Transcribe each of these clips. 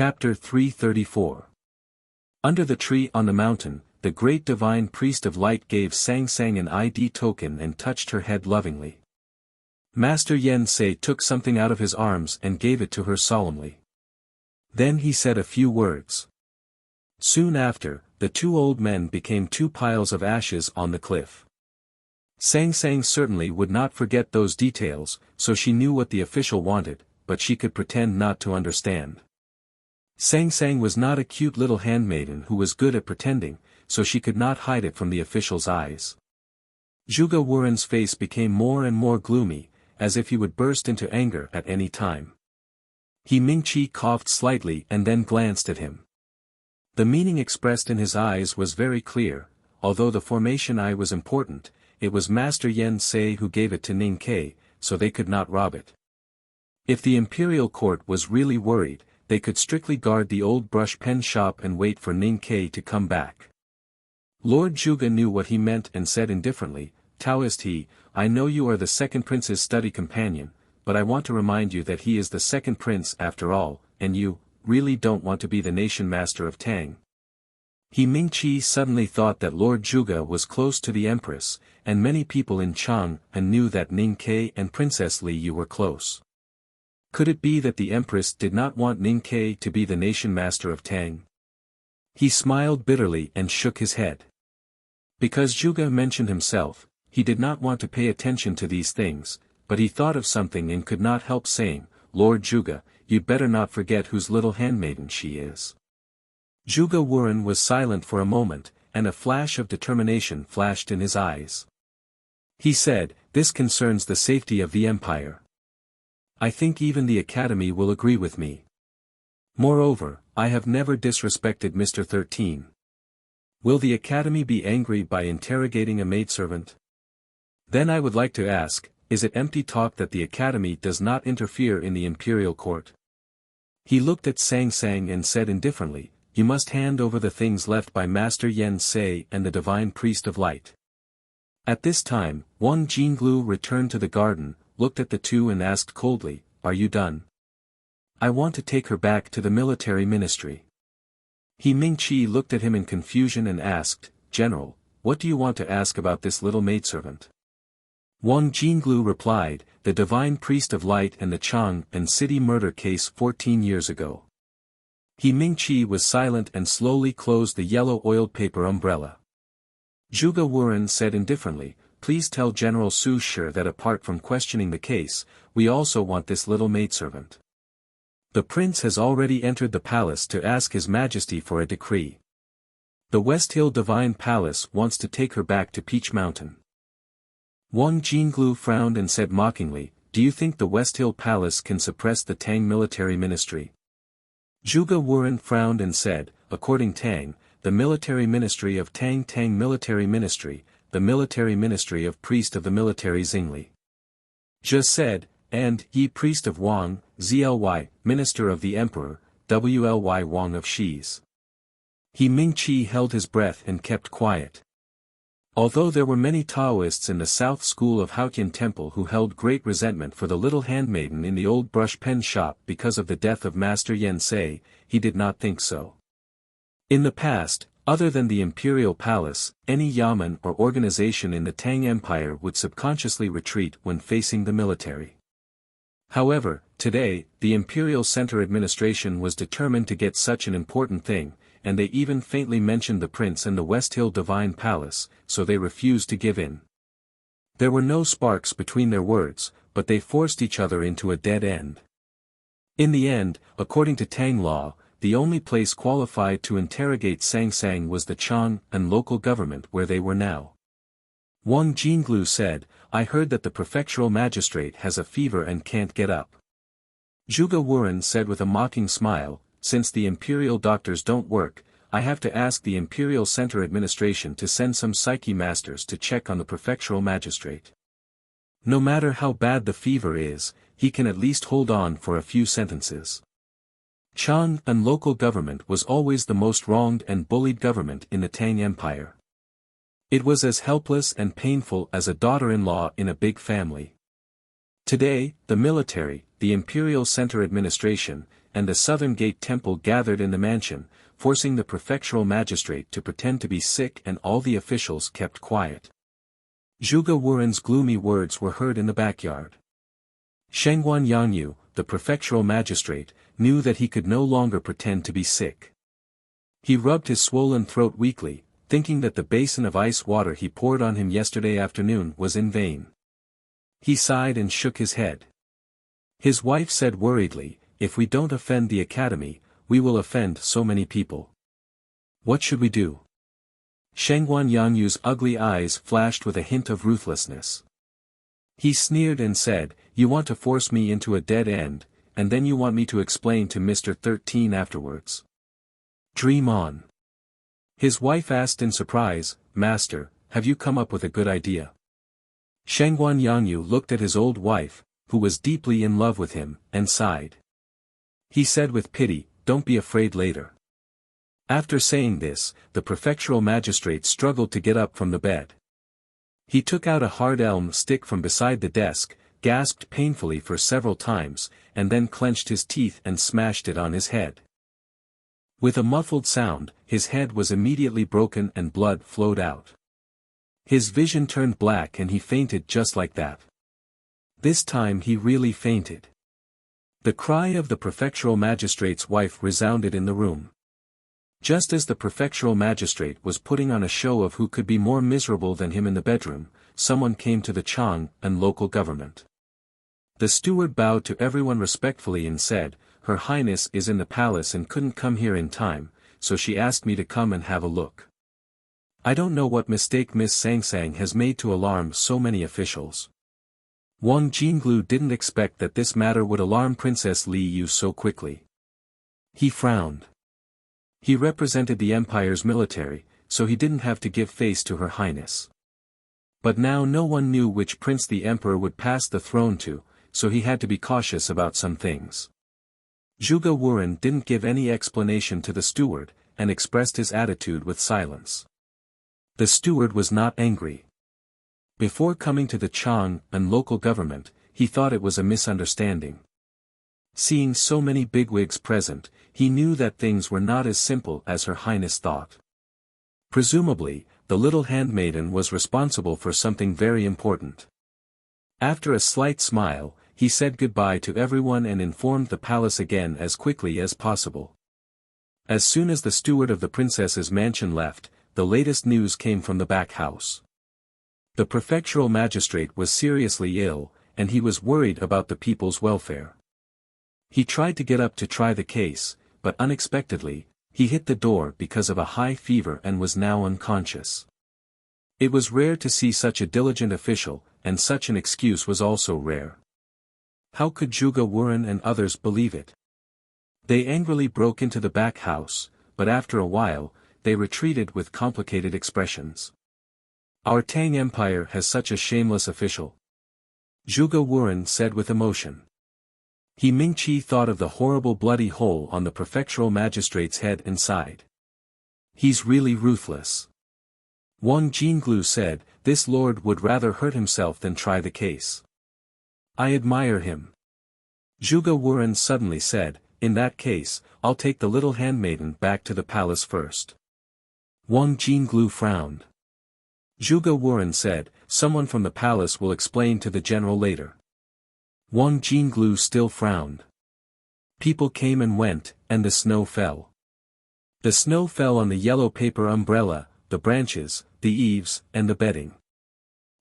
Chapter 334. Under the tree on the mountain, the great divine priest of light gave Sang Sang an ID token and touched her head lovingly. Master Yen Sei took something out of his arms and gave it to her solemnly. Then he said a few words. Soon after, the two old men became two piles of ashes on the cliff. Sang Sang certainly would not forget those details, so she knew what the official wanted, but she could pretend not to understand. Sang Sang was not a cute little handmaiden who was good at pretending, so she could not hide it from the official's eyes. Zhuge Wuren's face became more and more gloomy, as if he would burst into anger at any time. He Mingqi coughed slightly and then glanced at him. The meaning expressed in his eyes was very clear. Although the formation eye was important, it was Master Yen Sei who gave it to Ning Ke, so they could not rob it. If the imperial court was really worried, they could strictly guard the old brush pen shop and wait for Ning Ke to come back. Lord Zhuge knew what he meant and said indifferently, Taoist he, I know you are the second prince's study companion, but I want to remind you that he is the second prince after all, and you, really don't want to be the nation master of Tang. He Mingqi suddenly thought that Lord Zhuge was close to the empress, and many people in Chang'an knew that Ning Ke and Princess Li Yu were close. Could it be that the empress did not want Ning Ke to be the nation master of Tang? He smiled bitterly and shook his head. Because Zhuge mentioned himself, he did not want to pay attention to these things, but he thought of something and could not help saying, Lord Zhuge, you'd better not forget whose little handmaiden she is. Zhuge Wuren was silent for a moment, and a flash of determination flashed in his eyes. He said, this concerns the safety of the empire. I think even the Academy will agree with me. Moreover, I have never disrespected Mr. 13. Will the Academy be angry by interrogating a maidservant? Then I would like to ask, is it empty talk that the Academy does not interfere in the imperial court? He looked at Sang Sang and said indifferently, you must hand over the things left by Master Yen Sei and the divine priest of light. At this time, Wang Jinglu returned to the garden, looked at the two and asked coldly, are you done? I want to take her back to the military ministry. He Mingqi looked at him in confusion and asked, General, what do you want to ask about this little maidservant? Wang Jinglu replied, the divine priest of light and the Chang'an city murder case 14 years ago. He Mingqi was silent and slowly closed the yellow oiled paper umbrella. Zhuge Wuren said indifferently, please tell General Su Shi that apart from questioning the case, we also want this little maidservant. The prince has already entered the palace to ask His Majesty for a decree. The West Hill Divine Palace wants to take her back to Peach Mountain. Wang Jinglu frowned and said mockingly, do you think the West Hill Palace can suppress the Tang military ministry? Zhuge Wuren frowned and said, according Tang, the military ministry of Tang military ministry, the military ministry of priest of the military Xingli. Zhe said, and Yi priest of Wang, Zly, minister of the emperor, Wly Wang of Shi's. He Mingqi held his breath and kept quiet. Although there were many Taoists in the South School of Haotian Temple who held great resentment for the little handmaiden in the old brush pen shop because of the death of Master Yen Sei, he did not think so. In the past, other than the imperial palace, any yamen or organization in the Tang Empire would subconsciously retreat when facing the military. However, today, the imperial center administration was determined to get such an important thing, and they even faintly mentioned the prince and the West Hill Divine Palace, so they refused to give in. There were no sparks between their words, but they forced each other into a dead end. In the end, according to Tang law, the only place qualified to interrogate Sang Sang was the Chang'an local government where they were now. Wang Jinglu said, I heard that the prefectural magistrate has a fever and can't get up. Zhuge Wuren said with a mocking smile, since the imperial doctors don't work, I have to ask the imperial center administration to send some psyche masters to check on the prefectural magistrate. No matter how bad the fever is, he can at least hold on for a few sentences. Chang'an local government was always the most wronged and bullied government in the Tang Empire. It was as helpless and painful as a daughter-in-law in a big family. Today, the military, the imperial center administration, and the Southern Gate Temple gathered in the mansion, forcing the prefectural magistrate to pretend to be sick, and all the officials kept quiet. Zhuge Wuren's gloomy words were heard in the backyard. Shengguan Yangyu, the prefectural magistrate, knew that he could no longer pretend to be sick. He rubbed his swollen throat weakly, thinking that the basin of ice water he poured on him yesterday afternoon was in vain. He sighed and shook his head. His wife said worriedly, "If we don't offend the academy, we will offend so many people. What should we do?" Shengguan Yangyu's ugly eyes flashed with a hint of ruthlessness. He sneered and said, "You want to force me into a dead end, and then you want me to explain to Mr. 13 afterwards. Dream on." His wife asked in surprise, "Master, have you come up with a good idea?" Shengguan Yangyu looked at his old wife, who was deeply in love with him, and sighed. He said with pity, "Don't be afraid later." After saying this, the prefectural magistrate struggled to get up from the bed. He took out a hard elm stick from beside the desk, gasped painfully for several times, and then clenched his teeth and smashed it on his head. With a muffled sound, his head was immediately broken and blood flowed out. His vision turned black and he fainted just like that. This time he really fainted. The cry of the prefectural magistrate's wife resounded in the room. Just as the prefectural magistrate was putting on a show of who could be more miserable than him in the bedroom, someone came to the Chang and local government. The steward bowed to everyone respectfully and said, "Her Highness is in the palace and couldn't come here in time, so she asked me to come and have a look. I don't know what mistake Miss Sangsang has made to alarm so many officials." Wang Jinglu didn't expect that this matter would alarm Princess Li Yu so quickly. He frowned. He represented the empire's military, so he didn't have to give face to Her Highness. But now no one knew which prince the emperor would pass the throne to, so he had to be cautious about some things. Zhuge Wuren didn't give any explanation to the steward, and expressed his attitude with silence. The steward was not angry. Before coming to the Chang and local government, he thought it was a misunderstanding. Seeing so many bigwigs present, he knew that things were not as simple as Her Highness thought. Presumably, the little handmaiden was responsible for something very important. After a slight smile, he said goodbye to everyone and informed the palace again as quickly as possible. As soon as the steward of the princess's mansion left, the latest news came from the back house. The prefectural magistrate was seriously ill, and he was worried about the people's welfare. He tried to get up to try the case, but unexpectedly, he hit the door because of a high fever and was now unconscious. It was rare to see such a diligent official, and such an excuse was also rare. How could Zhuge Wuren and others believe it? They angrily broke into the back house, but after a while, they retreated with complicated expressions. "Our Tang Empire has such a shameless official," Zhuge Wuren said with emotion. He Mingqi thought of the horrible bloody hole on the prefectural magistrate's head and sighed. "He's really ruthless." Wang Jinglu said, "This lord would rather hurt himself than try the case. I admire him." Zhuge Wuren suddenly said, "In that case, I'll take the little handmaiden back to the palace first." Wang Jinglu frowned. Zhuge Wuren said, "Someone from the palace will explain to the general later." Wang Jinglu still frowned. People came and went, and the snow fell. The snow fell on the yellow paper umbrella, the branches, the eaves, and the bedding.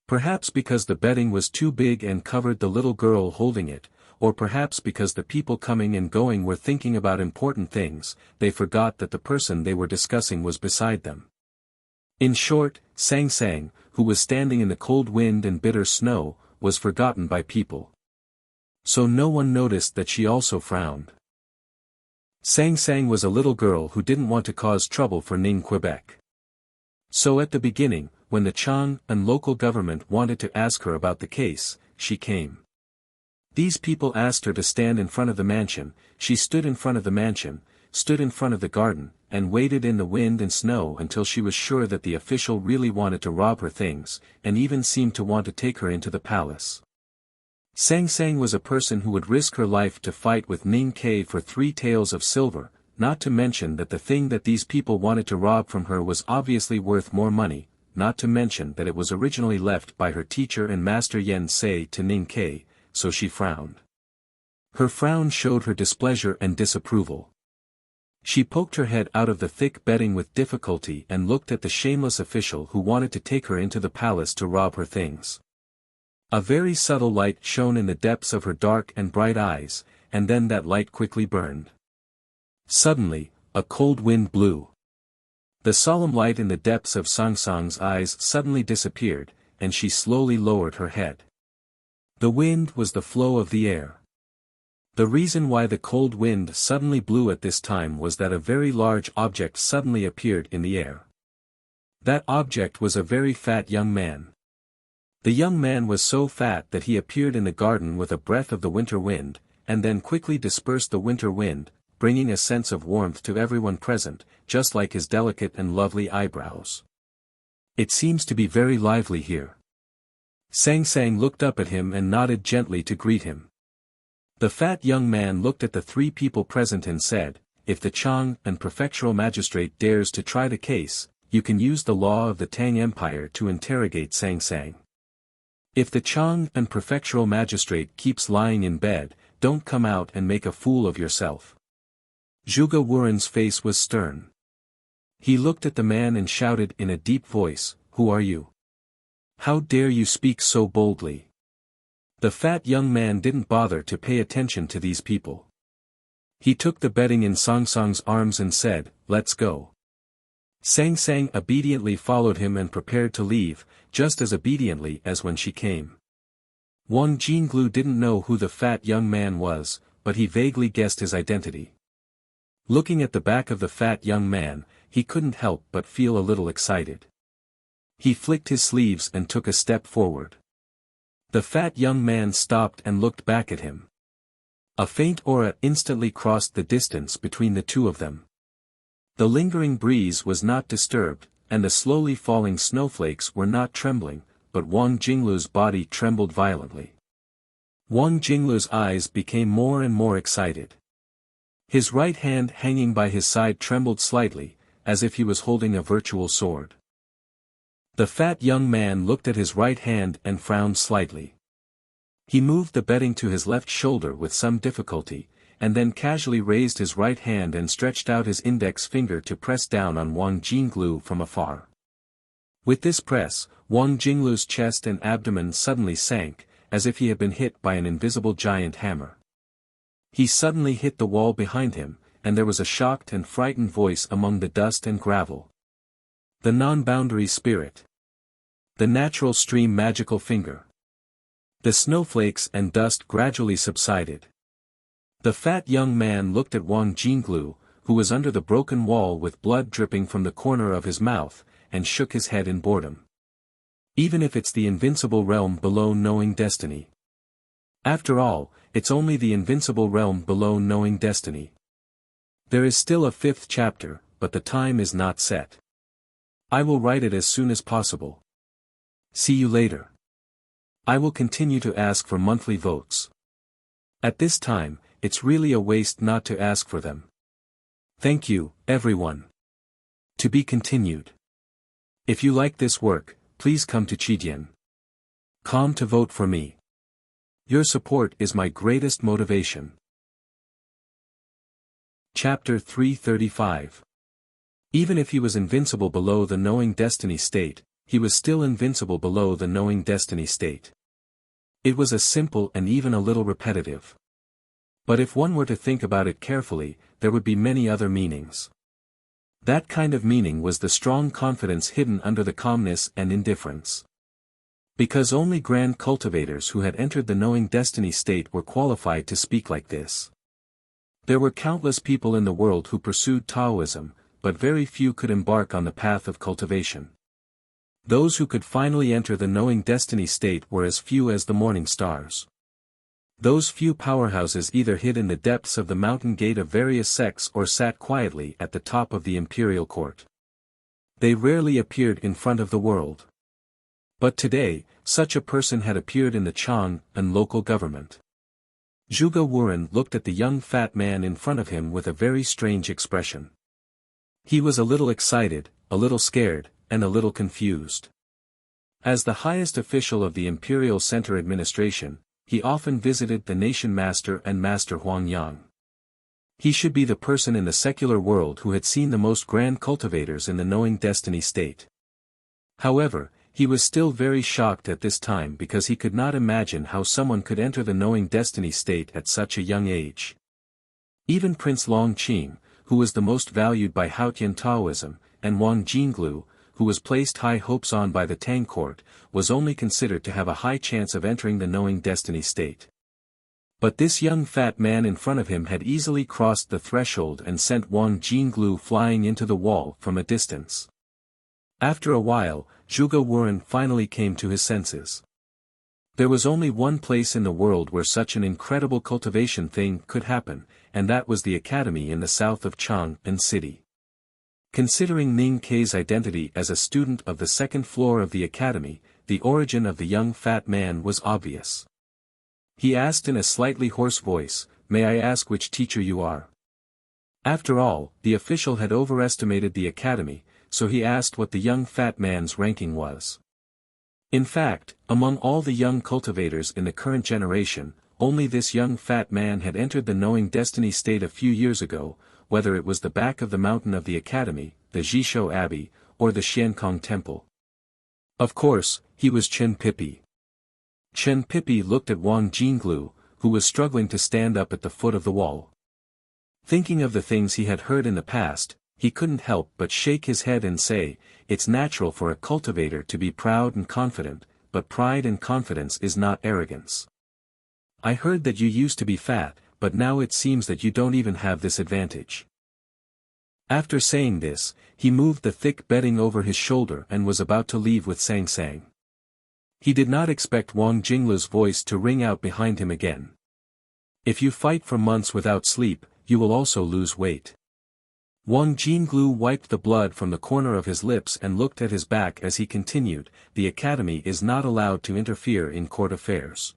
Perhaps because the bedding was too big and covered the little girl holding it, or perhaps because the people coming and going were thinking about important things, they forgot that the person they were discussing was beside them. In short, Sangsang, who was standing in the cold wind and bitter snow, was forgotten by people. So no one noticed that she also frowned. Sangsang was a little girl who didn't want to cause trouble for Ning Quebec. So at the beginning, when the Chang and local government wanted to ask her about the case, she came. These people asked her to stand in front of the mansion, she stood in front of the mansion, stood in front of the garden, and waited in the wind and snow until she was sure that the official really wanted to rob her things, and even seemed to want to take her into the palace. Sang Sang was a person who would risk her life to fight with Ning Ke for 3 taels of silver, not to mention that the thing that these people wanted to rob from her was obviously worth more money, not to mention that it was originally left by her teacher and Master Yen Sei to Ning Ke, so she frowned. Her frown showed her displeasure and disapproval. She poked her head out of the thick bedding with difficulty and looked at the shameless official who wanted to take her into the palace to rob her things. A very subtle light shone in the depths of her dark and bright eyes, and then that light quickly burned. Suddenly, a cold wind blew. The solemn light in the depths of Sang Sang's eyes suddenly disappeared, and she slowly lowered her head. The wind was the flow of the air. The reason why the cold wind suddenly blew at this time was that a very large object suddenly appeared in the air. That object was a very fat young man. The young man was so fat that he appeared in the garden with a breath of the winter wind, and then quickly dispersed the winter wind, bringing a sense of warmth to everyone present, just like his delicate and lovely eyebrows. It seems to be very lively here. Sang Sang looked up at him and nodded gently to greet him. The fat young man looked at the 3 people present and said, "If the Chang and prefectural magistrate dares to try the case, you can use the law of the Tang Empire to interrogate Sang Sang. If the Chang and prefectural magistrate keeps lying in bed, don't come out and make a fool of yourself." Zhuge Wuren's face was stern. He looked at the man and shouted in a deep voice, "Who are you? How dare you speak so boldly?" The fat young man didn't bother to pay attention to these people. He took the bedding in Sang Sang's arms and said, "Let's go." Sang Sang obediently followed him and prepared to leave, just as obediently as when she came. Wang Jinglu didn't know who the fat young man was, but he vaguely guessed his identity. Looking at the back of the fat young man, he couldn't help but feel a little excited. He flicked his sleeves and took a step forward. The fat young man stopped and looked back at him. A faint aura instantly crossed the distance between the two of them. The lingering breeze was not disturbed, and the slowly falling snowflakes were not trembling, but Wang Jinglu's body trembled violently. Wang Jinglu's eyes became more and more excited. His right hand hanging by his side trembled slightly, as if he was holding a virtual sword. The fat young man looked at his right hand and frowned slightly. He moved the bedding to his left shoulder with some difficulty, and then casually raised his right hand and stretched out his index finger to press down on Wang Jinglu from afar. With this press, Wang Jinglu's chest and abdomen suddenly sank, as if he had been hit by an invisible giant hammer. He suddenly hit the wall behind him, and there was a shocked and frightened voice among the dust and gravel. The non-boundary spirit. The natural stream magical finger. The snowflakes and dust gradually subsided. The fat young man looked at Wang Jinglu, who was under the broken wall with blood dripping from the corner of his mouth, and shook his head in boredom. Even if it's the invincible realm below knowing destiny. After all, it's only the invincible realm below knowing destiny. There is still a 5th chapter, but the time is not set. I will write it as soon as possible. See you later. I will continue to ask for monthly votes. At this time, it's really a waste not to ask for them. Thank you, everyone. To be continued. If you like this work, please come to Chidian.com to vote for me. Your support is my greatest motivation. Chapter 335. Even if he was invincible below the knowing destiny state, he was still invincible below the knowing destiny state. It was a simple and even a little repetitive. But if one were to think about it carefully, there would be many other meanings. That kind of meaning was the strong confidence hidden under the calmness and indifference. Because only grand cultivators who had entered the knowing destiny state were qualified to speak like this. There were countless people in the world who pursued Taoism, but very few could embark on the path of cultivation. Those who could finally enter the knowing destiny state were as few as the morning stars. Those few powerhouses either hid in the depths of the mountain gate of various sects or sat quietly at the top of the imperial court. They rarely appeared in front of the world. But today, such a person had appeared in the Chang and local government. Zhuge Wuren looked at the young fat man in front of him with a very strange expression. He was a little excited, a little scared, and a little confused. As the highest official of the Imperial Center Administration, he often visited the Nation Master and Master Huangyang. He should be the person in the secular world who had seen the most grand cultivators in the knowing destiny state. However, he was still very shocked at this time because he could not imagine how someone could enter the knowing destiny state at such a young age. Even Prince Long Qing, who was the most valued by Haotian Taoism, and Wang Jinglu, who was placed high hopes on by the Tang court, was only considered to have a high chance of entering the knowing destiny state. But this young fat man in front of him had easily crossed the threshold and sent Wang Jinglu flying into the wall from a distance. After a while, Zhuge Wuren finally came to his senses. There was only one place in the world where such an incredible cultivation thing could happen, and that was the academy in the south of Chang'an City. Considering Ning Kei's identity as a student of the second floor of the academy, the origin of the young fat man was obvious. He asked in a slightly hoarse voice, "May I ask which teacher you are?" After all, the official had overestimated the academy, so he asked what the young fat man's ranking was. In fact, among all the young cultivators in the current generation, only this young fat man had entered the knowing destiny state a few years ago, whether it was the back of the mountain of the academy, the Jishou Abbey, or the Xiankong Temple. Of course, he was Chen Pipi. Chen Pipi looked at Wang Jinglu, who was struggling to stand up at the foot of the wall. Thinking of the things he had heard in the past, he couldn't help but shake his head and say, "It's natural for a cultivator to be proud and confident, but pride and confidence is not arrogance. I heard that you used to be fat, but now it seems that you don't even have this advantage." After saying this, he moved the thick bedding over his shoulder and was about to leave with Sang Sang. He did not expect Wang Jinglu's voice to ring out behind him again. "If you fight for months without sleep, you will also lose weight." Wang Jinglu wiped the blood from the corner of his lips and looked at his back as he continued, "The academy is not allowed to interfere in court affairs.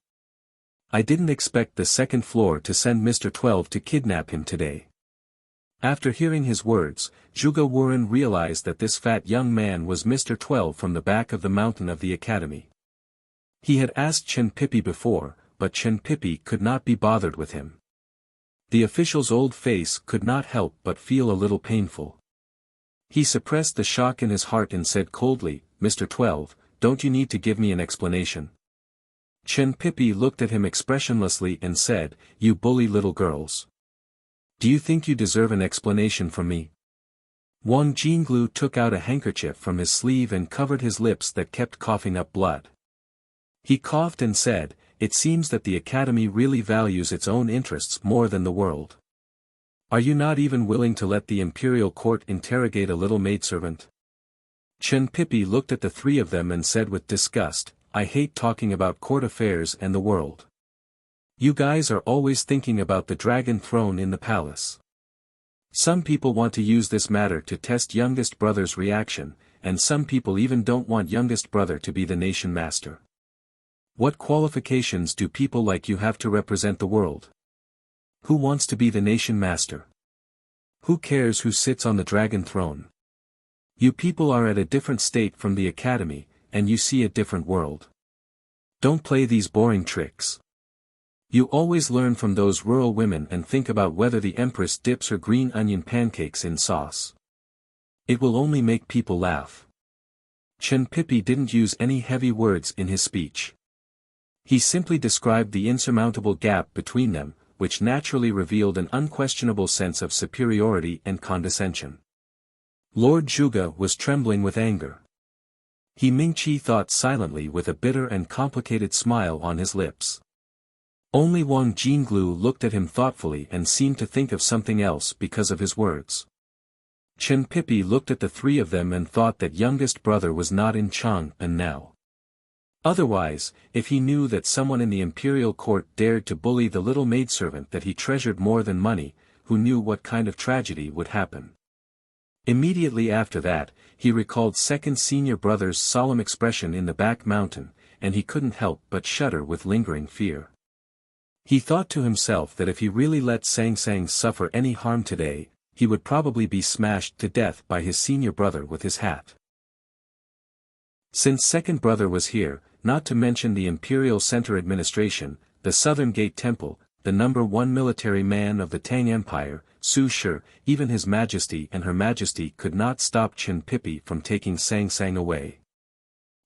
I didn't expect the second floor to send Mr. 12 to kidnap him today." After hearing his words, Zhuge Wuren realized that this fat young man was Mr. 12 from the back of the mountain of the academy. He had asked Chen Pipi before, but Chen Pipi could not be bothered with him. The official's old face could not help but feel a little painful. He suppressed the shock in his heart and said coldly, "Mr. 12, don't you need to give me an explanation?" Chen Pipi looked at him expressionlessly and said, "You bully little girls. Do you think you deserve an explanation from me?" Wang Jinglu took out a handkerchief from his sleeve and covered his lips that kept coughing up blood. He coughed and said, "It seems that the academy really values its own interests more than the world. Are you not even willing to let the imperial court interrogate a little maidservant?" Chen Pipi looked at the three of them and said with disgust, "I hate talking about court affairs and the world. You guys are always thinking about the dragon throne in the palace. Some people want to use this matter to test youngest brother's reaction, and some people even don't want youngest brother to be the nation master. What qualifications do people like you have to represent the world? Who wants to be the nation master? Who cares who sits on the dragon throne? You people are at a different state from the academy, and you see a different world. Don't play these boring tricks. You always learn from those rural women and think about whether the empress dips her green onion pancakes in sauce. It will only make people laugh." Chen Pipi didn't use any heavy words in his speech. He simply described the insurmountable gap between them, which naturally revealed an unquestionable sense of superiority and condescension. Lord Zhuge was trembling with anger. He Mingqi thought silently with a bitter and complicated smile on his lips. Only Wang Jinglu looked at him thoughtfully and seemed to think of something else because of his words. Chen Pipi looked at the three of them and thought that youngest brother was not in Chang'an now. Otherwise, if he knew that someone in the imperial court dared to bully the little maidservant that he treasured more than money, who knew what kind of tragedy would happen? Immediately after that, he recalled second senior brother's solemn expression in the back mountain, and he couldn't help but shudder with lingering fear. He thought to himself that if he really let Sang Sang suffer any harm today, he would probably be smashed to death by his senior brother with his hat. Since second brother was here, not to mention the Imperial Center Administration, the Southern Gate Temple, the #1 military man of the Tang Empire, Su Shi, even His Majesty and Her Majesty could not stop Chen Pipi from taking Sang Sang away.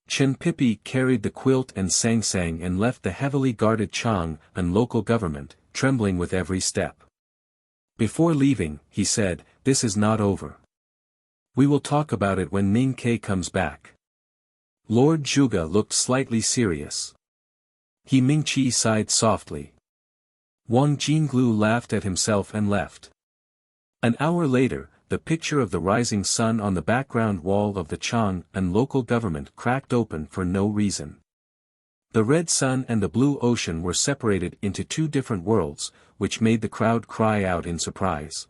Chen Pipi carried the quilt and Sang Sang and left the heavily guarded Chang and local government, trembling with every step. Before leaving, he said, "This is not over. We will talk about it when Ning Ke comes back." Lord Zhuge looked slightly serious. He Ming-Chi sighed softly. Wang Jinglu laughed at himself and left. An hour later, the picture of the rising sun on the background wall of the Chang and local government cracked open for no reason. The red sun and the blue ocean were separated into two different worlds, which made the crowd cry out in surprise.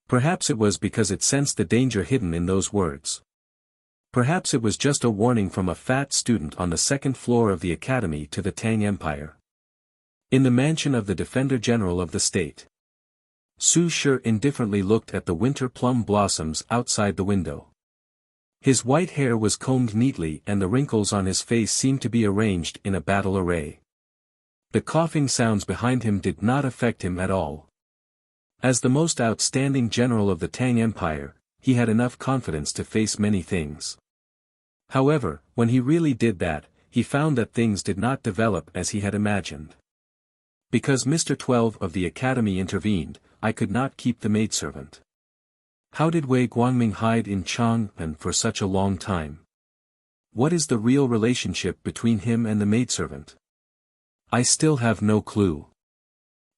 Perhaps it was because it sensed the danger hidden in those words. Perhaps it was just a warning from a fat student on the second floor of the academy to the Tang Empire. In the mansion of the Defender General of the State, Su Shi indifferently looked at the winter plum blossoms outside the window. His white hair was combed neatly and the wrinkles on his face seemed to be arranged in a battle array. The coughing sounds behind him did not affect him at all. As the most outstanding general of the Tang Empire, he had enough confidence to face many things. However, when he really did that, he found that things did not develop as he had imagined. Because Mr. 12 of the academy intervened, I could not keep the maidservant. How did Wei Guangming hide in Chang'an for such a long time? What is the real relationship between him and the maidservant? I still have no clue.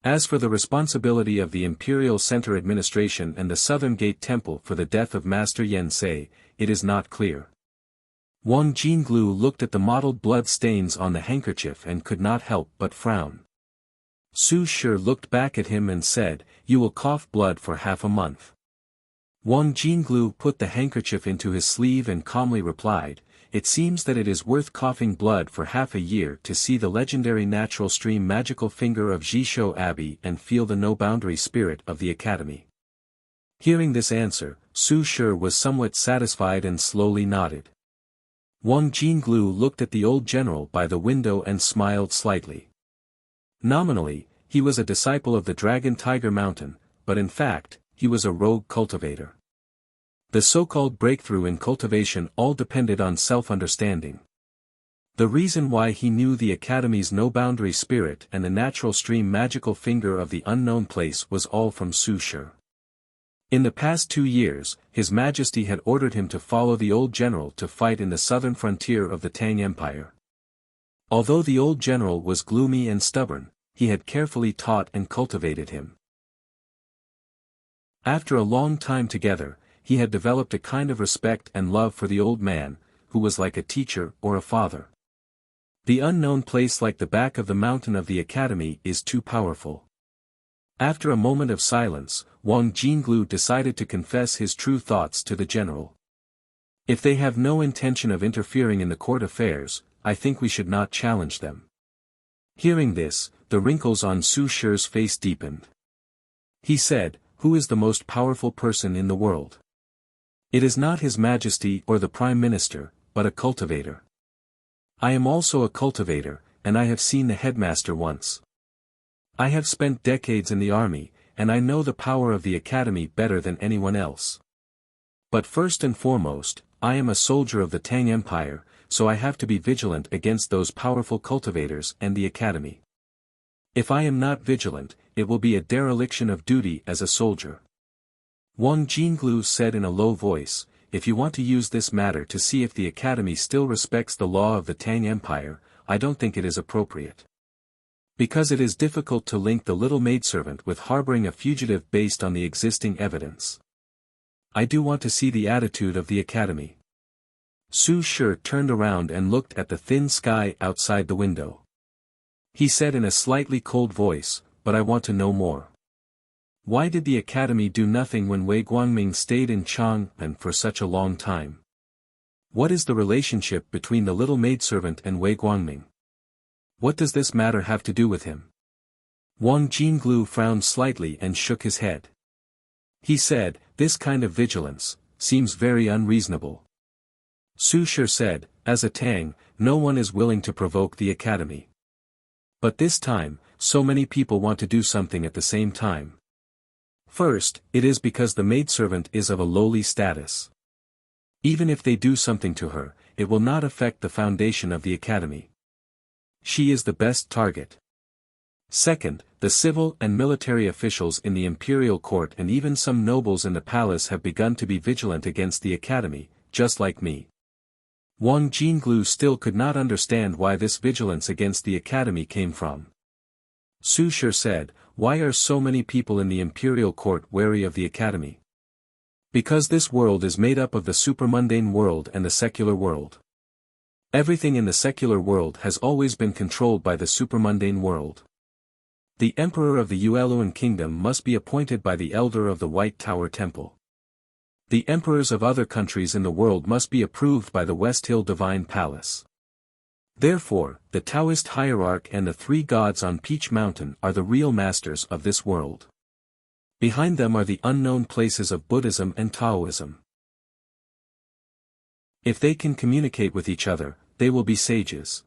As for the responsibility of the Imperial Center Administration and the Southern Gate Temple for the death of Master Yen Sei, it is not clear. Wang Jinglu looked at the mottled blood stains on the handkerchief and could not help but frown. Su Shi looked back at him and said, "You will cough blood for half a month." Wang Jinglu put the handkerchief into his sleeve and calmly replied, "It seems that it is worth coughing blood for half a year to see the legendary natural stream magical finger of Jishou Abbey and feel the no-boundary spirit of the academy." Hearing this answer, Su Shi was somewhat satisfied and slowly nodded. Wang Jinglu looked at the old general by the window and smiled slightly. Nominally, he was a disciple of the Dragon Tiger Mountain, but in fact, he was a rogue cultivator. The so-called breakthrough in cultivation all depended on self-understanding. The reason why he knew the Academy's no-boundary spirit and the natural stream magical finger of the unknown place was all from Su Shi. In the past 2 years, His Majesty had ordered him to follow the old general to fight in the southern frontier of the Tang Empire. Although the old general was gloomy and stubborn, he had carefully taught and cultivated him. After a long time together, he had developed a kind of respect and love for the old man, who was like a teacher or a father. The unknown place like the back of the mountain of the academy is too powerful. After a moment of silence, Wang Jinglu decided to confess his true thoughts to the general. If they have no intention of interfering in the court affairs, I think we should not challenge them. Hearing this, the wrinkles on Su Shi's face deepened. He said, "Who is the most powerful person in the world? It is not His Majesty or the Prime Minister, but a cultivator. I am also a cultivator, and I have seen the headmaster once. I have spent decades in the army, and I know the power of the academy better than anyone else. But first and foremost, I am a soldier of the Tang Empire, so I have to be vigilant against those powerful cultivators and the academy. If I am not vigilant, it will be a dereliction of duty as a soldier." Wang Jinglu said in a low voice, "If you want to use this matter to see if the academy still respects the law of the Tang Empire, I don't think it is appropriate. Because it is difficult to link the little maidservant with harboring a fugitive based on the existing evidence. I do want to see the attitude of the academy." Su Shi turned around and looked at the thin sky outside the window. He said in a slightly cold voice, "But I want to know more." Why did the academy do nothing when Wei Guangming stayed in Chang'an for such a long time? What is the relationship between the little maidservant and Wei Guangming? What does this matter have to do with him? Wang Jinglu frowned slightly and shook his head. He said, "This kind of vigilance seems very unreasonable." Su Shi said, "As a Tang, no one is willing to provoke the academy. But this time, so many people want to do something at the same time. First, it is because the maidservant is of a lowly status. Even if they do something to her, it will not affect the foundation of the academy. She is the best target. Second, the civil and military officials in the imperial court and even some nobles in the palace have begun to be vigilant against the academy, just like me." Wang Jinglu still could not understand why this vigilance against the academy came from. Su Shi said, "Why are so many people in the imperial court wary of the academy? Because this world is made up of the supermundane world and the secular world. Everything in the secular world has always been controlled by the supermundane world. The emperor of the Yueluan kingdom must be appointed by the elder of the White Tower Temple. The emperors of other countries in the world must be approved by the West Hill Divine Palace. Therefore, the Taoist hierarch and the three gods on Peach Mountain are the real masters of this world. Behind them are the unknown places of Buddhism and Taoism. If they can communicate with each other, they will be sages.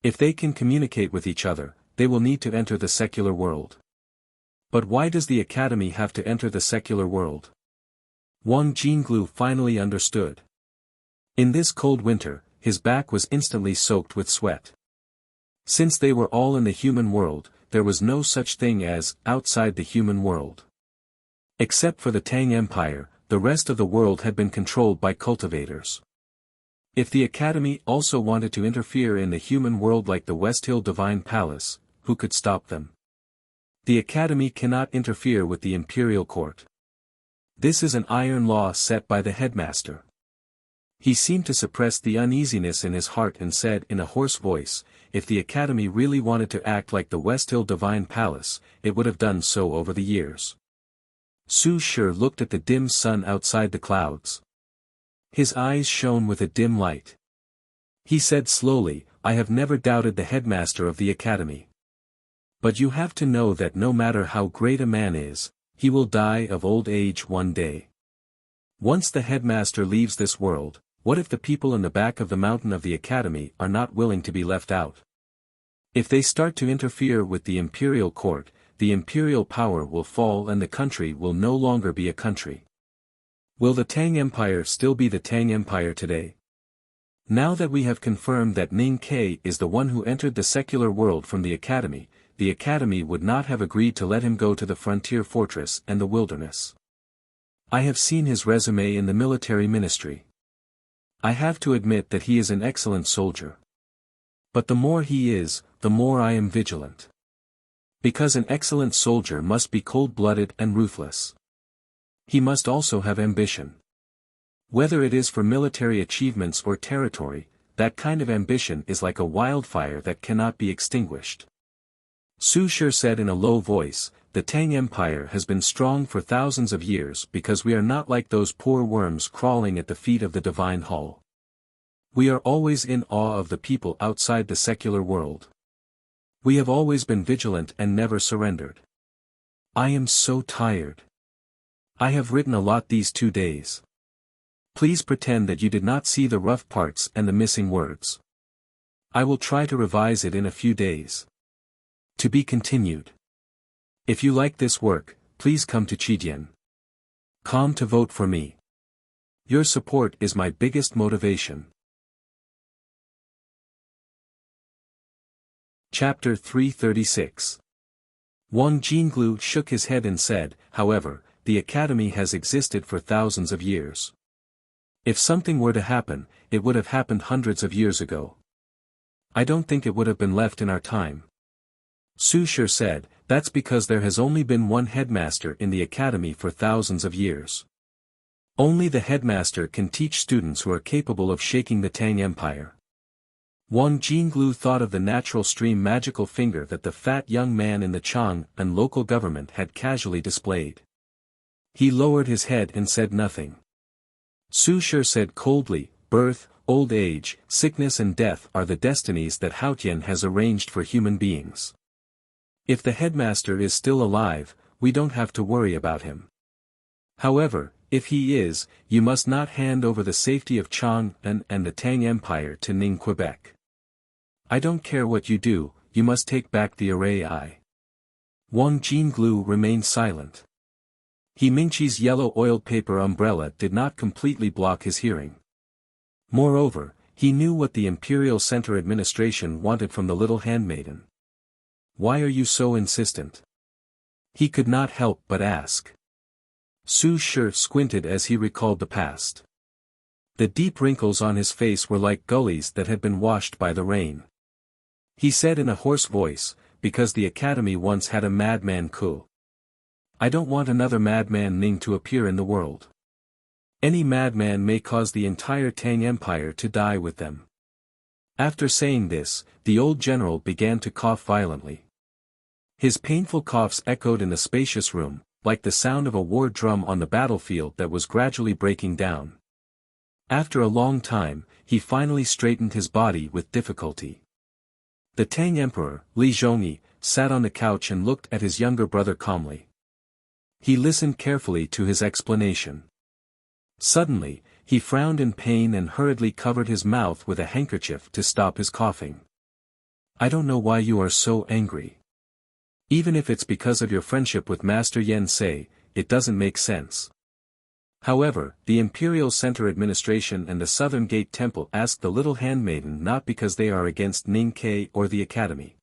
If they can communicate with each other, they will need to enter the secular world. But why does the academy have to enter the secular world?" Wang Jinglu finally understood. In this cold winter, his back was instantly soaked with sweat. Since they were all in the human world, there was no such thing as outside the human world. Except for the Tang Empire, the rest of the world had been controlled by cultivators. If the academy also wanted to interfere in the human world like the West Hill Divine Palace, who could stop them? The academy cannot interfere with the imperial court. This is an iron law set by the headmaster. He seemed to suppress the uneasiness in his heart and said in a hoarse voice, "If the academy really wanted to act like the West Hill Divine Palace, it would have done so over the years." Su Shi looked at the dim sun outside the clouds. His eyes shone with a dim light. He said slowly, "I have never doubted the headmaster of the academy. But you have to know that no matter how great a man is, he will die of old age one day. Once the headmaster leaves this world, what if the people in the back of the mountain of the academy are not willing to be left out? If they start to interfere with the imperial court, the imperial power will fall and the country will no longer be a country. Will the Tang Empire still be the Tang Empire today? Now that we have confirmed that Ning Ke is the one who entered the secular world from the academy would not have agreed to let him go to the frontier fortress and the wilderness. I have seen his resume in the military ministry. I have to admit that he is an excellent soldier. But the more he is, the more I am vigilant. Because an excellent soldier must be cold-blooded and ruthless. He must also have ambition. Whether it is for military achievements or territory, that kind of ambition is like a wildfire that cannot be extinguished. Su Shi said in a low voice, "The Tang Empire has been strong for thousands of years because we are not like those poor worms crawling at the feet of the divine hall. We are always in awe of the people outside the secular world. We have always been vigilant and never surrendered. I am so tired. I have written a lot these 2 days. Please pretend that you did not see the rough parts and the missing words. I will try to revise it in a few days. To be continued. If you like this work, please come to Chidian.com to vote for me. Your support is my biggest motivation." Chapter 336. Wang Jinglu shook his head and said, "However, the academy has existed for thousands of years. If something were to happen, it would have happened hundreds of years ago. I don't think it would have been left in our time." Su Shi said, "That's because there has only been one headmaster in the academy for thousands of years. Only the headmaster can teach students who are capable of shaking the Tang Empire. Wang Jinglu thought of the natural stream magical finger that the fat young man in the Chang and local government had casually displayed. He lowered his head and said nothing. Su Shi said coldly, birth, old age, sickness and death are the destinies that Haotian has arranged for human beings. If the headmaster is still alive, we don't have to worry about him. However, if he is, you must not hand over the safety of Chang and the Tang Empire to Ning Quebec. I don't care what you do, you must take back the array. Wang Jinglu remained silent. He Mingqi's yellow oiled paper umbrella did not completely block his hearing. Moreover, he knew what the Imperial Center administration wanted from the little handmaiden. Why are you so insistent? He could not help but ask. Su Shi squinted as he recalled the past. The deep wrinkles on his face were like gullies that had been washed by the rain. He said in a hoarse voice, because the academy once had a madman Ku. I don't want another madman Ning to appear in the world. Any madman may cause the entire Tang Empire to die with them. After saying this, the old general began to cough violently. His painful coughs echoed in the spacious room, like the sound of a war drum on the battlefield that was gradually breaking down. After a long time, he finally straightened his body with difficulty. The Tang Emperor, Li Zhongyi, sat on the couch and looked at his younger brother calmly. He listened carefully to his explanation. Suddenly, he frowned in pain and hurriedly covered his mouth with a handkerchief to stop his coughing. I don't know why you are so angry. Even if it's because of your friendship with Master Yen Sei, it doesn't make sense. However, the Imperial Center Administration and the Southern Gate Temple asked the little handmaiden not because they are against Ning Ke or the Academy.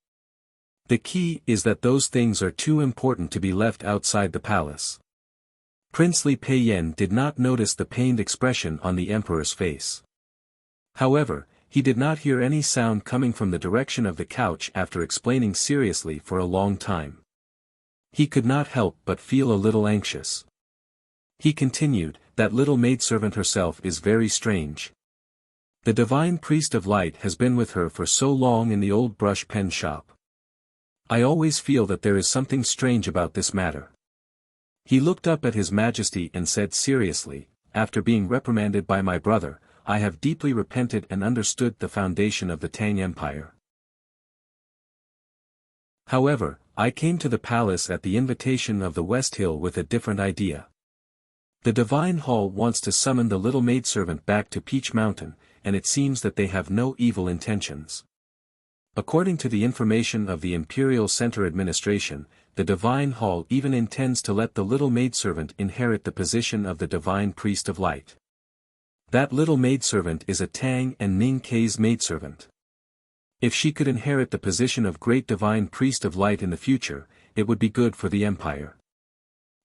The key is that those things are too important to be left outside the palace. Prince Li Peiyan did not notice the pained expression on the emperor's face. However, he did not hear any sound coming from the direction of the couch after explaining seriously for a long time. He could not help but feel a little anxious. He continued, that little maidservant herself is very strange. The divine priest of light has been with her for so long in the old brush pen shop. I always feel that there is something strange about this matter. He looked up at His Majesty and said seriously, after being reprimanded by my brother, I have deeply repented and understood the foundation of the Tang Empire. However, I came to the palace at the invitation of the West Hill with a different idea. The Divine Hall wants to summon the little maidservant back to Peach Mountain, and it seems that they have no evil intentions. According to the information of the Imperial Center Administration, the Divine Hall even intends to let the little maidservant inherit the position of the Divine Priest of Light. That little maidservant is a Tang and Ning Ke's maidservant. If she could inherit the position of Great Divine Priest of Light in the future, it would be good for the Empire.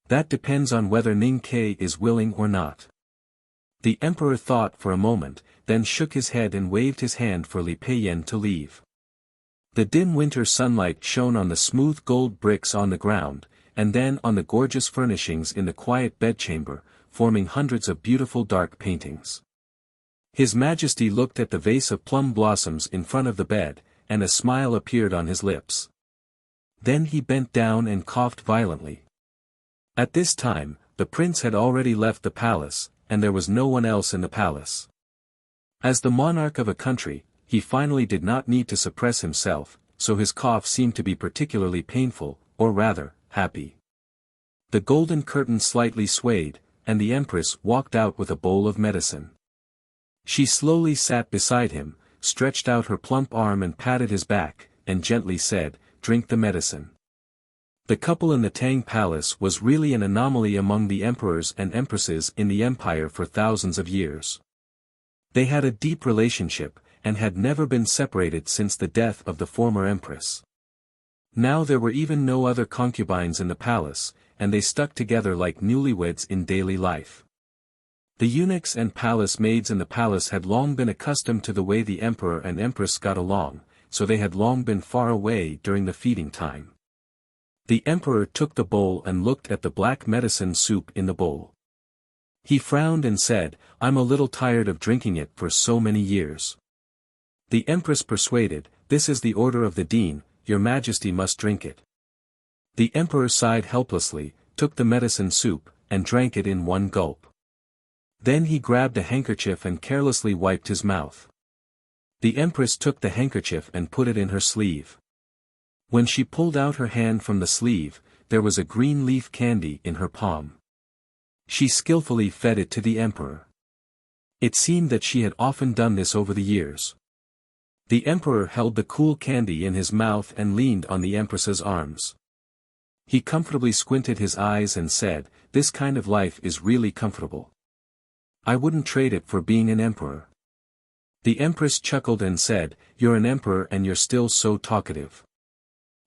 That depends on whether Ning Ke is willing or not. The Emperor thought for a moment, then shook his head and waved his hand for Li Peiyan to leave. The dim winter sunlight shone on the smooth gold bricks on the ground, and then on the gorgeous furnishings in the quiet bedchamber, forming hundreds of beautiful dark paintings. His Majesty looked at the vase of plum blossoms in front of the bed, and a smile appeared on his lips. Then he bent down and coughed violently. At this time, the prince had already left the palace, and there was no one else in the palace. As the monarch of a country, he finally did not need to suppress himself, so his cough seemed to be particularly painful, or rather, happy. The golden curtain slightly swayed, and the Empress walked out with a bowl of medicine. She slowly sat beside him, stretched out her plump arm and patted his back, and gently said, "Drink the medicine." The couple in the Tang Palace was really an anomaly among the emperors and empresses in the empire for thousands of years. They had a deep relationship, and had never been separated since the death of the former empress. Now there were even no other concubines in the palace, and they stuck together like newlyweds in daily life. The eunuchs and palace maids in the palace had long been accustomed to the way the emperor and empress got along, so they had long been far away during the feeding time. The emperor took the bowl and looked at the black medicine soup in the bowl. He frowned and said, "I'm a little tired of drinking it for so many years. The empress persuaded, "This is the order of the dean, your majesty must drink it." The emperor sighed helplessly, took the medicine soup, and drank it in one gulp. Then he grabbed a handkerchief and carelessly wiped his mouth. The empress took the handkerchief and put it in her sleeve. When she pulled out her hand from the sleeve, there was a green leaf candy in her palm. She skillfully fed it to the emperor. It seemed that she had often done this over the years. The emperor held the cool candy in his mouth and leaned on the empress's arms. He comfortably squinted his eyes and said, "This kind of life is really comfortable. I wouldn't trade it for being an emperor." The empress chuckled and said, "You're an emperor and you're still so talkative."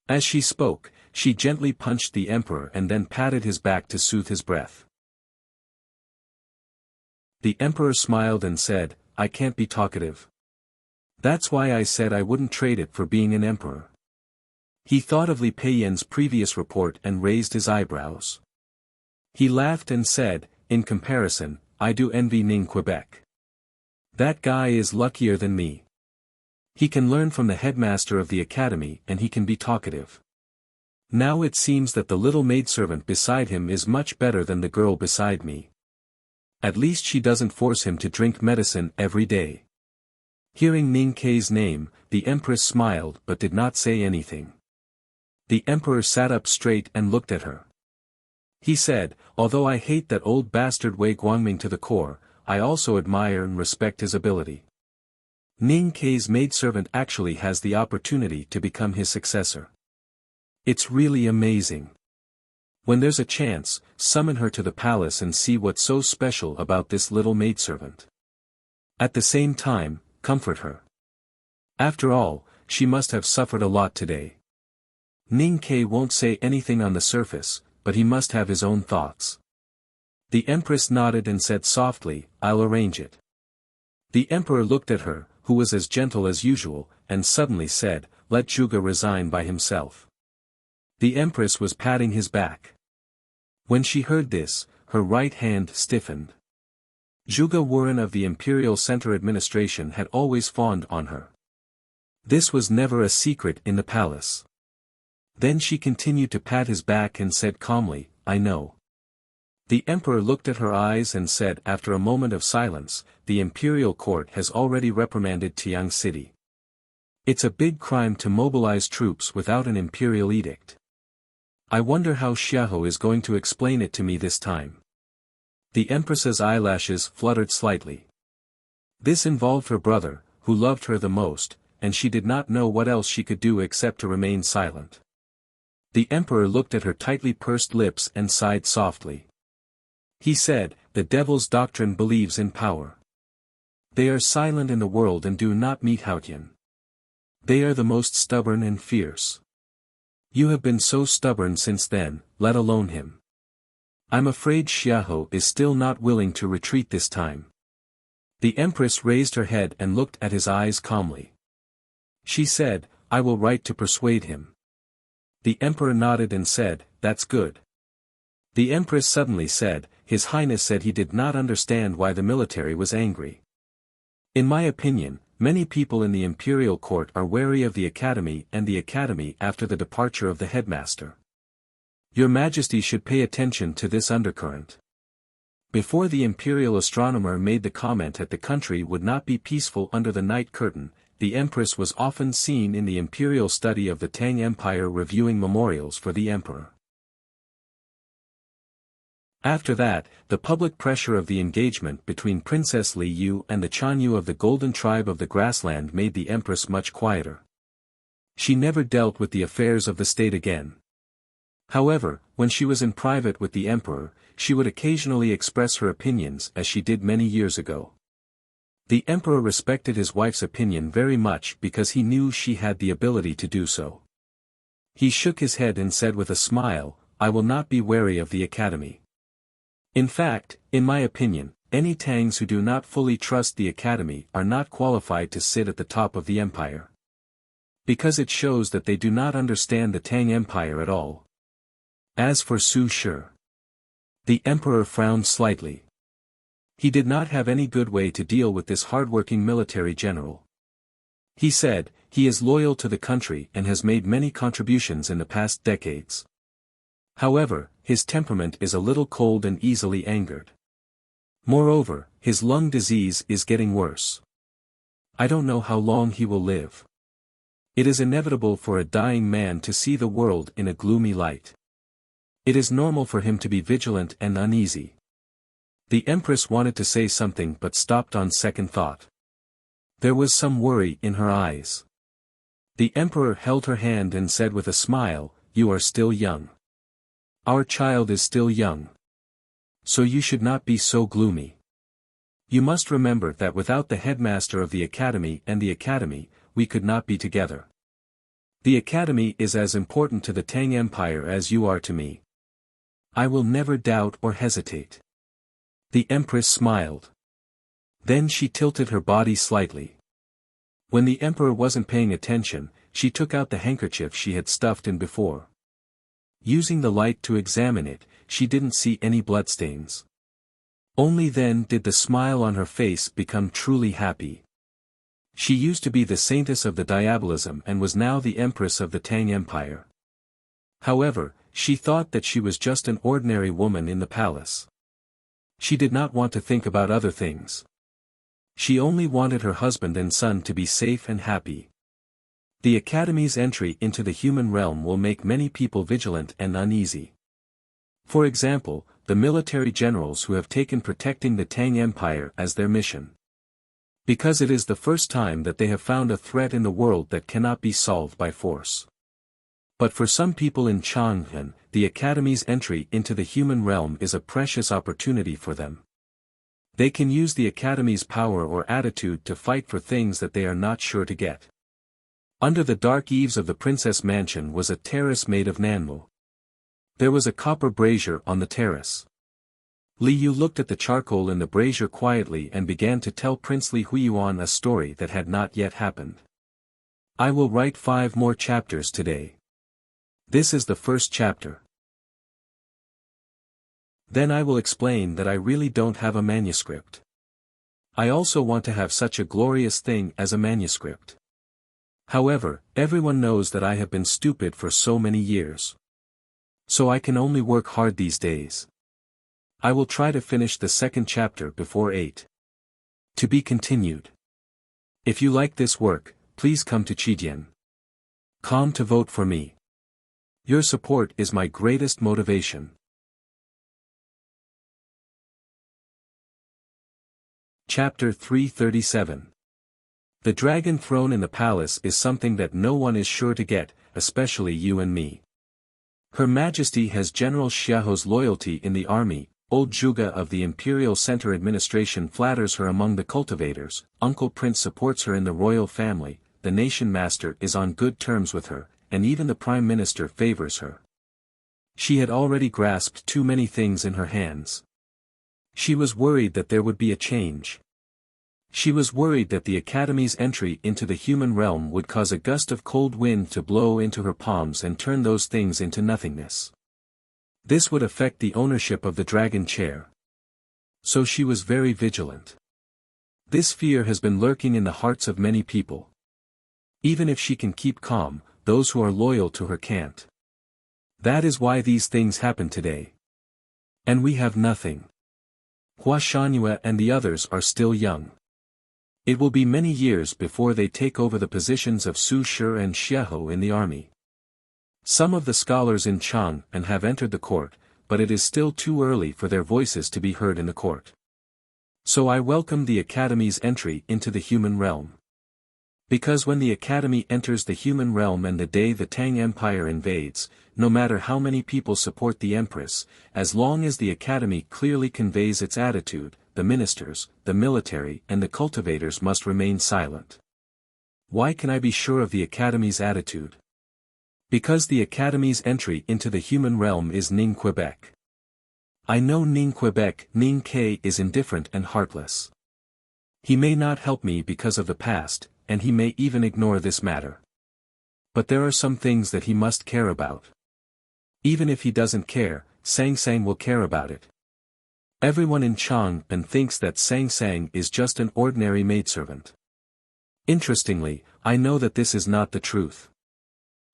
As she spoke, she gently punched the emperor and then patted his back to soothe his breath. The emperor smiled and said, "I can't be talkative. That's why I said I wouldn't trade it for being an emperor." He thought of Li Peiyan's previous report and raised his eyebrows. He laughed and said, "In comparison, I do envy Ning Quebec. That guy is luckier than me. He can learn from the headmaster of the academy and he can be talkative. Now it seems that the little maidservant beside him is much better than the girl beside me. At least she doesn't force him to drink medicine every day." Hearing Ning Kei's name, the empress smiled but did not say anything. The emperor sat up straight and looked at her. He said, "Although I hate that old bastard Wei Guangming to the core, I also admire and respect his ability. Ning Kei's maidservant actually has the opportunity to become his successor. It's really amazing. When there's a chance, summon her to the palace and see what's so special about this little maidservant. At the same time, comfort her. After all, she must have suffered a lot today. Ning Kei won't say anything on the surface, but he must have his own thoughts." The empress nodded and said softly, "I'll arrange it." The emperor looked at her, who was as gentle as usual, and suddenly said, "Let Zhuge resign by himself." The empress was patting his back. When she heard this, her right hand stiffened. Zhuge Wuren of the Imperial Center Administration had always fawned on her. This was never a secret in the palace. Then she continued to pat his back and said calmly, "I know." The emperor looked at her eyes and said after a moment of silence, "The imperial court has already reprimanded Tiang City. It's a big crime to mobilize troops without an imperial edict. I wonder how Xiahou is going to explain it to me this time." The empress's eyelashes fluttered slightly. This involved her brother, who loved her the most, and she did not know what else she could do except to remain silent. The emperor looked at her tightly pursed lips and sighed softly. He said, "The devil's doctrine believes in power. They are silent in the world and do not meet Haotian. They are the most stubborn and fierce. You have been so stubborn since then, let alone him. I'm afraid Xiahou is still not willing to retreat this time." The empress raised her head and looked at his eyes calmly. She said, "I will write to persuade him." The emperor nodded and said, "That's good." The empress suddenly said, "His Highness said he did not understand why the military was angry. In my opinion, many people in the imperial court are wary of the academy and the academy after the departure of the headmaster. Your Majesty should pay attention to this undercurrent." Before the imperial astronomer made the comment that the country would not be peaceful under the night curtain, the empress was often seen in the imperial study of the Tang Empire reviewing memorials for the emperor. After that, the public pressure of the engagement between Princess Li Yu and the Chanyu of the Golden Tribe of the Grassland made the empress much quieter. She never dealt with the affairs of the state again. However, when she was in private with the emperor, she would occasionally express her opinions as she did many years ago. The emperor respected his wife's opinion very much because he knew she had the ability to do so. He shook his head and said with a smile, "I will not be wary of the academy. In fact, in my opinion, any Tangs who do not fully trust the academy are not qualified to sit at the top of the empire. Because it shows that they do not understand the Tang Empire at all." As for Su Shi, the emperor frowned slightly. He did not have any good way to deal with this hardworking military general. He said, he is loyal to the country and has made many contributions in the past decades. However, his temperament is a little cold and easily angered. Moreover, his lung disease is getting worse. I don't know how long he will live. It is inevitable for a dying man to see the world in a gloomy light. It is normal for him to be vigilant and uneasy. The Empress wanted to say something but stopped on second thought. There was some worry in her eyes. The Emperor held her hand and said with a smile, "You are still young. Our child is still young. So you should not be so gloomy. You must remember that without the headmaster of the academy and the academy, we could not be together. The academy is as important to the Tang Empire as you are to me. I will never doubt or hesitate." The Empress smiled. Then she tilted her body slightly. When the Emperor wasn't paying attention, she took out the handkerchief she had stuffed in before. Using the light to examine it, she didn't see any bloodstains. Only then did the smile on her face become truly happy. She used to be the saintess of the diabolism and was now the Empress of the Tang Empire. However, she thought that she was just an ordinary woman in the palace. She did not want to think about other things. She only wanted her husband and son to be safe and happy. The Academy's entry into the human realm will make many people vigilant and uneasy. For example, the military generals who have taken protecting the Tang Empire as their mission. Because it is the first time that they have found a threat in the world that cannot be solved by force. But for some people in Chang'an, the Academy's entry into the human realm is a precious opportunity for them. They can use the Academy's power or attitude to fight for things that they are not sure to get. Under the dark eaves of the princess mansion was a terrace made of nanmo. There was a copper brazier on the terrace. Li Yu looked at the charcoal in the brazier quietly and began to tell Prince Li Huiyuan a story that had not yet happened. I will write 5 more chapters today. This is the first chapter. Then I will explain that I really don't have a manuscript. I also want to have such a glorious thing as a manuscript. However, everyone knows that I have been stupid for so many years. So I can only work hard these days. I will try to finish the second chapter before 8. To be continued. If you like this work, please come to Chidian.com to vote for me. Your support is my greatest motivation. Chapter 337. The dragon throne in the palace is something that no one is sure to get, especially you and me. Her Majesty has General Xiao's loyalty in the army, old Zhuge of the Imperial Center Administration flatters her among the cultivators, Uncle Prince supports her in the royal family, the nation master is on good terms with her, and even the Prime Minister favors her. She had already grasped too many things in her hands. She was worried that there would be a change. She was worried that the Academy's entry into the human realm would cause a gust of cold wind to blow into her palms and turn those things into nothingness. This would affect the ownership of the dragon chair. So she was very vigilant. This fear has been lurking in the hearts of many people. Even if she can keep calm, those who are loyal to her can't. That is why these things happen today. And we have nothing. Hua Shangyue and the others are still young. It will be many years before they take over the positions of Su Shi and Xiahou in the army. Some of the scholars in Chang'an have entered the court, but it is still too early for their voices to be heard in the court. So I welcome the Academy's entry into the human realm. Because when the Academy enters the human realm and the day the Tang Empire invades, no matter how many people support the Empress, as long as the Academy clearly conveys its attitude, the ministers, the military and the cultivators must remain silent. Why can I be sure of the Academy's attitude? Because the Academy's entry into the human realm is Ning Quebec. I know Ning Quebec, Ning K is indifferent and heartless. He may not help me because of the past, and he may even ignore this matter. But there are some things that he must care about. Even if he doesn't care, Sang Sang will care about it. Everyone in Chang'an thinks that Sang Sang is just an ordinary maidservant. Interestingly, I know that this is not the truth.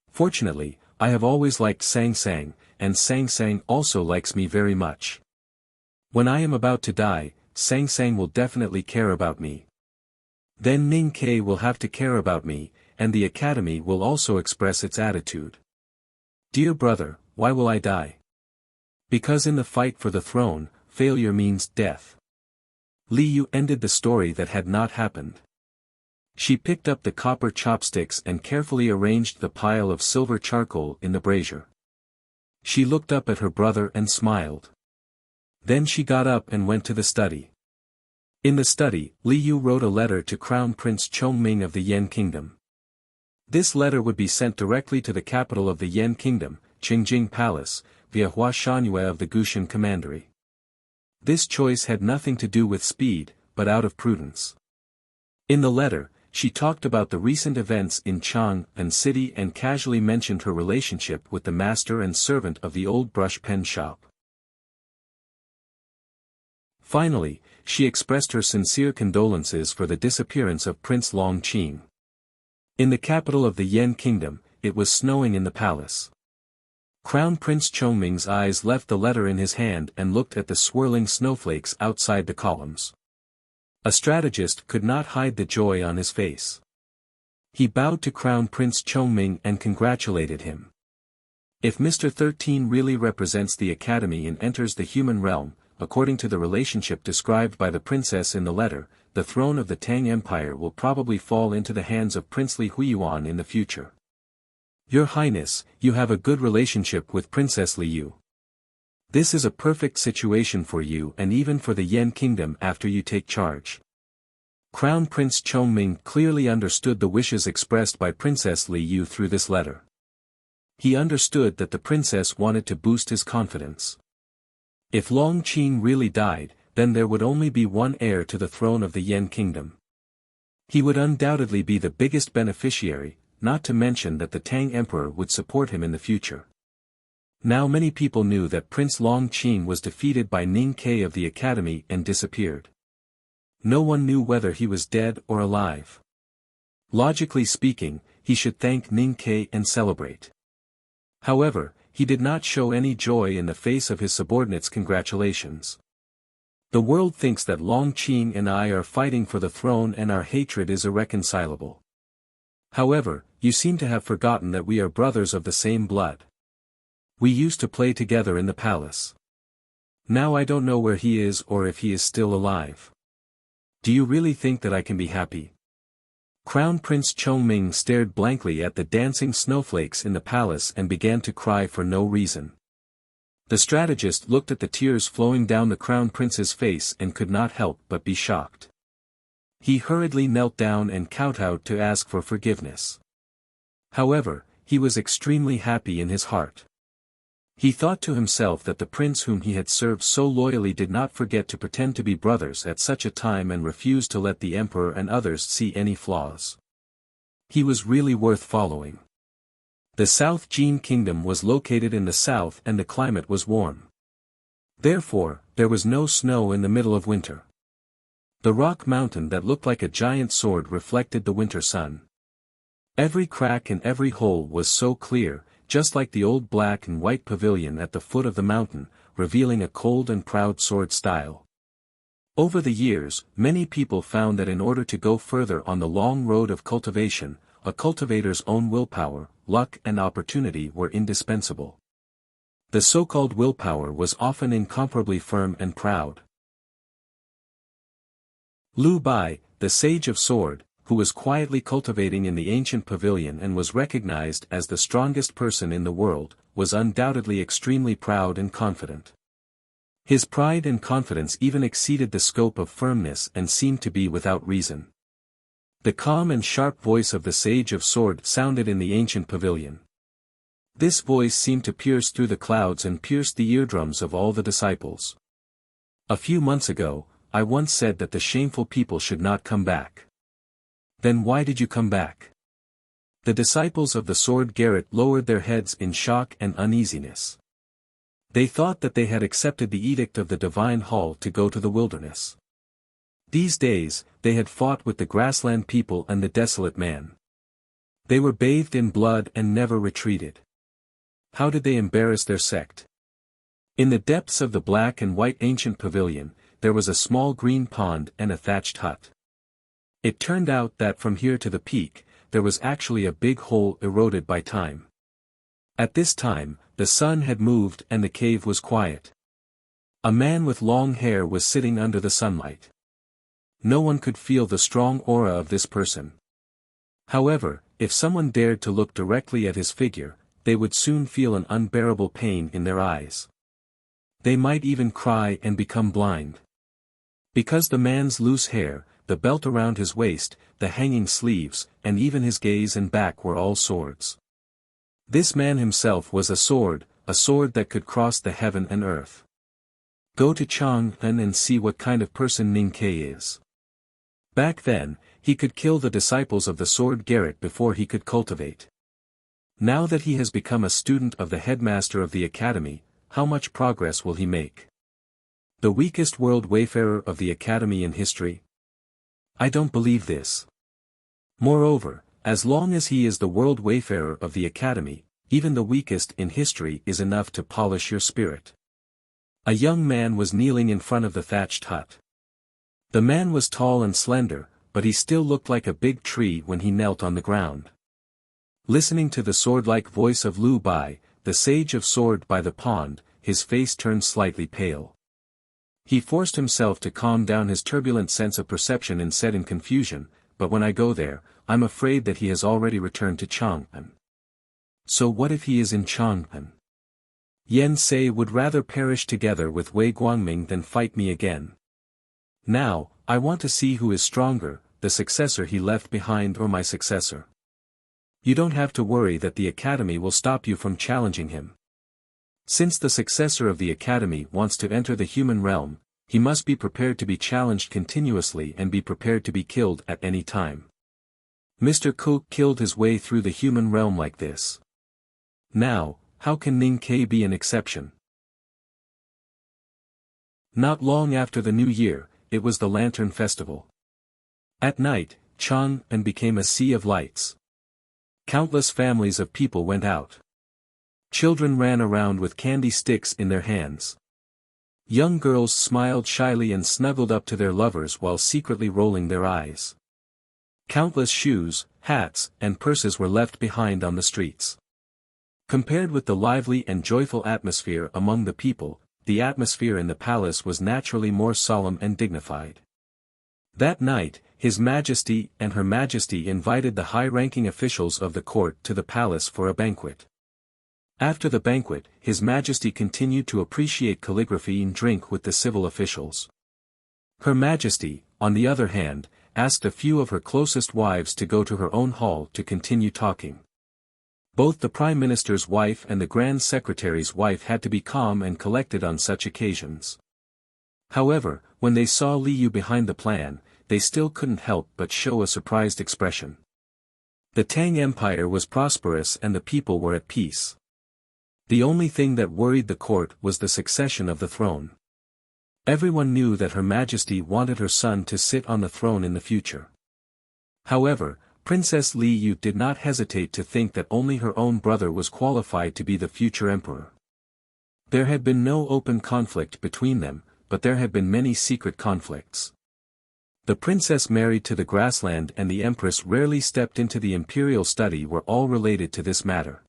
Fortunately, I have always liked Sang Sang, and Sang Sang also likes me very much. When I am about to die, Sang Sang will definitely care about me. Then Ning Ke will have to care about me, and the academy will also express its attitude. Dear brother, why will I die? Because in the fight for the throne, failure means death. Li Yu ended the story that had not happened. She picked up the copper chopsticks and carefully arranged the pile of silver charcoal in the brazier. She looked up at her brother and smiled. Then she got up and went to the study. In the study, Li Yu wrote a letter to Crown Prince Chongming of the Yan Kingdom. This letter would be sent directly to the capital of the Yan Kingdom, Qingjing Palace, via Hua Shangyue of the Gushan Commandery. This choice had nothing to do with speed, but out of prudence. In the letter, she talked about the recent events in Chang'an City and casually mentioned her relationship with the master and servant of the old brush pen shop. Finally, she expressed her sincere condolences for the disappearance of Prince Long Qing. In the capital of the Yan Kingdom, it was snowing in the palace. Crown Prince Chongming's eyes left the letter in his hand and looked at the swirling snowflakes outside the columns. A strategist could not hide the joy on his face. He bowed to Crown Prince Chongming and congratulated him. If Mr. 13 really represents the academy and enters the human realm, according to the relationship described by the princess in the letter, the throne of the Tang Empire will probably fall into the hands of Princely Huiyuan in the future. Your Highness, you have a good relationship with Princess Li Yu. This is a perfect situation for you and even for the Yan Kingdom after you take charge. Crown Prince Chongming clearly understood the wishes expressed by Princess Li Yu through this letter. He understood that the princess wanted to boost his confidence. If Long Qing really died, then there would only be one heir to the throne of the Yan Kingdom. He would undoubtedly be the biggest beneficiary, not to mention that the Tang Emperor would support him in the future. Now many people knew that Prince Long Qing was defeated by Ning Ke of the academy and disappeared. No one knew whether he was dead or alive. Logically speaking, he should thank Ning Ke and celebrate. However, he did not show any joy in the face of his subordinates' congratulations. The world thinks that Long Qing and I are fighting for the throne and our hatred is irreconcilable. However, you seem to have forgotten that we are brothers of the same blood. We used to play together in the palace. Now I don't know where he is or if he is still alive. Do you really think that I can be happy? Crown Prince Chongming stared blankly at the dancing snowflakes in the palace and began to cry for no reason. The strategist looked at the tears flowing down the Crown Prince's face and could not help but be shocked. He hurriedly knelt down and kowtowed to ask for forgiveness. However, he was extremely happy in his heart. He thought to himself that the prince whom he had served so loyally did not forget to pretend to be brothers at such a time and refused to let the emperor and others see any flaws. He was really worth following. The South Jin Kingdom was located in the south and the climate was warm. Therefore, there was no snow in the middle of winter. The rock mountain that looked like a giant sword reflected the winter sun. Every crack and every hole was so clear, just like the old black and white pavilion at the foot of the mountain, revealing a cold and proud sword style. Over the years, many people found that in order to go further on the long road of cultivation, a cultivator's own willpower, luck and opportunity were indispensable. The so-called willpower was often incomparably firm and proud. Lu Bai, the sage of sword, who was quietly cultivating in the ancient pavilion and was recognized as the strongest person in the world, was undoubtedly extremely proud and confident. His pride and confidence even exceeded the scope of firmness and seemed to be without reason. The calm and sharp voice of the sage of sword sounded in the ancient pavilion. This voice seemed to pierce through the clouds and pierced the eardrums of all the disciples. A few months ago, I once said that the shameful people should not come back. Then why did you come back? The disciples of the sword Garrett lowered their heads in shock and uneasiness. They thought that they had accepted the edict of the divine hall to go to the wilderness. These days, they had fought with the grassland people and the desolate man. They were bathed in blood and never retreated. How did they embarrass their sect? In the depths of the black and white ancient pavilion, there was a small green pond and a thatched hut. It turned out that from here to the peak, there was actually a big hole eroded by time. At this time, the sun had moved and the cave was quiet. A man with long hair was sitting under the sunlight. No one could feel the strong aura of this person. However, if someone dared to look directly at his figure, they would soon feel an unbearable pain in their eyes. They might even cry and become blind. Because the man's loose hair, the belt around his waist, the hanging sleeves, and even his gaze and back were all swords. This man himself was a sword that could cross the heaven and earth. Go to Chang'an and see what kind of person Ning Ke is. Back then, he could kill the disciples of the sword Garrett before he could cultivate. Now that he has become a student of the headmaster of the academy, how much progress will he make? The weakest world wayfarer of the academy in history? I don't believe this. Moreover, as long as he is the world wayfarer of the academy, even the weakest in history is enough to polish your spirit. A young man was kneeling in front of the thatched hut. The man was tall and slender, but he still looked like a big tree when he knelt on the ground. Listening to the sword-like voice of Lu Bai, the sage of sword by the pond, his face turned slightly pale. He forced himself to calm down his turbulent sense of perception and said in confusion, "But when I go there, I'm afraid that he has already returned to Chang'an." So what if he is in Chang'an? Yen Sei would rather perish together with Wei Guangming than fight me again. Now, I want to see who is stronger, the successor he left behind or my successor. You don't have to worry that the academy will stop you from challenging him. Since the successor of the academy wants to enter the human realm, he must be prepared to be challenged continuously and be prepared to be killed at any time. Mr. Cook killed his way through the human realm like this. Now, how can Ning Ke be an exception? Not long after the New Year, it was the Lantern Festival. At night, Chang'an became a sea of lights. Countless families of people went out. Children ran around with candy sticks in their hands. Young girls smiled shyly and snuggled up to their lovers while secretly rolling their eyes. Countless shoes, hats, and purses were left behind on the streets. Compared with the lively and joyful atmosphere among the people, the atmosphere in the palace was naturally more solemn and dignified. That night, His Majesty and Her Majesty invited the high-ranking officials of the court to the palace for a banquet. After the banquet, His Majesty continued to appreciate calligraphy and drink with the civil officials. Her Majesty, on the other hand, asked a few of her closest wives to go to her own hall to continue talking. Both the Prime Minister's wife and the Grand Secretary's wife had to be calm and collected on such occasions. However, when they saw Li Yu behind the plan, they still couldn't help but show a surprised expression. The Tang Empire was prosperous and the people were at peace. The only thing that worried the court was the succession of the throne. Everyone knew that Her Majesty wanted her son to sit on the throne in the future. However, Princess Li Yu did not hesitate to think that only her own brother was qualified to be the future emperor. There had been no open conflict between them, but there had been many secret conflicts. The princess married to the grassland and the empress rarely stepped into the imperial study were all related to this matter.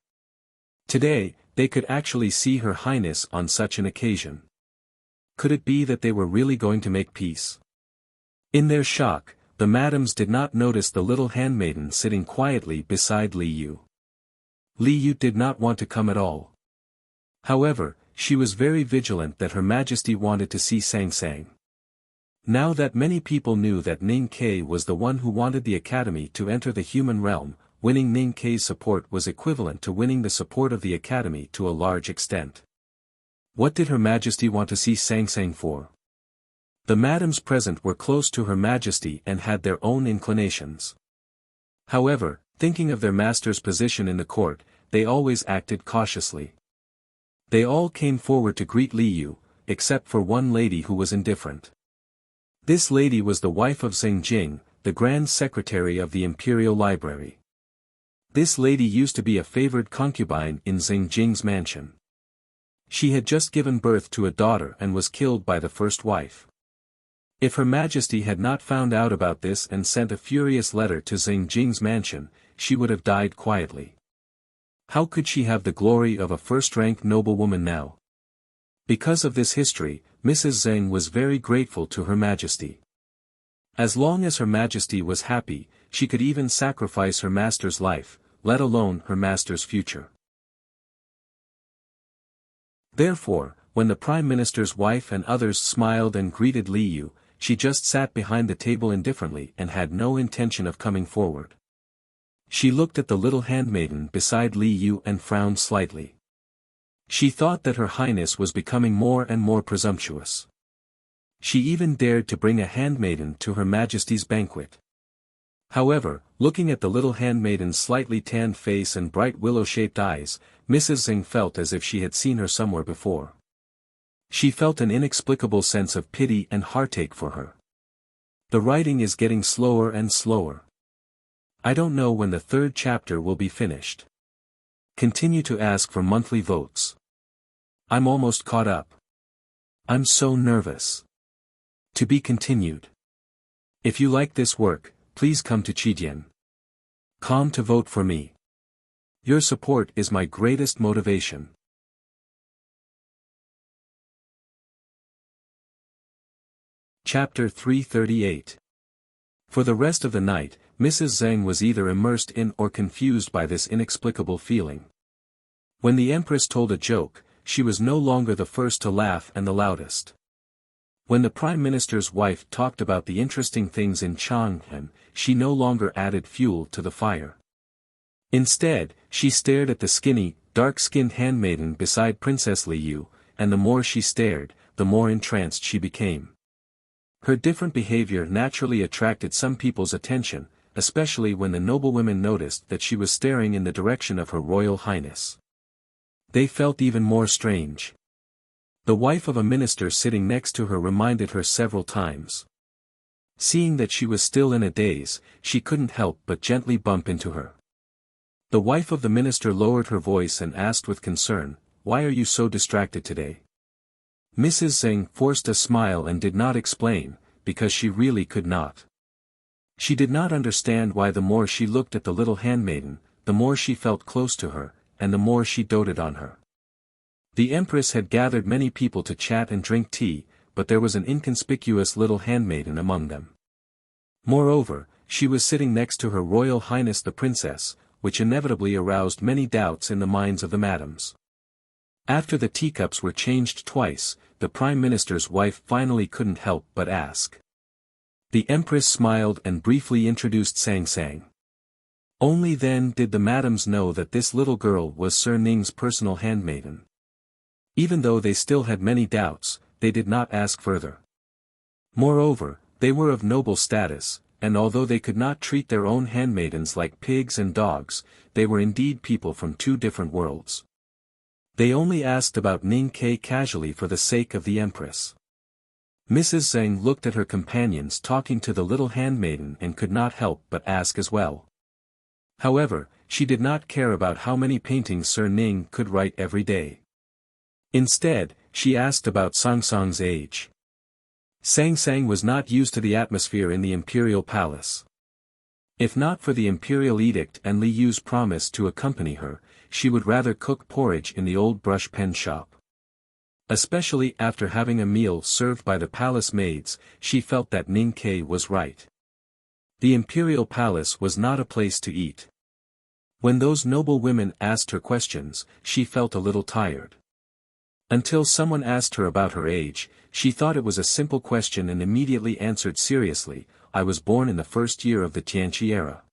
Today, they could actually see Her Highness on such an occasion. Could it be that they were really going to make peace? In their shock, the madams did not notice the little handmaiden sitting quietly beside Li Yu. Li Yu did not want to come at all. However, she was very vigilant that Her Majesty wanted to see Sang Sang. Now that many people knew that Ning Ke was the one who wanted the academy to enter the human realm, winning Ning Ke's support was equivalent to winning the support of the academy to a large extent. What did Her Majesty want to see Sang Sang for? The madams present were close to Her Majesty and had their own inclinations. However, thinking of their master's position in the court, they always acted cautiously. They all came forward to greet Li Yu, except for one lady who was indifferent. This lady was the wife of Zheng Jing, the Grand Secretary of the Imperial Library. This lady used to be a favored concubine in Zheng Jing's mansion. She had just given birth to a daughter and was killed by the first wife. If Her Majesty had not found out about this and sent a furious letter to Zheng Jing's mansion, she would have died quietly. How could she have the glory of a first-rank noblewoman now? Because of this history, Mrs. Zheng was very grateful to Her Majesty. As long as Her Majesty was happy, she could even sacrifice her master's life, let alone her master's future. Therefore, when the Prime Minister's wife and others smiled and greeted Li Yu, she just sat behind the table indifferently and had no intention of coming forward. She looked at the little handmaiden beside Li Yu and frowned slightly. She thought that Her Highness was becoming more and more presumptuous. She even dared to bring a handmaiden to Her Majesty's banquet. However, looking at the little handmaiden's slightly tanned face and bright willow-shaped eyes, Mrs. Zheng felt as if she had seen her somewhere before. She felt an inexplicable sense of pity and heartache for her. The writing is getting slower and slower. I don't know when the third chapter will be finished. Continue to ask for monthly votes. I'm almost caught up. I'm so nervous. To be continued. If you like this work, please come to Chidian.com to vote for me. Your support is my greatest motivation. Chapter 338. For the rest of the night, Mrs. Zheng was either immersed in or confused by this inexplicable feeling. When the Empress told a joke, she was no longer the first to laugh and the loudest. When the Prime Minister's wife talked about the interesting things in Chang'an, she no longer added fuel to the fire. Instead, she stared at the skinny, dark-skinned handmaiden beside Princess Li Yu, and the more she stared, the more entranced she became. Her different behavior naturally attracted some people's attention, especially when the noblewomen noticed that she was staring in the direction of Her Royal Highness. They felt even more strange. The wife of a minister sitting next to her reminded her several times. Seeing that she was still in a daze, she couldn't help but gently bump into her. The wife of the minister lowered her voice and asked with concern, "Why are you so distracted today?" Mrs. Zheng forced a smile and did not explain, because she really could not. She did not understand why the more she looked at the little handmaiden, the more she felt close to her, and the more she doted on her. The Empress had gathered many people to chat and drink tea, but there was an inconspicuous little handmaiden among them. Moreover, she was sitting next to Her Royal Highness the Princess, which inevitably aroused many doubts in the minds of the madams. After the teacups were changed twice, the Prime Minister's wife finally couldn't help but ask. The Empress smiled and briefly introduced Sang Sang. Only then did the madams know that this little girl was Sir Ning's personal handmaiden. Even though they still had many doubts, they did not ask further. Moreover, they were of noble status, and although they could not treat their own handmaidens like pigs and dogs, they were indeed people from two different worlds. They only asked about Ning Ke casually for the sake of the Empress. Mrs. Zheng looked at her companions talking to the little handmaiden and could not help but ask as well. However, she did not care about how many paintings Sir Ning could write every day. Instead, she asked about Sang Sang's age. Sang Sang was not used to the atmosphere in the imperial palace. If not for the imperial edict and Li Yu's promise to accompany her, she would rather cook porridge in the old brush pen shop. Especially after having a meal served by the palace maids, she felt that Ning Ke was right. The imperial palace was not a place to eat. When those noble women asked her questions, she felt a little tired. Until someone asked her about her age, she thought it was a simple question and immediately answered seriously, "I was born in the first year of the Tianqi era."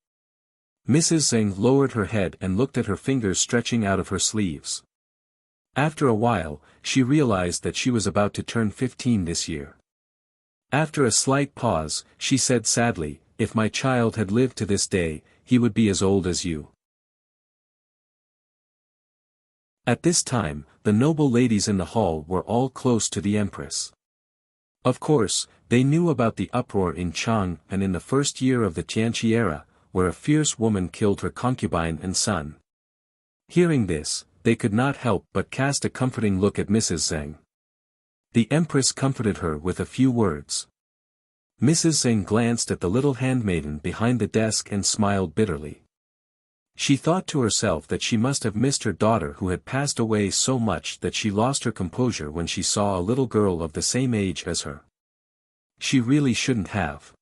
Mrs. Zheng lowered her head and looked at her fingers stretching out of her sleeves. After a while, she realized that she was about to turn 15 this year. After a slight pause, she said sadly, "If my child had lived to this day, he would be as old as you." At this time, the noble ladies in the hall were all close to the Empress. Of course, they knew about the uproar in Chang and in the first year of the Tianqi era, where a fierce woman killed her concubine and son. Hearing this, they could not help but cast a comforting look at Mrs. Zheng. The Empress comforted her with a few words. Mrs. Zheng glanced at the little handmaiden behind the desk and smiled bitterly. She thought to herself that she must have missed her daughter who had passed away so much that she lost her composure when she saw a little girl of the same age as her. She really shouldn't have.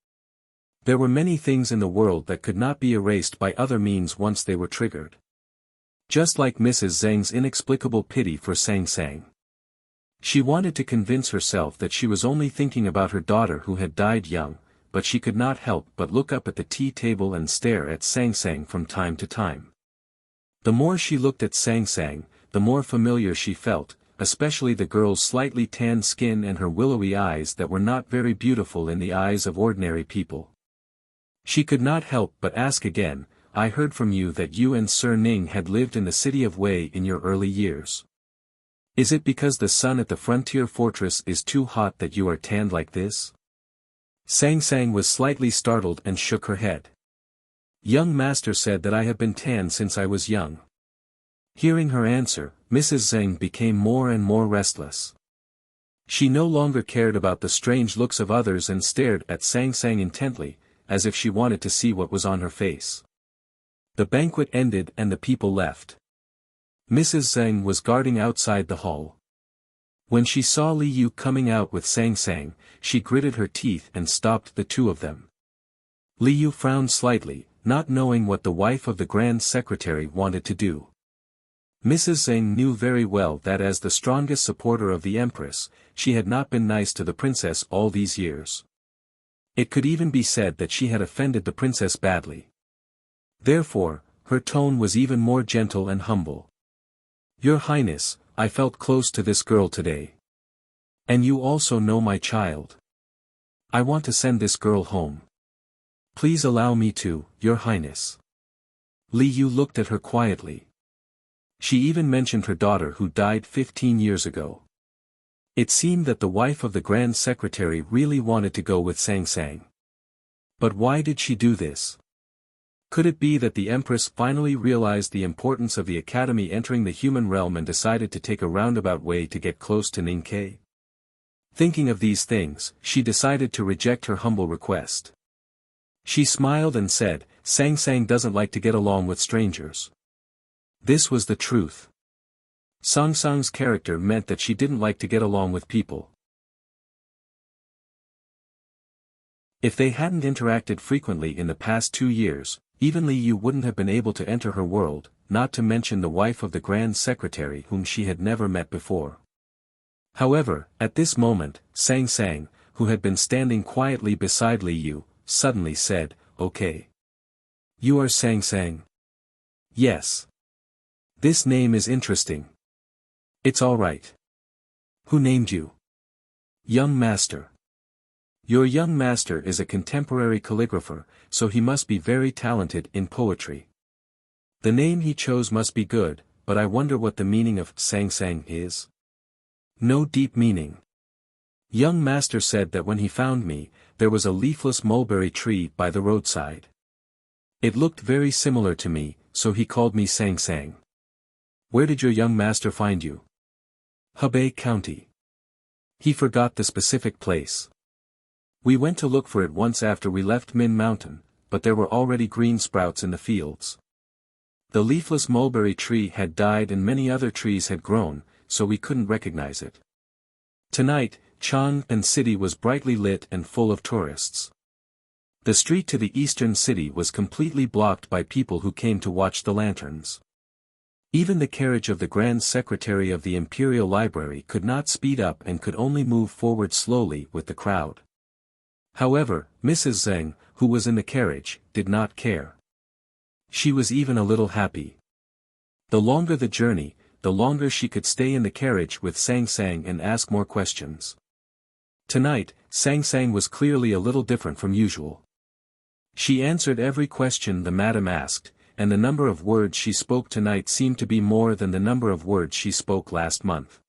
There were many things in the world that could not be erased by other means once they were triggered. Just like Mrs. Zheng's inexplicable pity for Sang Sang. She wanted to convince herself that she was only thinking about her daughter who had died young, but she could not help but look up at the tea table and stare at Sang Sang from time to time. The more she looked at Sang Sang, the more familiar she felt, especially the girl's slightly tanned skin and her willowy eyes that were not very beautiful in the eyes of ordinary people. She could not help but ask again, "I heard from you that you and Sir Ning had lived in the city of Wei in your early years. Is it because the sun at the frontier fortress is too hot that you are tanned like this?" Sang Sang was slightly startled and shook her head. "Young master said that I have been tanned since I was young." Hearing her answer, Mrs. Zheng became more and more restless. She no longer cared about the strange looks of others and stared at Sang Sang intently, as if she wanted to see what was on her face. The banquet ended and the people left. Mrs. Zheng was guarding outside the hall. When she saw Li Yu coming out with Sang Sang, she gritted her teeth and stopped the two of them. Li Yu frowned slightly, not knowing what the wife of the Grand Secretary wanted to do. Mrs. Zheng knew very well that as the strongest supporter of the Empress, she had not been nice to the princess all these years. It could even be said that she had offended the princess badly. Therefore, her tone was even more gentle and humble. "Your Highness, I felt close to this girl today. And you also know my child. I want to send this girl home. Please allow me to, Your Highness." Li Yu looked at her quietly. She even mentioned her daughter who died 15 years ago. It seemed that the wife of the Grand Secretary really wanted to go with Sang Sang. But why did she do this? Could it be that the Empress finally realized the importance of the Academy entering the human realm and decided to take a roundabout way to get close to Ning Ke? Thinking of these things, she decided to reject her humble request. She smiled and said, "Sang Sang doesn't like to get along with strangers." This was the truth. Sang Sang's character meant that she didn't like to get along with people. If they hadn't interacted frequently in the past 2 years, even Li Yu wouldn't have been able to enter her world, not to mention the wife of the Grand Secretary whom she had never met before. However, at this moment, Sang Sang, who had been standing quietly beside Li Yu, suddenly said, "Okay. You are Sang Sang?" "Yes. This name is interesting." "It's all right." "Who named you?" "Young master." "Your young master is a contemporary calligrapher, so he must be very talented in poetry. The name he chose must be good, but I wonder what the meaning of Sang Sang is." "No deep meaning. Young master said that when he found me, there was a leafless mulberry tree by the roadside. It looked very similar to me, so he called me Sang Sang." "Where did your young master find you?" "Hebei County." "He forgot the specific place. We went to look for it once after we left Min Mountain, but there were already green sprouts in the fields. The leafless mulberry tree had died and many other trees had grown, so we couldn't recognize it. Tonight, Chang'an City was brightly lit and full of tourists. The street to the eastern city was completely blocked by people who came to watch the lanterns. Even the carriage of the Grand Secretary of the Imperial Library could not speed up and could only move forward slowly with the crowd. However, Mrs. Zheng, who was in the carriage, did not care. She was even a little happy. The longer the journey, the longer she could stay in the carriage with Sang Sang and ask more questions. Tonight, Sang Sang was clearly a little different from usual. She answered every question the madam asked, and the number of words she spoke tonight seemed to be more than the number of words she spoke last month.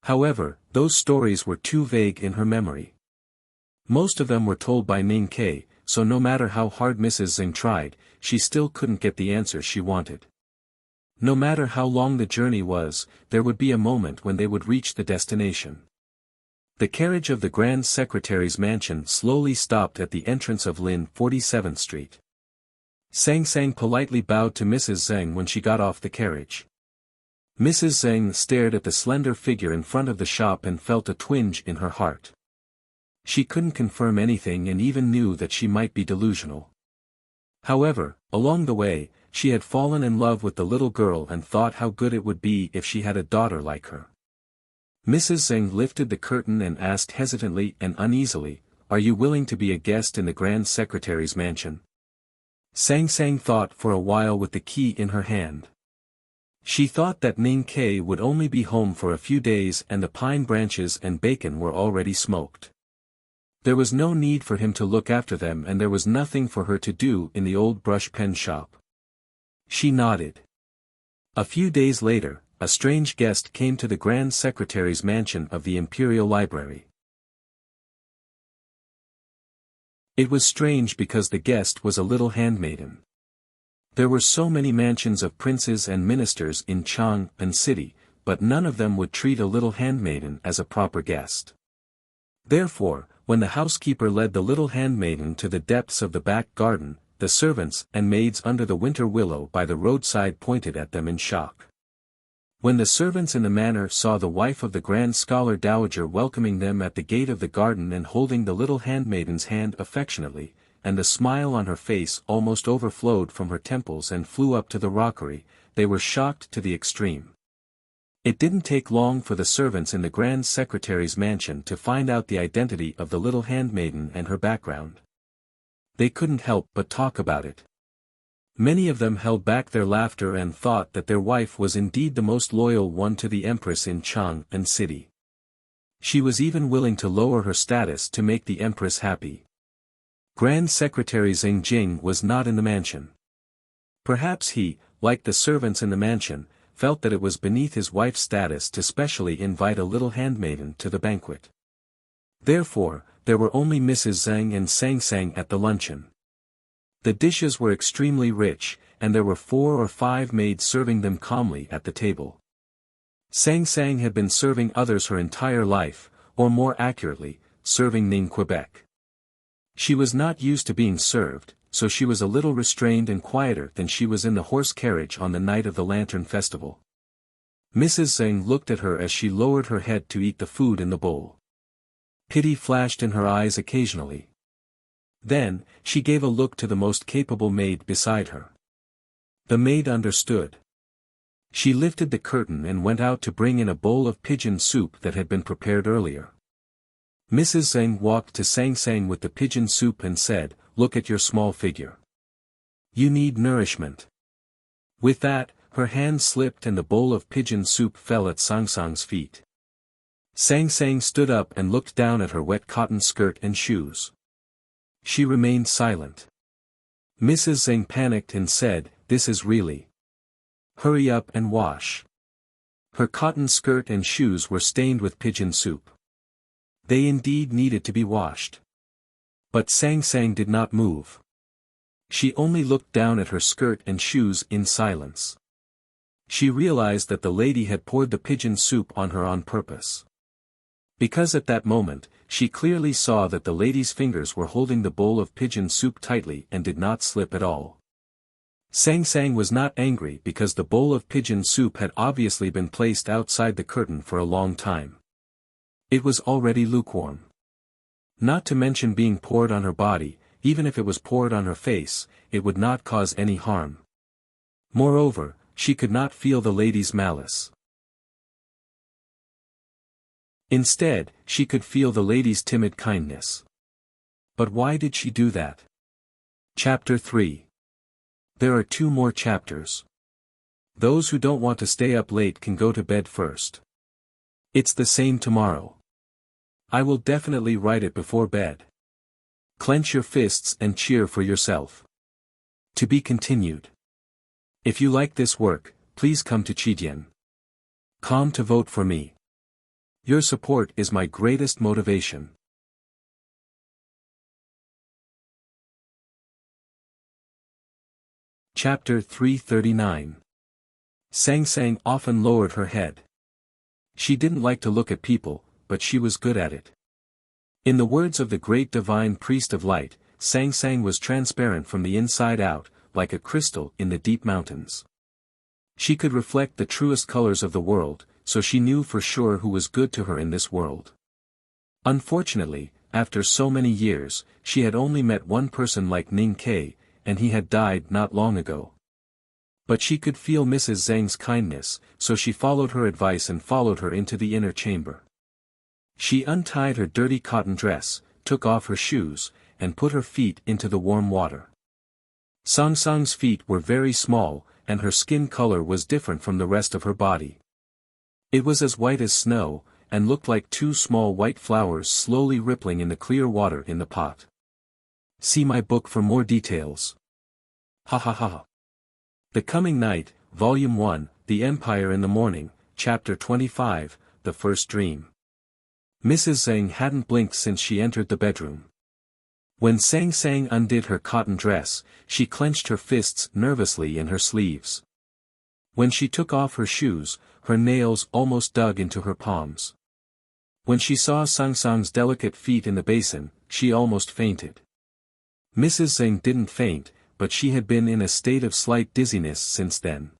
However, those stories were too vague in her memory. Most of them were told by Ning Ke, so no matter how hard Mrs. Zheng tried, she still couldn't get the answers she wanted. No matter how long the journey was, there would be a moment when they would reach the destination. The carriage of the Grand Secretary's mansion slowly stopped at the entrance of Lin 47th Street. Sang Sang politely bowed to Mrs. Zheng when she got off the carriage. Mrs. Zheng stared at the slender figure in front of the shop and felt a twinge in her heart. She couldn't confirm anything and even knew that she might be delusional. However, along the way, she had fallen in love with the little girl and thought how good it would be if she had a daughter like her. Mrs. Zheng lifted the curtain and asked hesitantly and uneasily, "Are you willing to be a guest in the Grand Secretary's mansion?" Sang Sang thought for a while with the key in her hand. She thought that Ning Ke would only be home for a few days and the pine branches and bacon were already smoked. There was no need for him to look after them and there was nothing for her to do in the old brush pen shop. She nodded. A few days later, a strange guest came to the Grand Secretary's mansion of the Imperial Library. It was strange because the guest was a little handmaiden. There were so many mansions of princes and ministers in Chang'an City, but none of them would treat a little handmaiden as a proper guest. Therefore, when the housekeeper led the little handmaiden to the depths of the back garden, the servants and maids under the winter willow by the roadside pointed at them in shock. When the servants in the manor saw the wife of the Grand Scholar Dowager welcoming them at the gate of the garden and holding the little handmaiden's hand affectionately, and the smile on her face almost overflowed from her temples and flew up to the rockery, they were shocked to the extreme. It didn't take long for the servants in the Grand Secretary's mansion to find out the identity of the little handmaiden and her background. They couldn't help but talk about it. Many of them held back their laughter and thought that their wife was indeed the most loyal one to the Empress in Chang'an City. She was even willing to lower her status to make the Empress happy. Grand Secretary Xing Jing was not in the mansion. Perhaps he, like the servants in the mansion, felt that it was beneath his wife's status to specially invite a little handmaiden to the banquet. Therefore, there were only Mrs. Zheng and Sang Sang at the luncheon. The dishes were extremely rich, and there were 4 or 5 maids serving them calmly at the table. Sang Sang had been serving others her entire life, or more accurately, serving Ning Quebec. She was not used to being served, so she was a little restrained and quieter than she was in the horse carriage on the night of the Lantern Festival. Mrs. Zheng looked at her as she lowered her head to eat the food in the bowl. Pity flashed in her eyes occasionally. Then, she gave a look to the most capable maid beside her. The maid understood. She lifted the curtain and went out to bring in a bowl of pigeon soup that had been prepared earlier. Mrs. Zheng walked to Sang Sang with the pigeon soup and said, "Look at your small figure. You need nourishment." With that, her hand slipped and the bowl of pigeon soup fell at Sang Sang's feet. Sang Sang stood up and looked down at her wet cotton skirt and shoes. She remained silent. Mrs. Zheng panicked and said, "This is really. Hurry up and wash." Her cotton skirt and shoes were stained with pigeon soup. They indeed needed to be washed. But Sang Sang did not move. She only looked down at her skirt and shoes in silence. She realized that the lady had poured the pigeon soup on her on purpose. Because at that moment, she clearly saw that the lady's fingers were holding the bowl of pigeon soup tightly and did not slip at all. Sang Sang was not angry because the bowl of pigeon soup had obviously been placed outside the curtain for a long time. It was already lukewarm. Not to mention being poured on her body, even if it was poured on her face, it would not cause any harm. Moreover, she could not feel the lady's malice. Instead, she could feel the lady's timid kindness. But why did she do that? Chapter 3. There are 2 more chapters. Those who don't want to stay up late can go to bed first. It's the same tomorrow. I will definitely write it before bed. Clench your fists and cheer for yourself. To be continued. If you like this work, please come to Chidian.com to vote for me. Your support is my greatest motivation. Chapter 339. Sang Sang often lowered her head. She didn't like to look at people, but she was good at it. In the words of the great divine priest of light, Sang Sang was transparent from the inside out, like a crystal in the deep mountains. She could reflect the truest colors of the world, so she knew for sure who was good to her in this world. Unfortunately, after so many years, she had only met one person like Ning Kei, and he had died not long ago. But she could feel Mrs. Zhang's kindness, so she followed her advice and followed her into the inner chamber. She untied her dirty cotton dress, took off her shoes, and put her feet into the warm water. Sang Sang's feet were very small, and her skin color was different from the rest of her body. It was as white as snow, and looked like two small white flowers slowly rippling in the clear water in the pot. See my book for more details. Ha ha ha. The Coming Night, Volume 1, The Empire in the Morning, Chapter 25, The First Dream. Mrs. Zhang hadn't blinked since she entered the bedroom. When Sang Sang undid her cotton dress, she clenched her fists nervously in her sleeves. When she took off her shoes, her nails almost dug into her palms. When she saw Sang Sang's delicate feet in the basin, she almost fainted. Mrs. Zhang didn't faint, but she had been in a state of slight dizziness since then.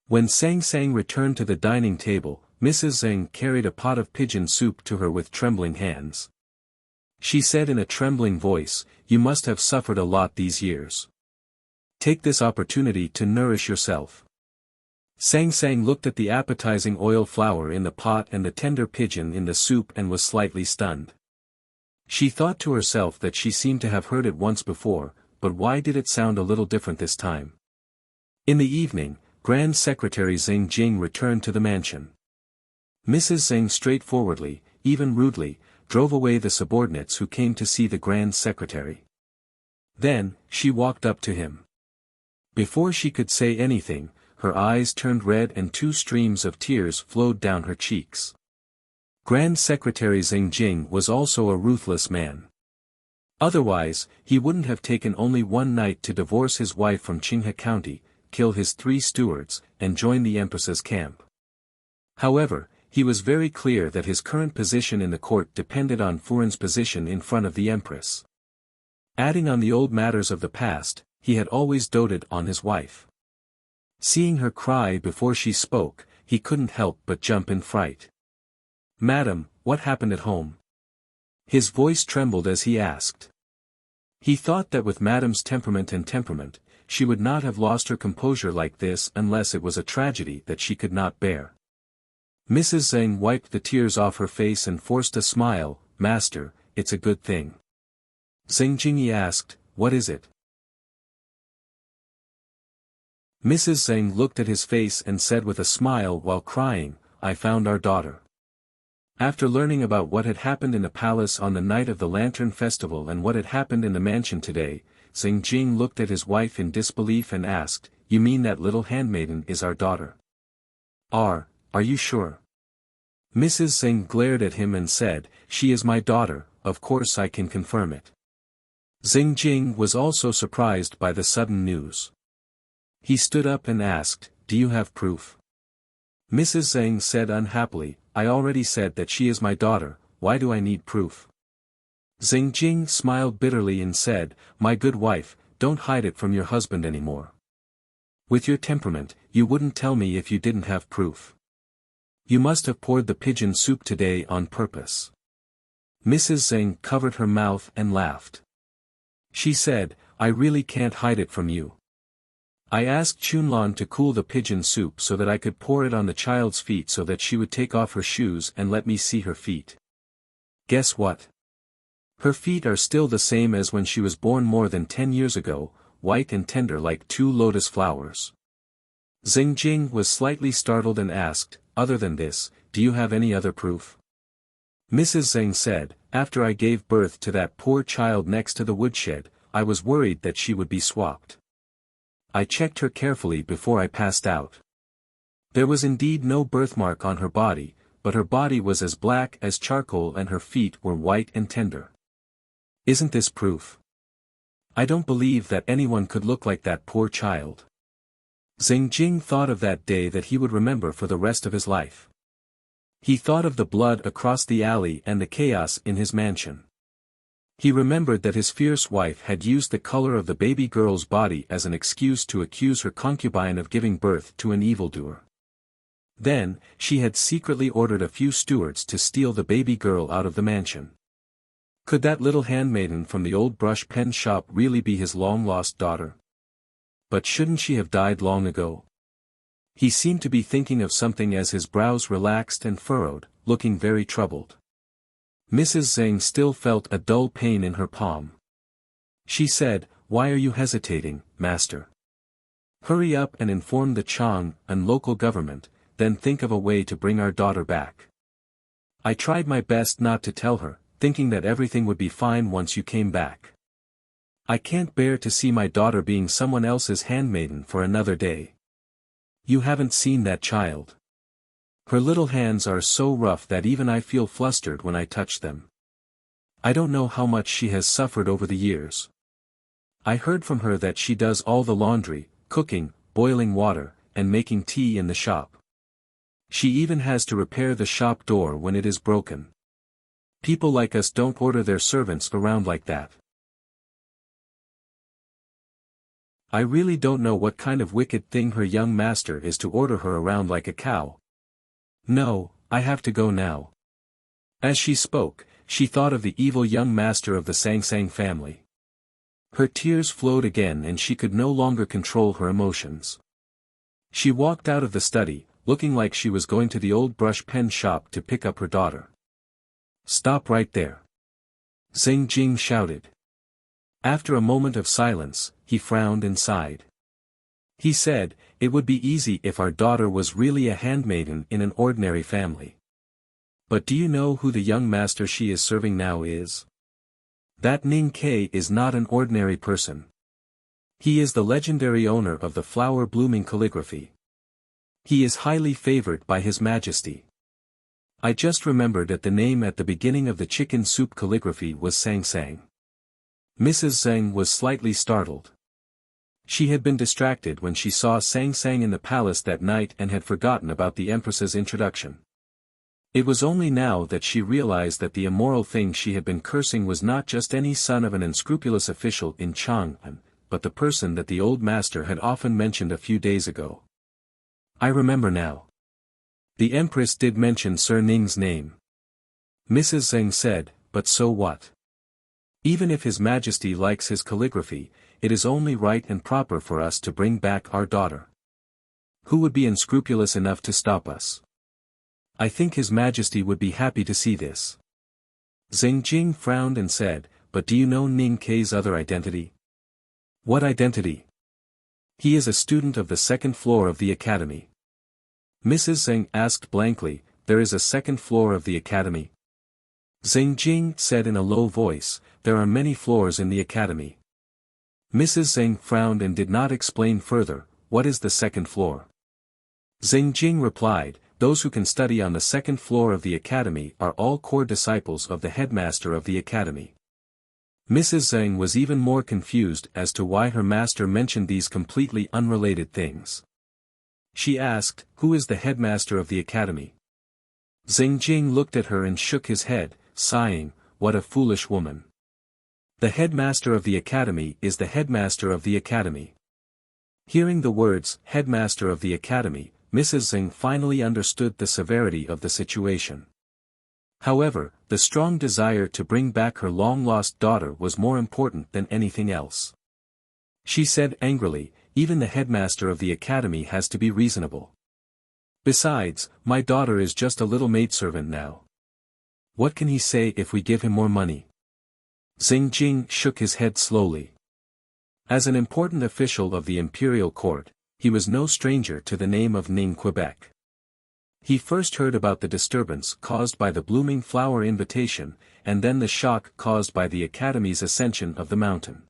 When Sang Sang returned to the dining table, Mrs. Zhang carried a pot of pigeon soup to her with trembling hands. She said in a trembling voice, "You must have suffered a lot these years. Take this opportunity to nourish yourself." Sang Sang looked at the appetizing oil flour in the pot and the tender pigeon in the soup and was slightly stunned. She thought to herself that she seemed to have heard it once before, but why did it sound a little different this time? In the evening, Grand Secretary Xing Jing returned to the mansion. Mrs. Zhang straightforwardly, even rudely, drove away the subordinates who came to see the Grand Secretary. Then, she walked up to him. Before she could say anything, her eyes turned red and two streams of tears flowed down her cheeks. Grand Secretary Xing Jing was also a ruthless man. Otherwise, he wouldn't have taken only one night to divorce his wife from Qinghe County, kill his 3 stewards, and join the Empress's camp. However, he was very clear that his current position in the court depended on Furen's position in front of the Empress. Adding on the old matters of the past, he had always doted on his wife. Seeing her cry before she spoke, he couldn't help but jump in fright. "Madam, what happened at home?" His voice trembled as he asked. He thought that with Madam's temperament, she would not have lost her composure like this unless it was a tragedy that she could not bear. Mrs. Zhang wiped the tears off her face and forced a smile. "Master, it's a good thing." Xing Jingyi asked, "What is it?" Mrs. Zhang looked at his face and said with a smile while crying, "I found our daughter." After learning about what had happened in the palace on the night of the Lantern Festival and what had happened in the mansion today, Xing Jing looked at his wife in disbelief and asked, "You mean that little handmaiden is our daughter?" Are you sure?" Mrs. Zhang glared at him and said, "She is my daughter, of course I can confirm it." Xing Jing was also surprised by the sudden news. He stood up and asked, "Do you have proof?" Mrs. Zhang said unhappily, "I already said that she is my daughter, why do I need proof?" Xing Jing smiled bitterly and said, "My good wife, don't hide it from your husband anymore. With your temperament, you wouldn't tell me if you didn't have proof. You must have poured the pigeon soup today on purpose." Mrs. Zhang covered her mouth and laughed. She said, "I really can't hide it from you. I asked Chunlan to cool the pigeon soup so that I could pour it on the child's feet so that she would take off her shoes and let me see her feet. Guess what? Her feet are still the same as when she was born more than 10 years ago, white and tender like 2 lotus flowers." Xing Jing was slightly startled and asked, "Other than this, do you have any other proof?" Mrs. Zhang said, "After I gave birth to that poor child next to the woodshed, I was worried that she would be swapped. I checked her carefully before I passed out. There was indeed no birthmark on her body, but her body was as black as charcoal and her feet were white and tender. Isn't this proof? I don't believe that anyone could look like that poor child. Xing Jing thought of that day that he would remember for the rest of his life. He thought of the blood across the alley and the chaos in his mansion. He remembered that his fierce wife had used the color of the baby girl's body as an excuse to accuse her concubine of giving birth to an evildoer. Then, she had secretly ordered a few stewards to steal the baby girl out of the mansion. Could that little handmaiden from the old brush pen shop really be his long-lost daughter? But shouldn't she have died long ago? He seemed to be thinking of something as his brows relaxed and furrowed, looking very troubled. Mrs. Zhang still felt a dull pain in her palm. She said, "Why are you hesitating, master? Hurry up and inform the Chang and local government, then think of a way to bring our daughter back." I tried my best not to tell her, thinking that everything would be fine once you came back. I can't bear to see my daughter being someone else's handmaiden for another day. You haven't seen that child. Her little hands are so rough that even I feel flustered when I touch them. I don't know how much she has suffered over the years. I heard from her that she does all the laundry, cooking, boiling water, and making tea in the shop. She even has to repair the shop door when it is broken. People like us don't order their servants around like that. I really don't know what kind of wicked thing her young master is to order her around like a cow. No, I have to go now. As she spoke, she thought of the evil young master of the Sangsang family. Her tears flowed again and she could no longer control her emotions. She walked out of the study, looking like she was going to the old brush pen shop to pick up her daughter. "Stop right there!" Xing Jing shouted. After a moment of silence, he frowned and sighed. He said, "It would be easy if our daughter was really a handmaiden in an ordinary family. But do you know who the young master she is serving now is? That Ning Kei is not an ordinary person. He is the legendary owner of the flower-blooming calligraphy. He is highly favored by His Majesty." I just remembered that the name at the beginning of the chicken soup calligraphy was Sangsang. Mrs. Zhang was slightly startled. She had been distracted when she saw Sangsang in the palace that night and had forgotten about the Empress's introduction. It was only now that she realized that the immoral thing she had been cursing was not just any son of an unscrupulous official in Chang'an, but the person that the old master had often mentioned a few days ago. I remember now. The Empress did mention Sir Ning's name. Mrs. Zheng said, "But so what? Even if His Majesty likes his calligraphy, it is only right and proper for us to bring back our daughter. Who would be unscrupulous enough to stop us? I think His Majesty would be happy to see this." Xing Jing frowned and said, "But do you know Ning Kei's other identity?" "What identity?" "He is a student of the second floor of the academy." Mrs. Zheng asked blankly, "There is a second floor of the academy?" Xing Jing said in a low voice, "There are many floors in the academy." Mrs. Zheng frowned and did not explain further, "What is the second floor?" Xing Jing replied, "Those who can study on the second floor of the academy are all core disciples of the headmaster of the academy." Mrs. Zheng was even more confused as to why her master mentioned these completely unrelated things. She asked, "Who is the headmaster of the academy?" Xing Jing looked at her and shook his head, sighing, "What a foolish woman. The headmaster of the academy is the headmaster of the academy." Hearing the words, "headmaster of the academy," Mrs. Zheng finally understood the severity of the situation. However, the strong desire to bring back her long-lost daughter was more important than anything else. She said angrily, "Even the headmaster of the academy has to be reasonable. Besides, my daughter is just a little maidservant now. What can he say if we give him more money?" Xing Jing shook his head slowly. As an important official of the imperial court, he was no stranger to the name of Ning Quebec. He first heard about the disturbance caused by the blooming flower invitation, and then the shock caused by the academy's ascension of the mountain.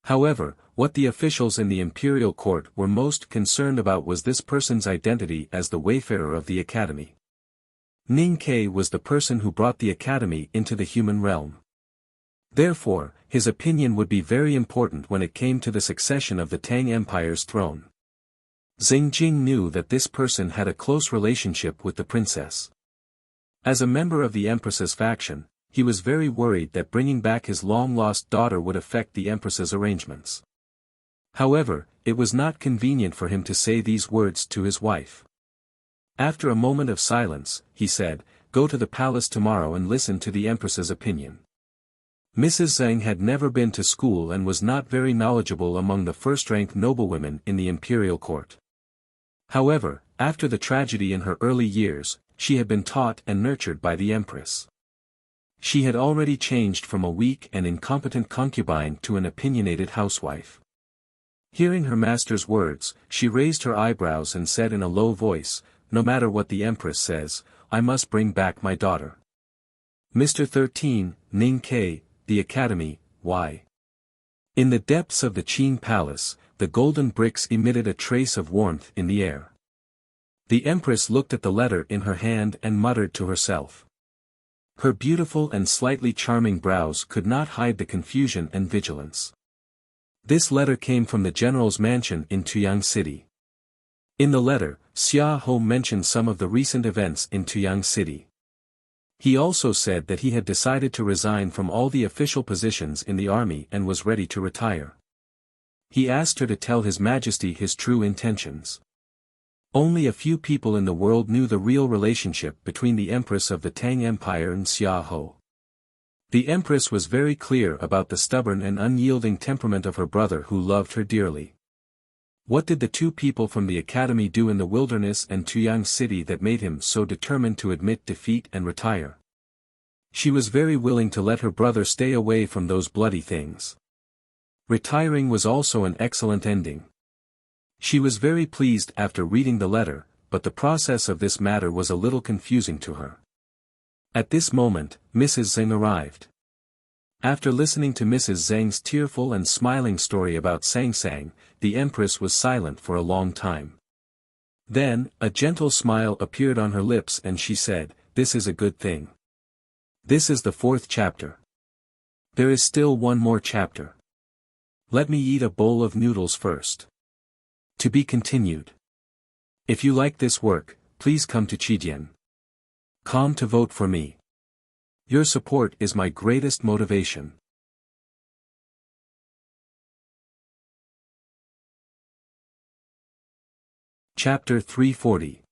However, what the officials in the imperial court were most concerned about was this person's identity as the wayfarer of the academy. Ning Ke was the person who brought the academy into the human realm. Therefore, his opinion would be very important when it came to the succession of the Tang Empire's throne. Xing Jing knew that this person had a close relationship with the princess. As a member of the Empress's faction, he was very worried that bringing back his long-lost daughter would affect the Empress's arrangements. However, it was not convenient for him to say these words to his wife. After a moment of silence, he said, "Go to the palace tomorrow and listen to the Empress's opinion." Mrs. Zheng had never been to school and was not very knowledgeable among the first-rank noblewomen in the imperial court. However, after the tragedy in her early years, she had been taught and nurtured by the Empress. She had already changed from a weak and incompetent concubine to an opinionated housewife. Hearing her master's words, she raised her eyebrows and said in a low voice, "No matter what the Empress says, I must bring back my daughter." Mr. 13, Ning Ke, the Academy, why? In the depths of the Qin Palace, the golden bricks emitted a trace of warmth in the air. The Empress looked at the letter in her hand and muttered to herself. Her beautiful and slightly charming brows could not hide the confusion and vigilance. This letter came from the general's mansion in Tuyang City. In the letter, Xia Ho mentioned some of the recent events in Tuyang City. He also said that he had decided to resign from all the official positions in the army and was ready to retire. He asked her to tell His Majesty his true intentions. Only a few people in the world knew the real relationship between the Empress of the Tang Empire and Xia Ho. The Empress was very clear about the stubborn and unyielding temperament of her brother who loved her dearly. What did the two people from the academy do in the wilderness and Tuyang City that made him so determined to admit defeat and retire? She was very willing to let her brother stay away from those bloody things. Retiring was also an excellent ending. She was very pleased after reading the letter, but the process of this matter was a little confusing to her. At this moment, Mrs. Zheng arrived. After listening to Mrs. Zheng's tearful and smiling story about Sang Sang, the Empress was silent for a long time. Then, a gentle smile appeared on her lips and she said, "This is a good thing. This is the 4th chapter. There is still one more chapter. Let me eat a bowl of noodles first. To be continued. If you like this work, please come to Chidian.com to vote for me. Your support is my greatest motivation." Chapter 340.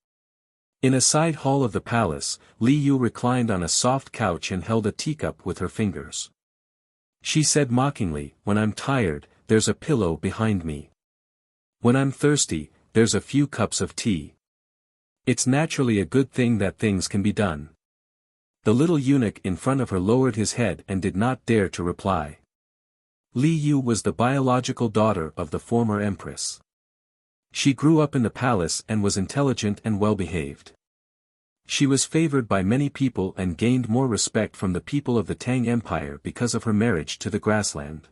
In a side hall of the palace, Li Yu reclined on a soft couch and held a teacup with her fingers. She said mockingly, "When I'm tired, there's a pillow behind me. When I'm thirsty, there's a few cups of tea. It's naturally a good thing that things can be done." The little eunuch in front of her lowered his head and did not dare to reply. Li Yu was the biological daughter of the former empress. She grew up in the palace and was intelligent and well-behaved. She was favored by many people and gained more respect from the people of the Tang Empire because of her marriage to the grassland.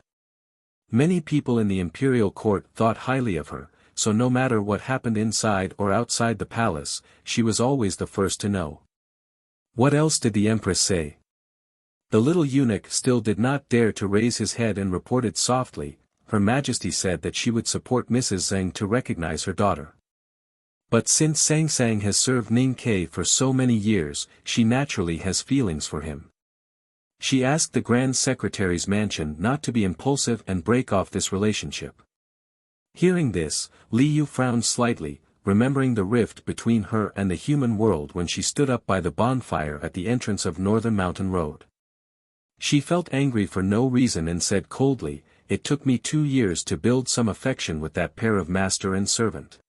Many people in the imperial court thought highly of her, so no matter what happened inside or outside the palace, she was always the first to know. What else did the Empress say? The little eunuch still did not dare to raise his head and reported softly, Her Majesty said that she would support Mrs. Zheng to recognize her daughter. But since Sang Sang has served Ning Ke for so many years, she naturally has feelings for him. She asked the Grand Secretary's mansion not to be impulsive and break off this relationship. Hearing this, Li Yu frowned slightly, remembering the rift between her and the human world when she stood up by the bonfire at the entrance of Northern Mountain Road. She felt angry for no reason and said coldly, "It took me 2 years to build some affection with that pair of master and servant.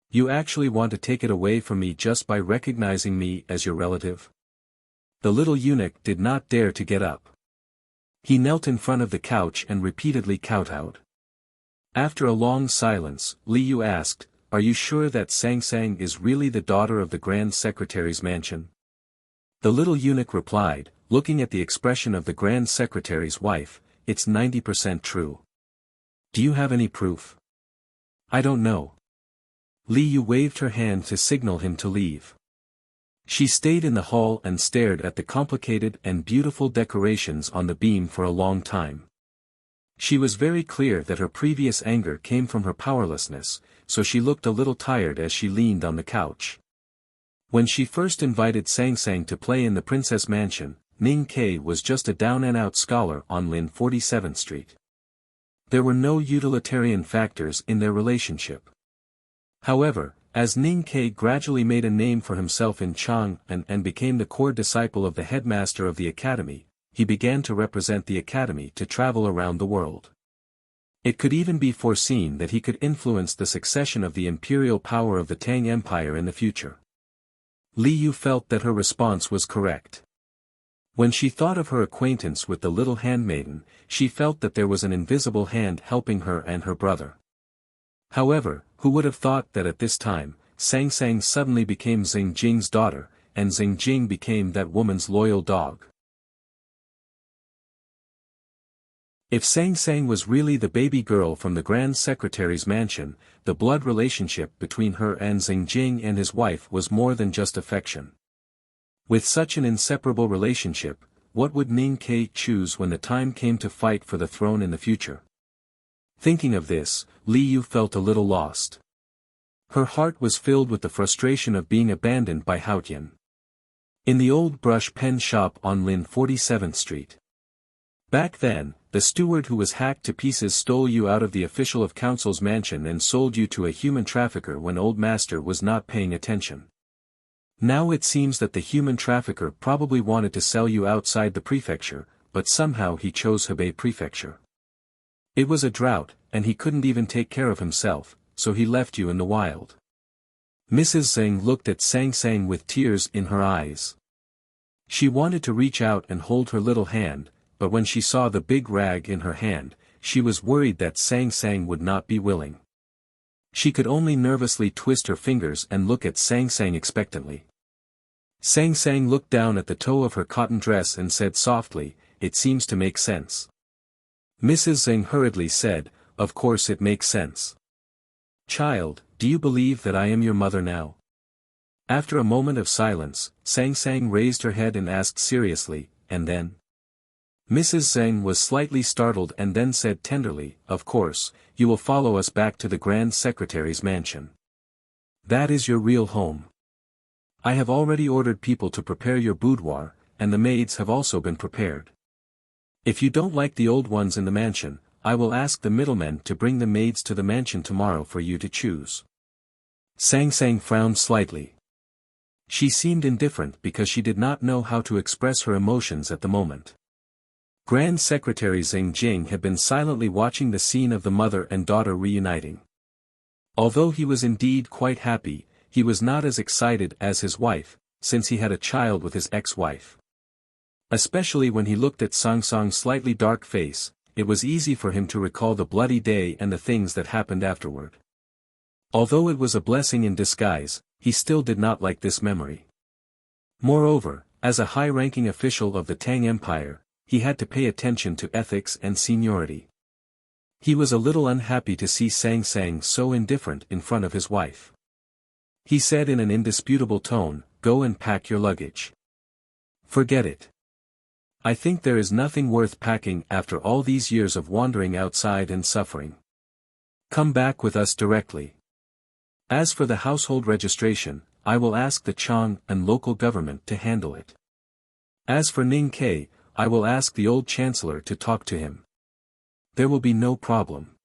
You actually want to take it away from me just by recognizing me as your relative?" The little eunuch did not dare to get up. He knelt in front of the couch and repeatedly kowtowed. After a long silence, Li Yu asked, "Are you sure that Sang Sang is really the daughter of the Grand Secretary's mansion?" The little eunuch replied, looking at the expression of the Grand Secretary's wife, "It's 90% true." Do you have any proof? I don't know. Li Yu waved her hand to signal him to leave. She stayed in the hall and stared at the complicated and beautiful decorations on the beam for a long time. She was very clear that her previous anger came from her powerlessness, so she looked a little tired as she leaned on the couch. When she first invited Sang Sang to play in the Princess Mansion, Ning Kei was just a down-and-out scholar on Lin 47th Street. There were no utilitarian factors in their relationship. However, as Ning Kei gradually made a name for himself in Chang'an and became the core disciple of the headmaster of the academy, he began to represent the academy to travel around the world. It could even be foreseen that he could influence the succession of the imperial power of the Tang Empire in the future. Li Yu felt that her response was correct. When she thought of her acquaintance with the little handmaiden, she felt that there was an invisible hand helping her and her brother. However, who would have thought that at this time, Sang Sang suddenly became Xing Jing's daughter, and Xing Jing became that woman's loyal dog? If Sang Sang was really the baby girl from the Grand Secretary's mansion, the blood relationship between her and Xing Jing and his wife was more than just affection. With such an inseparable relationship, what would Ning Kei choose when the time came to fight for the throne in the future? Thinking of this, Li Yu felt a little lost. Her heart was filled with the frustration of being abandoned by Haotian. In the old brush pen shop on Lin 47th Street. Back then, the steward who was hacked to pieces stole you out of the official of council's mansion and sold you to a human trafficker when old master was not paying attention. Now it seems that the human trafficker probably wanted to sell you outside the prefecture, but somehow he chose Hebei Prefecture. It was a drought, and he couldn't even take care of himself, so he left you in the wild. Mrs. Zheng looked at Sang Sang with tears in her eyes. She wanted to reach out and hold her little hand, but when she saw the big rag in her hand, she was worried that Sang Sang would not be willing. She could only nervously twist her fingers and look at Sang Sang expectantly. Sang Sang looked down at the toe of her cotton dress and said softly, "It seems to make sense." Mrs. Zheng hurriedly said, "Of course it makes sense. Child, do you believe that I am your mother now?" After a moment of silence, Sang Sang raised her head and asked seriously, "And then?" Mrs. Zheng was slightly startled and then said tenderly, "Of course, you will follow us back to the Grand Secretary's mansion. That is your real home. I have already ordered people to prepare your boudoir, and the maids have also been prepared. If you don't like the old ones in the mansion, I will ask the middlemen to bring the maids to the mansion tomorrow for you to choose." Sang Sang frowned slightly. She seemed indifferent because she did not know how to express her emotions at the moment. Grand Secretary Xing Jing had been silently watching the scene of the mother and daughter reuniting. Although he was indeed quite happy, he was not as excited as his wife, since he had a child with his ex-wife. Especially when he looked at Sang Sang's slightly dark face, it was easy for him to recall the bloody day and the things that happened afterward. Although it was a blessing in disguise, he still did not like this memory. Moreover, as a high-ranking official of the Tang Empire, he had to pay attention to ethics and seniority. He was a little unhappy to see Sang Sang so indifferent in front of his wife. He said in an indisputable tone, "Go and pack your luggage. Forget it. I think there is nothing worth packing after all these years of wandering outside and suffering. Come back with us directly. As for the household registration, I will ask the Chang and local government to handle it. As for Ning Kei, I will ask the old chancellor to talk to him. There will be no problem."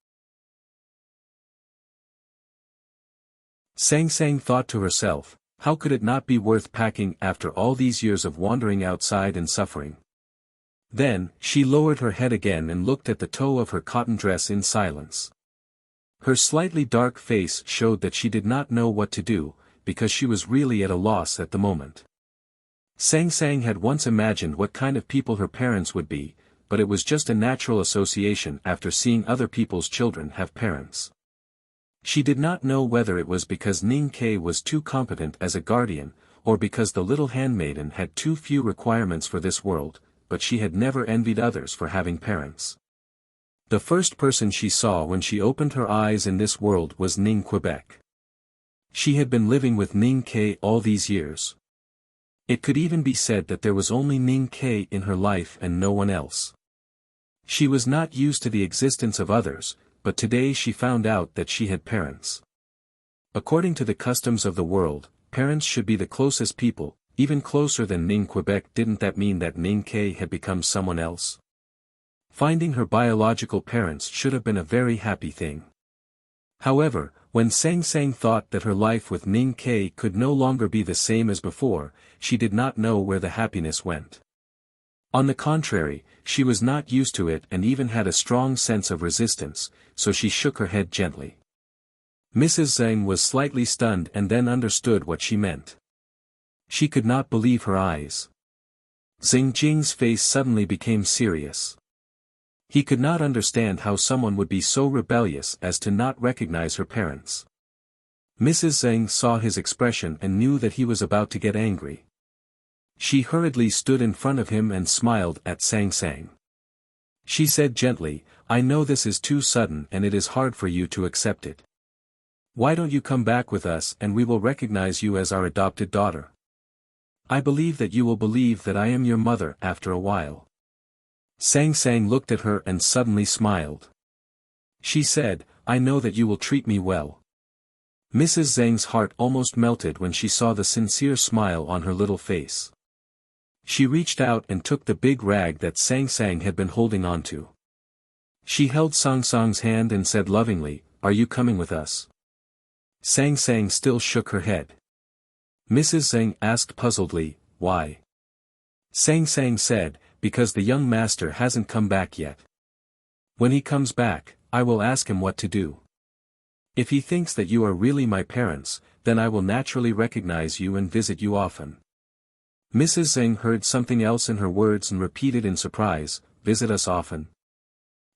Sang Sang thought to herself, how could it not be worth packing after all these years of wandering outside and suffering? Then, she lowered her head again and looked at the toe of her cotton dress in silence. Her slightly dark face showed that she did not know what to do, because she was really at a loss at the moment. Sang Sang had once imagined what kind of people her parents would be, but it was just a natural association after seeing other people's children have parents. She did not know whether it was because Ning Kei was too competent as a guardian, or because the little handmaiden had too few requirements for this world, but she had never envied others for having parents. The first person she saw when she opened her eyes in this world was Ning Quebec. She had been living with Ning K all these years. It could even be said that there was only Ning K in her life and no one else. She was not used to the existence of others, but today she found out that she had parents. According to the customs of the world, parents should be the closest people, even closer than Ning Quebec. Didn't that mean that Ning K had become someone else? Finding her biological parents should have been a very happy thing. However, when Sang Sang thought that her life with Ning K could no longer be the same as before, she did not know where the happiness went. On the contrary, she was not used to it and even had a strong sense of resistance, so she shook her head gently. Mrs. Zhang was slightly stunned and then understood what she meant. She could not believe her eyes. Xing Jing's face suddenly became serious. He could not understand how someone would be so rebellious as to not recognize her parents. Mrs. Zhang saw his expression and knew that he was about to get angry. She hurriedly stood in front of him and smiled at Sang Sang. She said gently, "I know this is too sudden and it is hard for you to accept it. Why don't you come back with us and we will recognize you as our adopted daughter? I believe that you will believe that I am your mother after a while." Sang Sang looked at her and suddenly smiled. She said, "I know that you will treat me well." Mrs. Zhang's heart almost melted when she saw the sincere smile on her little face. She reached out and took the big rag that Sang Sang had been holding onto. She held Sang Sang's hand and said lovingly, "Are you coming with us?" Sang Sang still shook her head. Mrs. Zhang asked puzzledly, "Why?" Sang Sang said, "Because the young master hasn't come back yet. When he comes back, I will ask him what to do. If he thinks that you are really my parents, then I will naturally recognize you and visit you often." Mrs. Zhang heard something else in her words and repeated in surprise, "Visit us often?"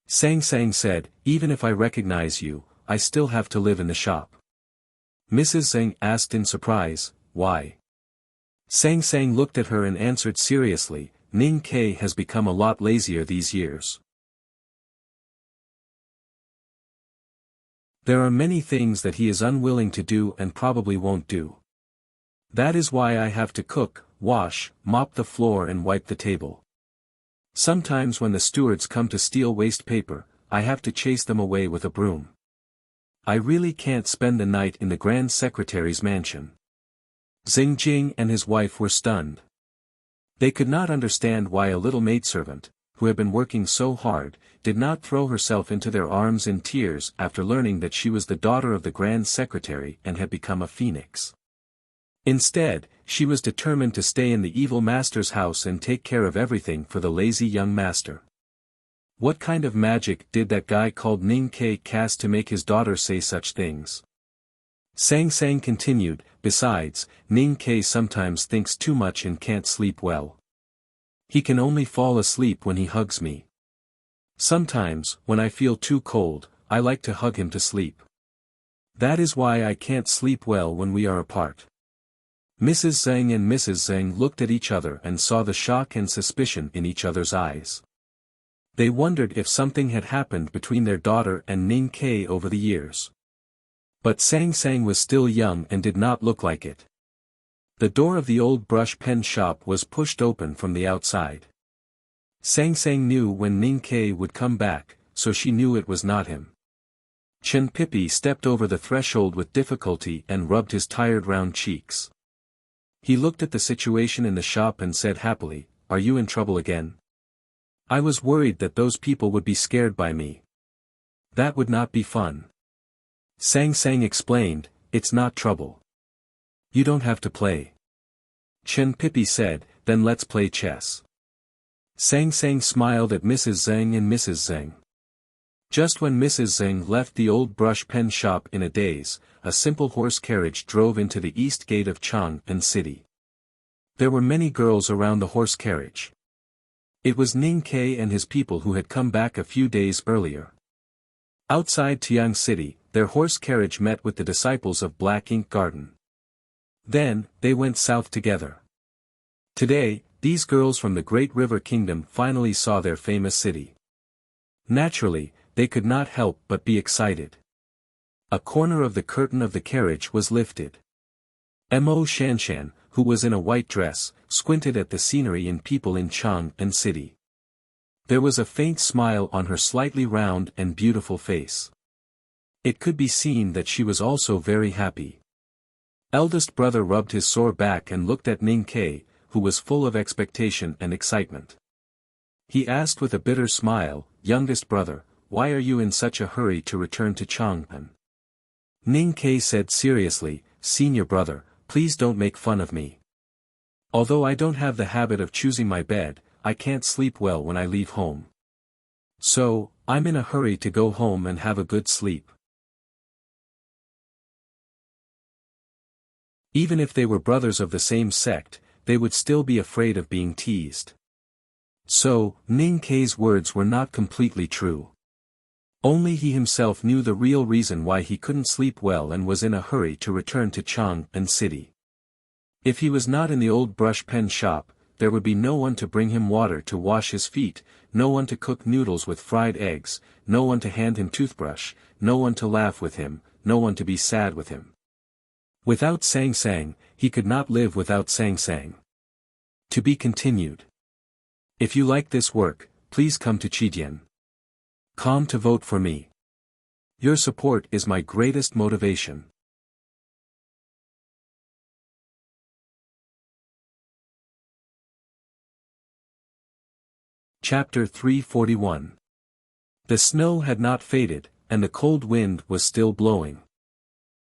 Sang Sang said, "Even if I recognize you, I still have to live in the shop." Mrs. Zhang asked in surprise, "Why?" Sang Sang looked at her and answered seriously, "Ning K has become a lot lazier these years. There are many things that he is unwilling to do and probably won't do. That is why I have to cook, wash, mop the floor and wipe the table. Sometimes when the stewards come to steal waste paper, I have to chase them away with a broom. I really can't spend the night in the Grand Secretary's mansion." Xing Jing and his wife were stunned. They could not understand why a little maidservant, who had been working so hard, did not throw herself into their arms in tears after learning that she was the daughter of the Grand Secretary and had become a phoenix. Instead, she was determined to stay in the evil master's house and take care of everything for the lazy young master. What kind of magic did that guy called Ning K cast to make his daughter say such things? Sang Sang continued, "Besides, Ning K sometimes thinks too much and can't sleep well. He can only fall asleep when he hugs me. Sometimes, when I feel too cold, I like to hug him to sleep. That is why I can't sleep well when we are apart." Mrs. Zhang and Mrs. Zhang looked at each other and saw the shock and suspicion in each other's eyes. They wondered if something had happened between their daughter and Ning K over the years. But Sang Sang was still young and did not look like it. The door of the old brush pen shop was pushed open from the outside. Sang Sang knew when Ning K would come back, so she knew it was not him. Chen Pippi stepped over the threshold with difficulty and rubbed his tired round cheeks. He looked at the situation in the shop and said happily, "Are you in trouble again? I was worried that those people would be scared by me. That would not be fun." Sang Sang explained, "It's not trouble. You don't have to play." Chen Pippi said, "Then let's play chess." Sang Sang smiled at Mrs. Zhang and Mrs. Zhang. Just when Mrs. Zhang left the old brush pen shop in a daze, a simple horse carriage drove into the east gate of Chang'an City. There were many girls around the horse carriage. It was Ning K and his people who had come back a few days earlier. Outside Tiang City, their horse carriage met with the disciples of Black Ink Garden. Then, they went south together. Today, these girls from the Great River Kingdom finally saw their famous city. Naturally, they could not help but be excited. A corner of the curtain of the carriage was lifted. Mo Shanshan, who was in a white dress, squinted at the scenery and people in Chang'an City. There was a faint smile on her slightly round and beautiful face. It could be seen that she was also very happy. Eldest brother rubbed his sore back and looked at Ning Kai, who was full of expectation and excitement. He asked with a bitter smile, "Youngest brother, why are you in such a hurry to return to Chang'an?" Ning Kai said seriously, "Senior brother, please don't make fun of me. Although I don't have the habit of choosing my bed, I can't sleep well when I leave home. So, I'm in a hurry to go home and have a good sleep." Even if they were brothers of the same sect, they would still be afraid of being teased. So, Ning Kai's words were not completely true. Only he himself knew the real reason why he couldn't sleep well and was in a hurry to return to Chang'an City. If he was not in the old brush pen shop, there would be no one to bring him water to wash his feet, no one to cook noodles with fried eggs, no one to hand him toothbrush, no one to laugh with him, no one to be sad with him. Without Sang Sang, he could not live without Sang Sang. To be continued. If you like this work, please come to Chidian.com to vote for me. Your support is my greatest motivation. Chapter 341. The snow had not faded, and the cold wind was still blowing.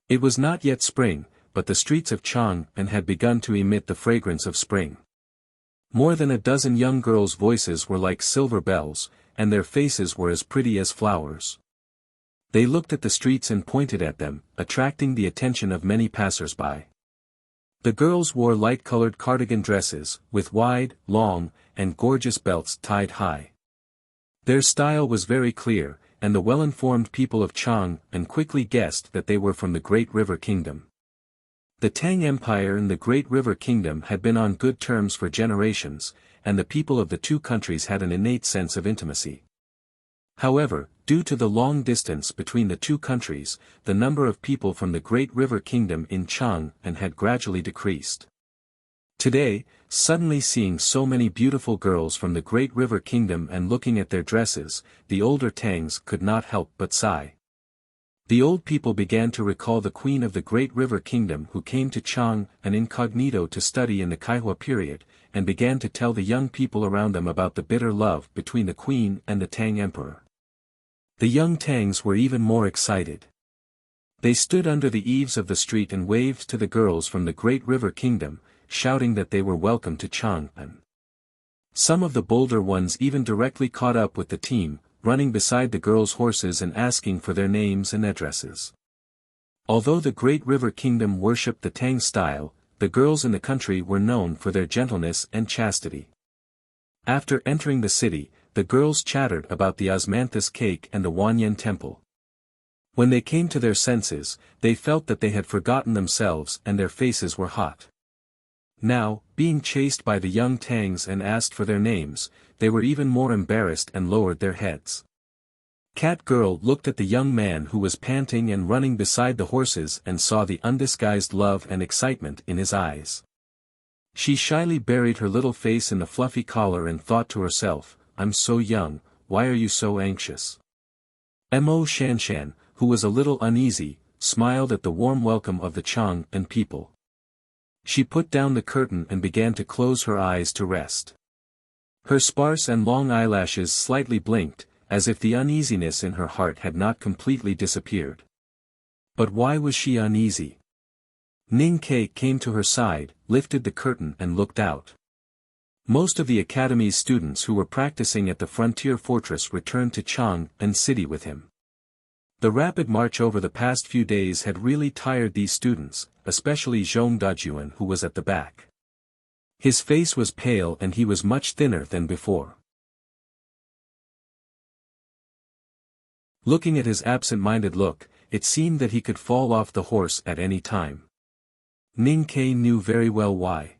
It was not yet spring, but the streets of Chang'an had begun to emit the fragrance of spring. More than a dozen young girls' voices were like silver bells, and their faces were as pretty as flowers. They looked at the streets and pointed at them, attracting the attention of many passers-by. The girls wore light-colored cardigan dresses, with wide, long, and gorgeous belts tied high. Their style was very clear, and the well-informed people of Chang'an quickly guessed that they were from the Great River Kingdom. The Tang Empire and the Great River Kingdom had been on good terms for generations, and the people of the two countries had an innate sense of intimacy. However, due to the long distance between the two countries, the number of people from the Great River Kingdom in Chang'an had gradually decreased. Today, suddenly seeing so many beautiful girls from the Great River Kingdom and looking at their dresses, the older Tangs could not help but sigh. The old people began to recall the queen of the Great River Kingdom who came to Chang'an incognito to study in the Kaihua period, and began to tell the young people around them about the bitter love between the queen and the Tang emperor. The young Tangs were even more excited. They stood under the eaves of the street and waved to the girls from the Great River Kingdom, shouting that they were welcome to Chang'an. Some of the bolder ones even directly caught up with the team, running beside the girls' horses and asking for their names and addresses. Although the Great River Kingdom worshipped the Tang style, the girls in the country were known for their gentleness and chastity. After entering the city, the girls chattered about the osmanthus cake and the Wanyan temple. When they came to their senses, they felt that they had forgotten themselves and their faces were hot. Now, being chased by the young Tangs and asked for their names, they were even more embarrassed and lowered their heads. Cat Girl looked at the young man who was panting and running beside the horses and saw the undisguised love and excitement in his eyes. She shyly buried her little face in the fluffy collar and thought to herself, "I'm so young, why are you so anxious?" Mo Shanshan, who was a little uneasy, smiled at the warm welcome of the Chang'an people. She put down the curtain and began to close her eyes to rest. Her sparse and long eyelashes slightly blinked, as if the uneasiness in her heart had not completely disappeared. But why was she uneasy? Ning Kai came to her side, lifted the curtain and looked out. Most of the academy's students who were practicing at the frontier fortress returned to Chang'an City with him. The rapid march over the past few days had really tired these students, especially Zhong Dajuan who was at the back. His face was pale and he was much thinner than before. Looking at his absent-minded look, it seemed that he could fall off the horse at any time. Ning Kai knew very well why.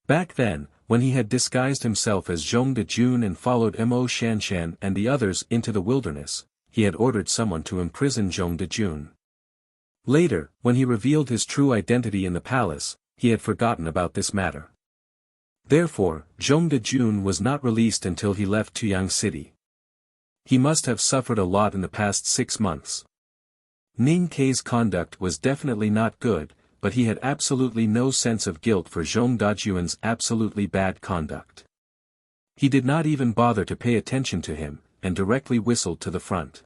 Back then, when he had disguised himself as Zhong Dajun and followed Mo Shanshan and the others into the wilderness, he had ordered someone to imprison Zhong Dejun. Later, when he revealed his true identity in the palace, he had forgotten about this matter. Therefore, Zhong Dejun was not released until he left Tuyang City. He must have suffered a lot in the past 6 months. Ning Kei's conduct was definitely not good, but he had absolutely no sense of guilt for Zhong Dajuan's absolutely bad conduct. He did not even bother to pay attention to him, and directly whistled to the front.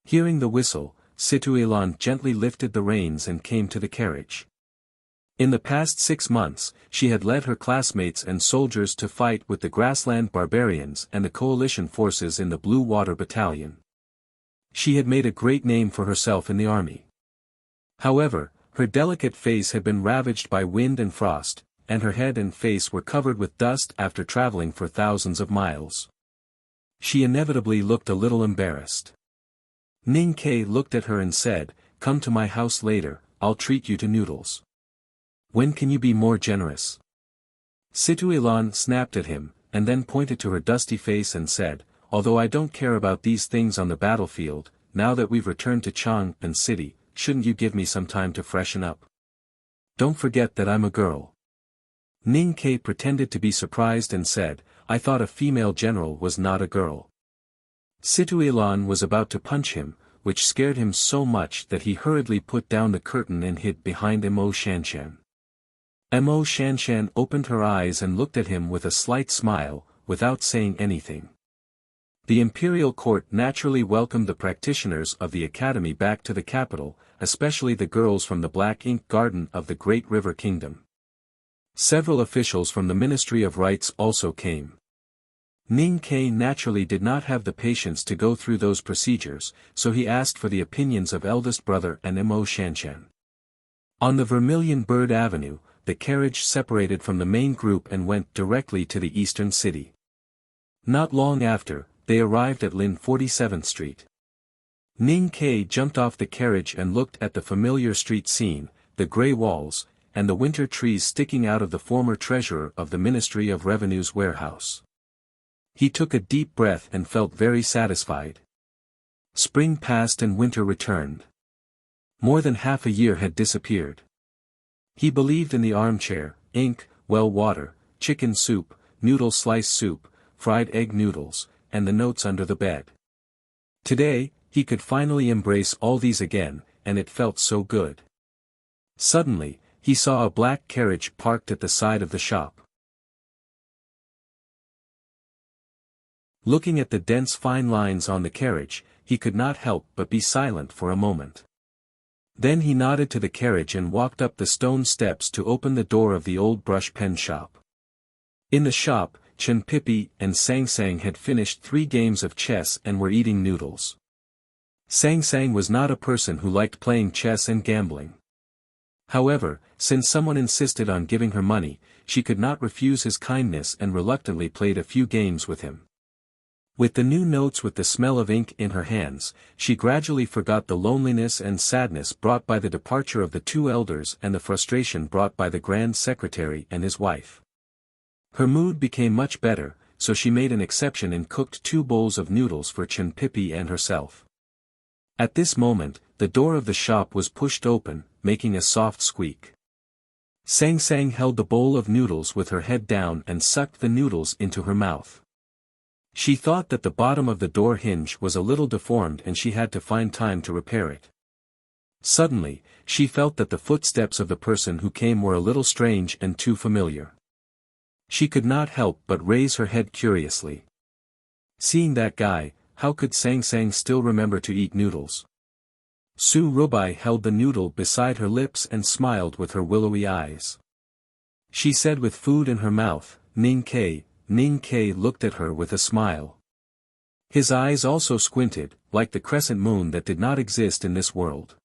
Hearing the whistle, Situelan gently lifted the reins and came to the carriage. In the past 6 months, she had led her classmates and soldiers to fight with the grassland barbarians and the coalition forces in the Blue Water Battalion. She had made a great name for herself in the army. However, her delicate face had been ravaged by wind and frost, and her head and face were covered with dust after traveling for thousands of miles. She inevitably looked a little embarrassed. Ning Kei looked at her and said, "Come to my house later, I'll treat you to noodles. When can you be more generous?" Situelan snapped at him, and then pointed to her dusty face and said, "Although I don't care about these things on the battlefield, now that we've returned to Chang'an City, shouldn't you give me some time to freshen up? Don't forget that I'm a girl." Ning Kei pretended to be surprised and said, "I thought a female general was not a girl." Situelan was about to punch him, which scared him so much that he hurriedly put down the curtain and hid behind Mo Shanshan. Mo Shanshan opened her eyes and looked at him with a slight smile, without saying anything. The imperial court naturally welcomed the practitioners of the academy back to the capital, especially the girls from the Black Ink Garden of the Great River Kingdom. Several officials from the Ministry of Rites also came. Ning Kei naturally did not have the patience to go through those procedures, so he asked for the opinions of eldest brother and Mo Shanshan. On the Vermilion Bird Avenue, the carriage separated from the main group and went directly to the eastern city. Not long after, they arrived at Lin 47th Street. Ning Kei jumped off the carriage and looked at the familiar street scene, the grey walls, and the winter trees sticking out of the former treasurer of the Ministry of Revenue's warehouse. He took a deep breath and felt very satisfied. Spring passed and winter returned. More than half a year had disappeared. He believed in the armchair, ink, well water, chicken soup, noodle slice soup, fried egg noodles, and the notes under the bed. Today, he could finally embrace all these again, and it felt so good. Suddenly, he saw a black carriage parked at the side of the shop. Looking at the dense fine lines on the carriage, he could not help but be silent for a moment. Then he nodded to the carriage and walked up the stone steps to open the door of the old brush pen shop. In the shop, Chen Pipi and Sang Sang had finished 3 games of chess and were eating noodles. Sang Sang was not a person who liked playing chess and gambling. However, since someone insisted on giving her money, she could not refuse his kindness and reluctantly played a few games with him. With the new notes with the smell of ink in her hands, she gradually forgot the loneliness and sadness brought by the departure of the 2 elders and the frustration brought by the Grand Secretary and his wife. Her mood became much better, so she made an exception and cooked 2 bowls of noodles for Chen Pipi and herself. At this moment, the door of the shop was pushed open, making a soft squeak. Sang Sang held the bowl of noodles with her head down and sucked the noodles into her mouth. She thought that the bottom of the door hinge was a little deformed and she had to find time to repair it. Suddenly, she felt that the footsteps of the person who came were a little strange and too familiar. She could not help but raise her head curiously. Seeing that guy, how could Sang Sang still remember to eat noodles? Su Rubai held the noodle beside her lips and smiled with her willowy eyes. She said with food in her mouth, "Ning Kei." Ning Kei looked at her with a smile. His eyes also squinted, like the crescent moon that did not exist in this world.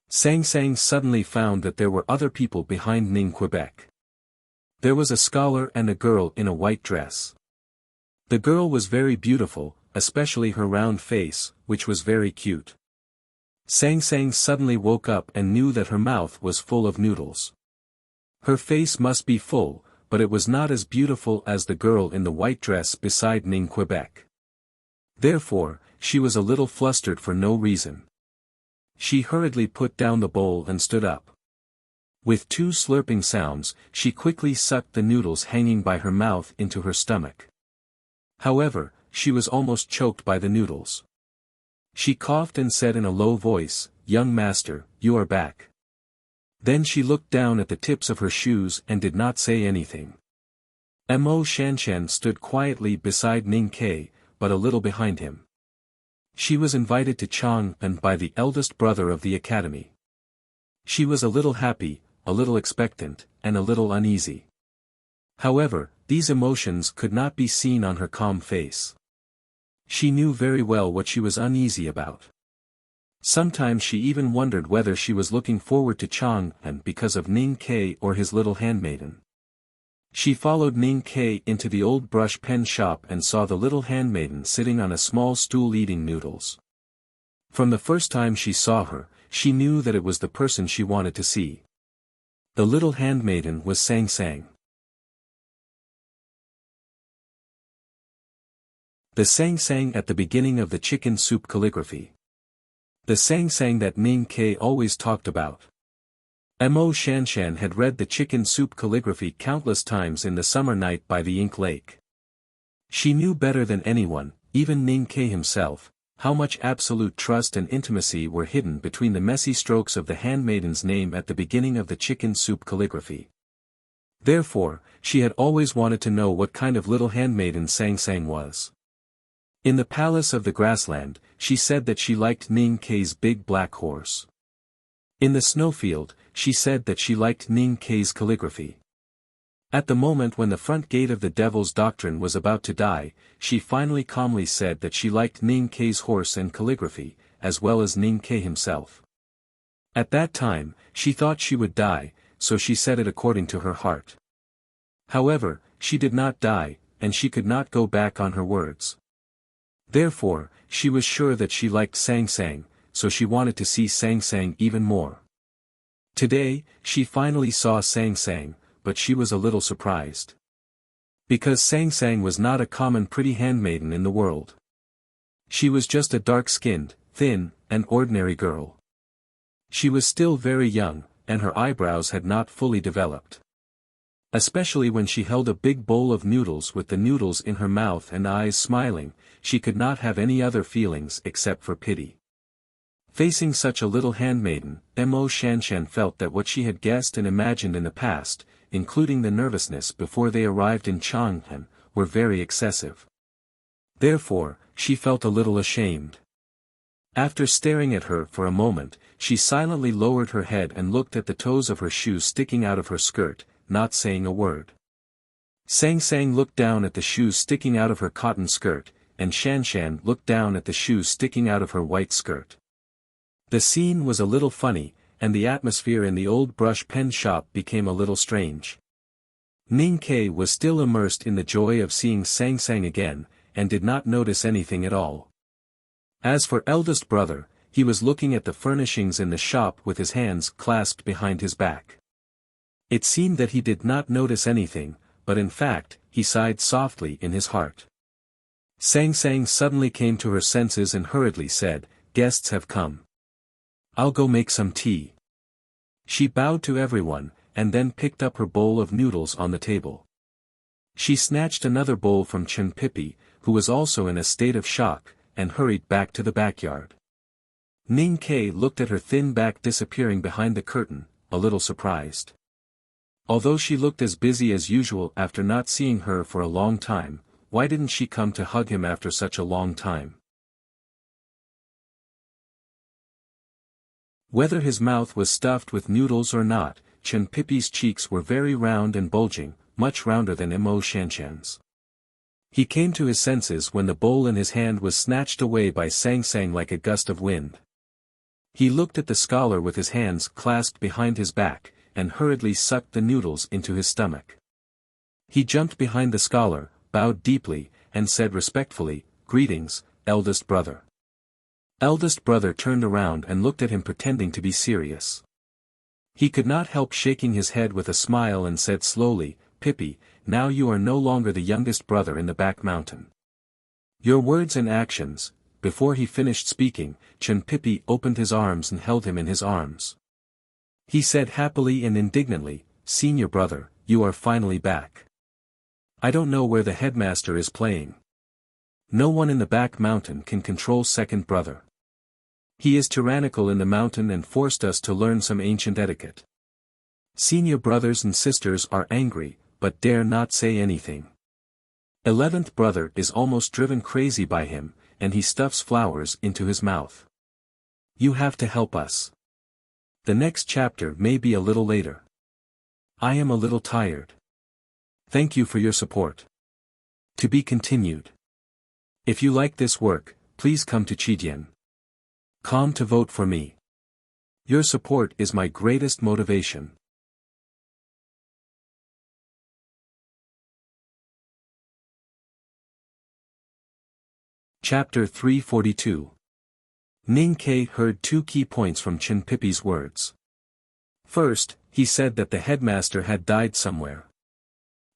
Sang Sang suddenly found that there were other people behind Ning Quebec. There was a scholar and a girl in a white dress. The girl was very beautiful, especially her round face, which was very cute. Sang Sang suddenly woke up and knew that her mouth was full of noodles. Her face must be full, but it was not as beautiful as the girl in the white dress beside Ning Quebec. Therefore, she was a little flustered for no reason. She hurriedly put down the bowl and stood up. With two slurping sounds, she quickly sucked the noodles hanging by her mouth into her stomach. However, she was almost choked by the noodles. She coughed and said in a low voice, "Young master, you are back." Then she looked down at the tips of her shoes and did not say anything. Mo Shanshan stood quietly beside Ning Ke, but a little behind him. She was invited to Chang'an by the eldest brother of the academy. She was a little happy, a little expectant, and a little uneasy. However, these emotions could not be seen on her calm face. She knew very well what she was uneasy about. Sometimes she even wondered whether she was looking forward to Chang'an because of Ning Ke or his little handmaiden. She followed Ning Ke into the old brush pen shop and saw the little handmaiden sitting on a small stool eating noodles. From the first time she saw her, she knew that it was the person she wanted to see. The little handmaiden was Sang Sang. The Sang Sang at the beginning of the chicken soup calligraphy. The Sang Sang that Ning Ke always talked about. Mo Shanshan had read the chicken soup calligraphy countless times in the summer night by the ink lake. She knew better than anyone, even Ning Ke himself, how much absolute trust and intimacy were hidden between the messy strokes of the handmaiden's name at the beginning of the chicken soup calligraphy. Therefore, she had always wanted to know what kind of little handmaiden Sang Sang was. In the palace of the grassland, she said that she liked Ning Ke's big black horse. In the snowfield, she said that she liked Ning Ke's calligraphy. At the moment when the front gate of the Devil's Doctrine was about to die, she finally calmly said that she liked Ning Ke's horse and calligraphy, as well as Ning Ke himself. At that time, she thought she would die, so she said it according to her heart. However, she did not die, and she could not go back on her words. Therefore, she was sure that she liked Sang Sang, so she wanted to see Sang Sang even more. Today, she finally saw Sang Sang, but she was a little surprised. Because Sang Sang was not a common pretty handmaiden in the world. She was just a dark-skinned, thin, and ordinary girl. She was still very young, and her eyebrows had not fully developed. Especially when she held a big bowl of noodles with the noodles in her mouth and eyes smiling, she could not have any other feelings except for pity. Facing such a little handmaiden, Mo Shanshan felt that what she had guessed and imagined in the past, including the nervousness before they arrived in Chang'an, were very excessive. Therefore, she felt a little ashamed. After staring at her for a moment, she silently lowered her head and looked at the toes of her shoes sticking out of her skirt, not saying a word. Sang Sang looked down at the shoes sticking out of her cotton skirt, and Shanshan looked down at the shoes sticking out of her white skirt. The scene was a little funny, and the atmosphere in the old brush pen shop became a little strange. Ning Ke was still immersed in the joy of seeing Sang Sang again, and did not notice anything at all. As for eldest brother, he was looking at the furnishings in the shop with his hands clasped behind his back. It seemed that he did not notice anything, but in fact, he sighed softly in his heart. Sang Sang suddenly came to her senses and hurriedly said, "Guests have come. I'll go make some tea." She bowed to everyone, and then picked up her bowl of noodles on the table. She snatched another bowl from Chen Pipi, who was also in a state of shock, and hurried back to the backyard. Ning Ke looked at her thin back disappearing behind the curtain, a little surprised. Although she looked as busy as usual after not seeing her for a long time, why didn't she come to hug him after such a long time? Whether his mouth was stuffed with noodles or not, Chen Pipi's cheeks were very round and bulging, much rounder than Mo Shanshan's. He came to his senses when the bowl in his hand was snatched away by Sang Sang like a gust of wind. He looked at the scholar with his hands clasped behind his back, and hurriedly sucked the noodles into his stomach. He jumped behind the scholar, bowed deeply, and said respectfully, "Greetings, eldest brother." Eldest brother turned around and looked at him pretending to be serious. He could not help shaking his head with a smile and said slowly, "Pippi, now you are no longer the youngest brother in the back mountain. Your words and actions. Before he finished speaking, Chenpipi opened his arms and held him in his arms. He said happily and indignantly, "Senior brother, you are finally back. I don't know where the headmaster is playing. No one in the back mountain can control second brother. He is tyrannical in the mountain and forced us to learn some ancient etiquette. Senior brothers and sisters are angry, but dare not say anything. 11th brother is almost driven crazy by him, and he stuffs flowers into his mouth. You have to help us. The next chapter may be a little later. I am a little tired. Thank you for your support. To be continued. If you like this work, please come to Chidian.com to vote for me. Your support is my greatest motivation. Chapter 342. Ning Ke heard two key points from Chenpipi's words. First, he said that the headmaster had died somewhere.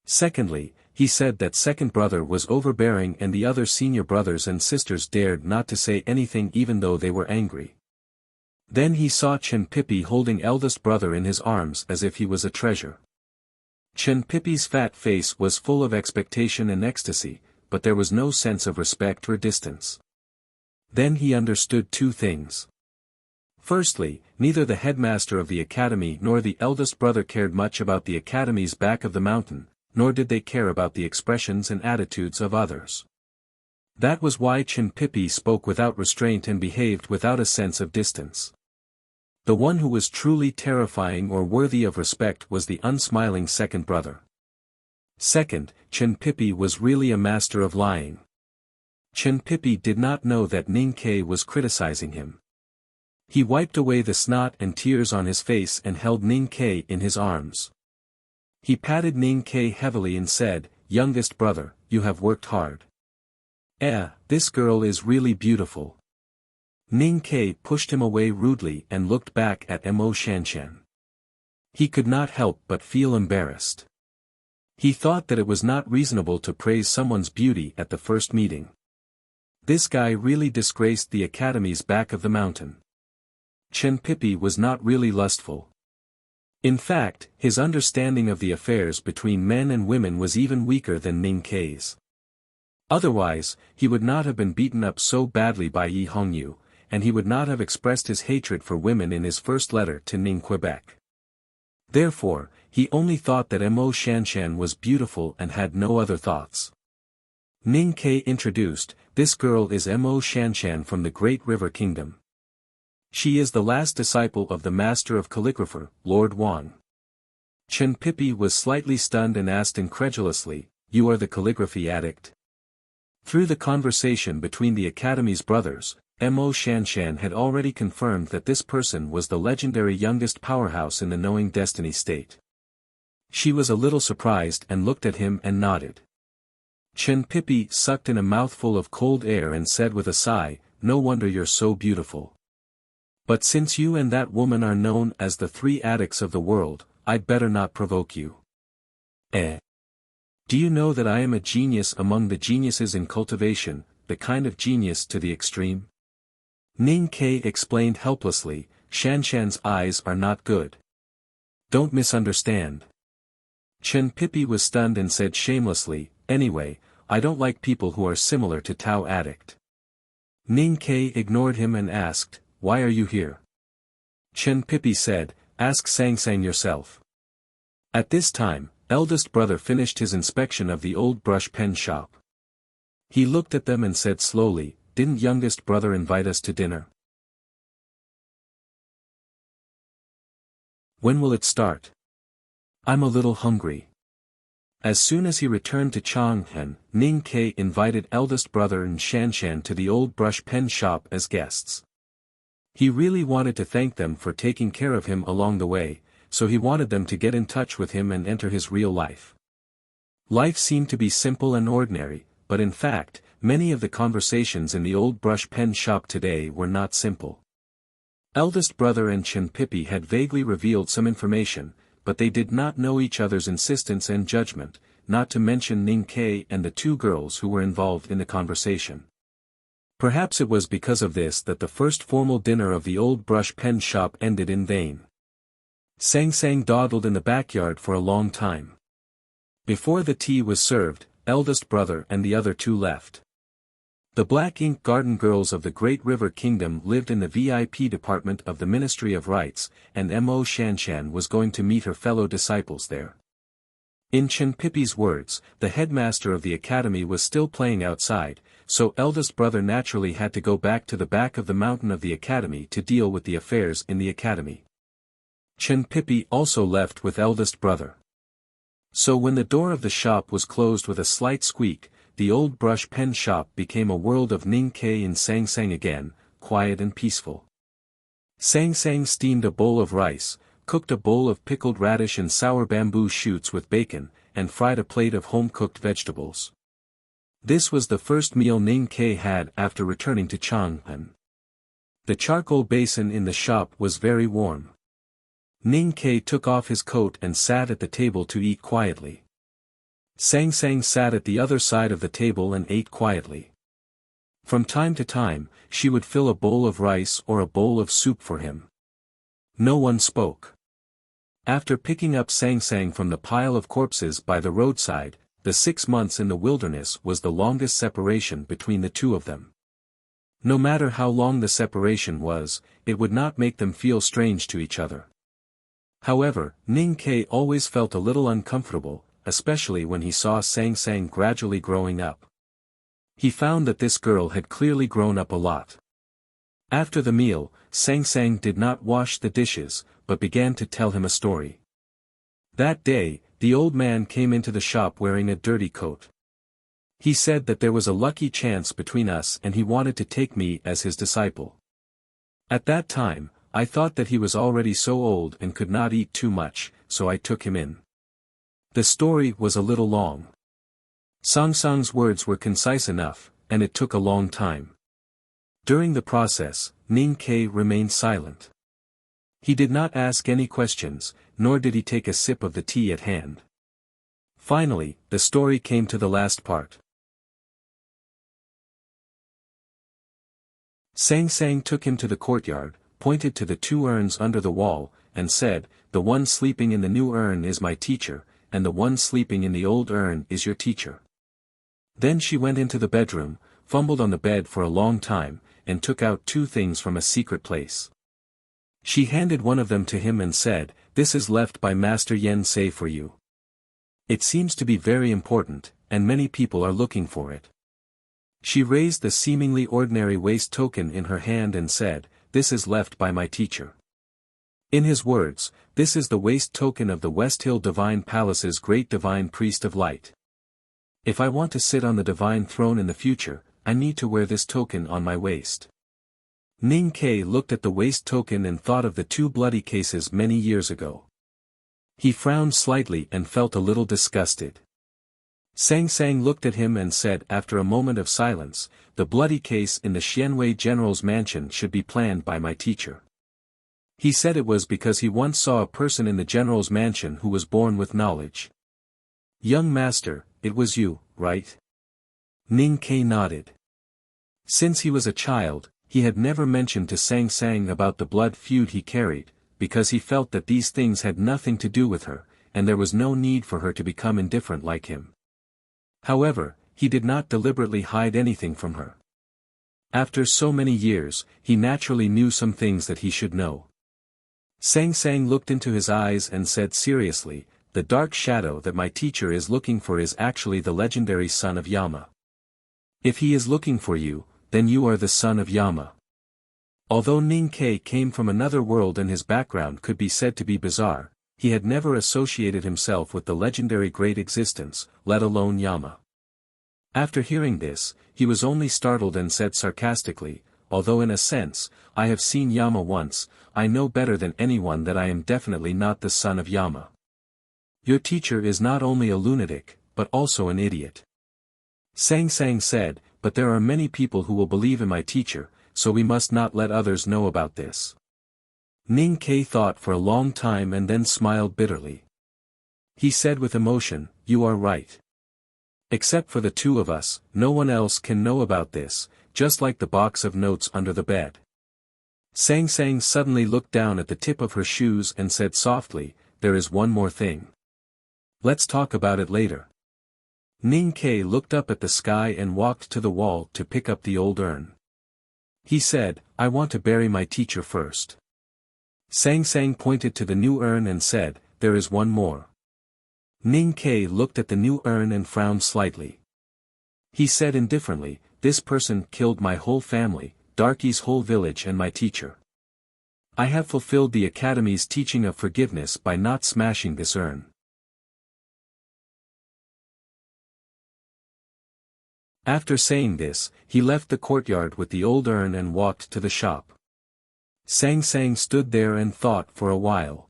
Secondly, he said that second brother was overbearing and the other senior brothers and sisters dared not to say anything even though they were angry. Then he saw Chenpipi holding eldest brother in his arms as if he was a treasure. Chenpipi's fat face was full of expectation and ecstasy, but there was no sense of respect or distance. Then he understood two things. Firstly, neither the headmaster of the academy nor the eldest brother cared much about the academy's back of the mountain, nor did they care about the expressions and attitudes of others. That was why Chenpipi spoke without restraint and behaved without a sense of distance. The one who was truly terrifying or worthy of respect was the unsmiling second brother. Second, Chenpipi was really a master of lying. Chenpipi did not know that Ning Ke was criticizing him. He wiped away the snot and tears on his face and held Ning Ke in his arms. He patted Ning Ke heavily and said, "Youngest brother, you have worked hard. This girl is really beautiful." Ning Ke pushed him away rudely and looked back at Mo Shanshan. He could not help but feel embarrassed. He thought that it was not reasonable to praise someone's beauty at the first meeting. This guy really disgraced the academy's back of the mountain. Chenpipi was not really lustful. In fact, his understanding of the affairs between men and women was even weaker than Ning Ke's. Otherwise, he would not have been beaten up so badly by Yi Hongyu, and he would not have expressed his hatred for women in his first letter to Ning Quebec. Therefore, he only thought that Mo Shanshan was beautiful and had no other thoughts. Ning Ke introduced, "This girl is Mo Shanshan from the Great River Kingdom. She is the last disciple of the master of calligrapher, Lord Wang." Chenpipi was slightly stunned and asked incredulously, "You are the calligraphy addict?" Through the conversation between the academy's brothers, Mo Shanshan had already confirmed that this person was the legendary youngest powerhouse in the knowing destiny state. She was a little surprised and looked at him and nodded. Chenpipi sucked in a mouthful of cold air and said with a sigh, "No wonder you're so beautiful. But since you and that woman are known as the three addicts of the world, I'd better not provoke you. Do you know that I am a genius among the geniuses in cultivation, the kind of genius to the extreme?" Ning Ke explained helplessly, "Shanshan's eyes are not good. Don't misunderstand." Chenpipi was stunned and said shamelessly, "Anyway, I don't like people who are similar to Tao addict." Ning Ke ignored him and asked, "Why are you here?" Chenpipi said, "Ask Sang Sang yourself." At this time, eldest brother finished his inspection of the old brush pen shop. He looked at them and said slowly, "Didn't youngest brother invite us to dinner? When will it start? I'm a little hungry." As soon as he returned to Chang'an, Ning Ke invited eldest brother and Shanshan to the old brush pen shop as guests. He really wanted to thank them for taking care of him along the way, so he wanted them to get in touch with him and enter his real life. Life seemed to be simple and ordinary, but in fact, many of the conversations in the old brush pen shop today were not simple. Eldest brother and Chenpipi had vaguely revealed some information, but they did not know each other's insistence and judgment, not to mention Ning Ke and the two girls who were involved in the conversation. Perhaps it was because of this that the first formal dinner of the old brush pen shop ended in vain. Sang Sang dawdled in the backyard for a long time. Before the tea was served, eldest brother and the other two left. The Black Ink Garden girls of the Great River Kingdom lived in the VIP department of the Ministry of Rites, and Mo Shanshan was going to meet her fellow disciples there. In Chen Pippi's words, the headmaster of the academy was still playing outside, so eldest brother naturally had to go back to the back of the mountain of the academy to deal with the affairs in the academy. Chen Pippi also left with eldest brother. So when the door of the shop was closed with a slight squeak, the old brush pen shop became a world of Ning Ke and Sang Sang again, quiet and peaceful. Sang Sang steamed a bowl of rice, cooked a bowl of pickled radish and sour bamboo shoots with bacon, and fried a plate of home-cooked vegetables. This was the first meal Ning Ke had after returning to Chang'an. The charcoal basin in the shop was very warm. Ning Ke took off his coat and sat at the table to eat quietly. Sang Sang sat at the other side of the table and ate quietly. From time to time, she would fill a bowl of rice or a bowl of soup for him. No one spoke. After picking up Sang Sang from the pile of corpses by the roadside, the 6 months in the wilderness was the longest separation between the two of them. No matter how long the separation was, it would not make them feel strange to each other. However, Ning Ke always felt a little uncomfortable, especially when he saw Sang Sang gradually growing up. He found that this girl had clearly grown up a lot. After the meal, Sang Sang did not wash the dishes, but began to tell him a story. That day, the old man came into the shop wearing a dirty coat. He said that there was a lucky chance between us and he wanted to take me as his disciple. At that time, I thought that he was already so old and could not eat too much, so I took him in. The story was a little long. Sang Sang's words were concise enough, and it took a long time. During the process, Ning Ke remained silent. He did not ask any questions, nor did he take a sip of the tea at hand. Finally, the story came to the last part. Sang Sang took him to the courtyard, pointed to the 2 urns under the wall, and said, "The one sleeping in the new urn is my teacher, and the one sleeping in the old urn is your teacher." Then she went into the bedroom, fumbled on the bed for a long time, and took out 2 things from a secret place. She handed one of them to him and said, "This is left by Master Yen Sei for you. It seems to be very important, and many people are looking for it." She raised the seemingly ordinary waist token in her hand and said, "This is left by my teacher." In his words, this is the waist token of the West Hill Divine Palace's great divine priest of light. If I want to sit on the divine throne in the future, I need to wear this token on my waist. Ning Ke looked at the waist token and thought of the 2 bloody cases many years ago. He frowned slightly and felt a little disgusted. Sang Sang looked at him and said after a moment of silence, "The bloody case in the Xianwei general's mansion should be planned by my teacher." He said it was because he once saw a person in the general's mansion who was born with knowledge. "Young master, it was you, right?" Ning Ke nodded. Since he was a child, he had never mentioned to Sang Sang about the blood feud he carried, because he felt that these things had nothing to do with her, and there was no need for her to become indifferent like him. However, he did not deliberately hide anything from her. After so many years, he naturally knew some things that he should know. Sang Sang looked into his eyes and said seriously, "The dark shadow that my teacher is looking for is actually the legendary son of Yama. If he is looking for you, then you are the son of Yama." Although Ning Ke came from another world and his background could be said to be bizarre, he had never associated himself with the legendary great existence, let alone Yama. After hearing this, he was only startled and said sarcastically, "Although in a sense, I have seen Yama once, I know better than anyone that I am definitely not the son of Yama. Your teacher is not only a lunatic, but also an idiot." Sang Sang said, "But there are many people who will believe in my teacher, so we must not let others know about this." Ning Ke thought for a long time and then smiled bitterly. He said with emotion, "You are right. Except for the two of us, no one else can know about this, just like the box of notes under the bed." Sang Sang suddenly looked down at the tip of her shoes and said softly, "There is one more thing. Let's talk about it later." Ning Ke looked up at the sky and walked to the wall to pick up the old urn. He said, "I want to bury my teacher first." Sang Sang pointed to the new urn and said, "There is one more." Ning Ke looked at the new urn and frowned slightly. He said indifferently, "This person killed my whole family, Darky's whole village and my teacher. I have fulfilled the Academy's teaching of forgiveness by not smashing this urn." After saying this, he left the courtyard with the old urn and walked to the shop. Sang Sang stood there and thought for a while.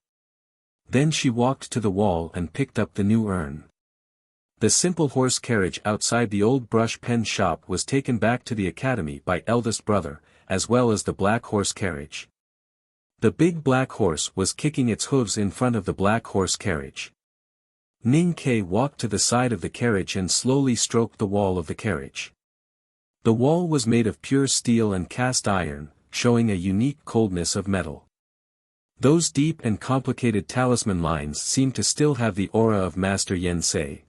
Then she walked to the wall and picked up the new urn. The simple horse carriage outside the old brush pen shop was taken back to the academy by eldest brother, as well as the black horse carriage. The big black horse was kicking its hooves in front of the black horse carriage. Ning Ke walked to the side of the carriage and slowly stroked the wall of the carriage. The wall was made of pure steel and cast iron, showing a unique coldness of metal. Those deep and complicated talisman lines seemed to still have the aura of Master Yen Sei.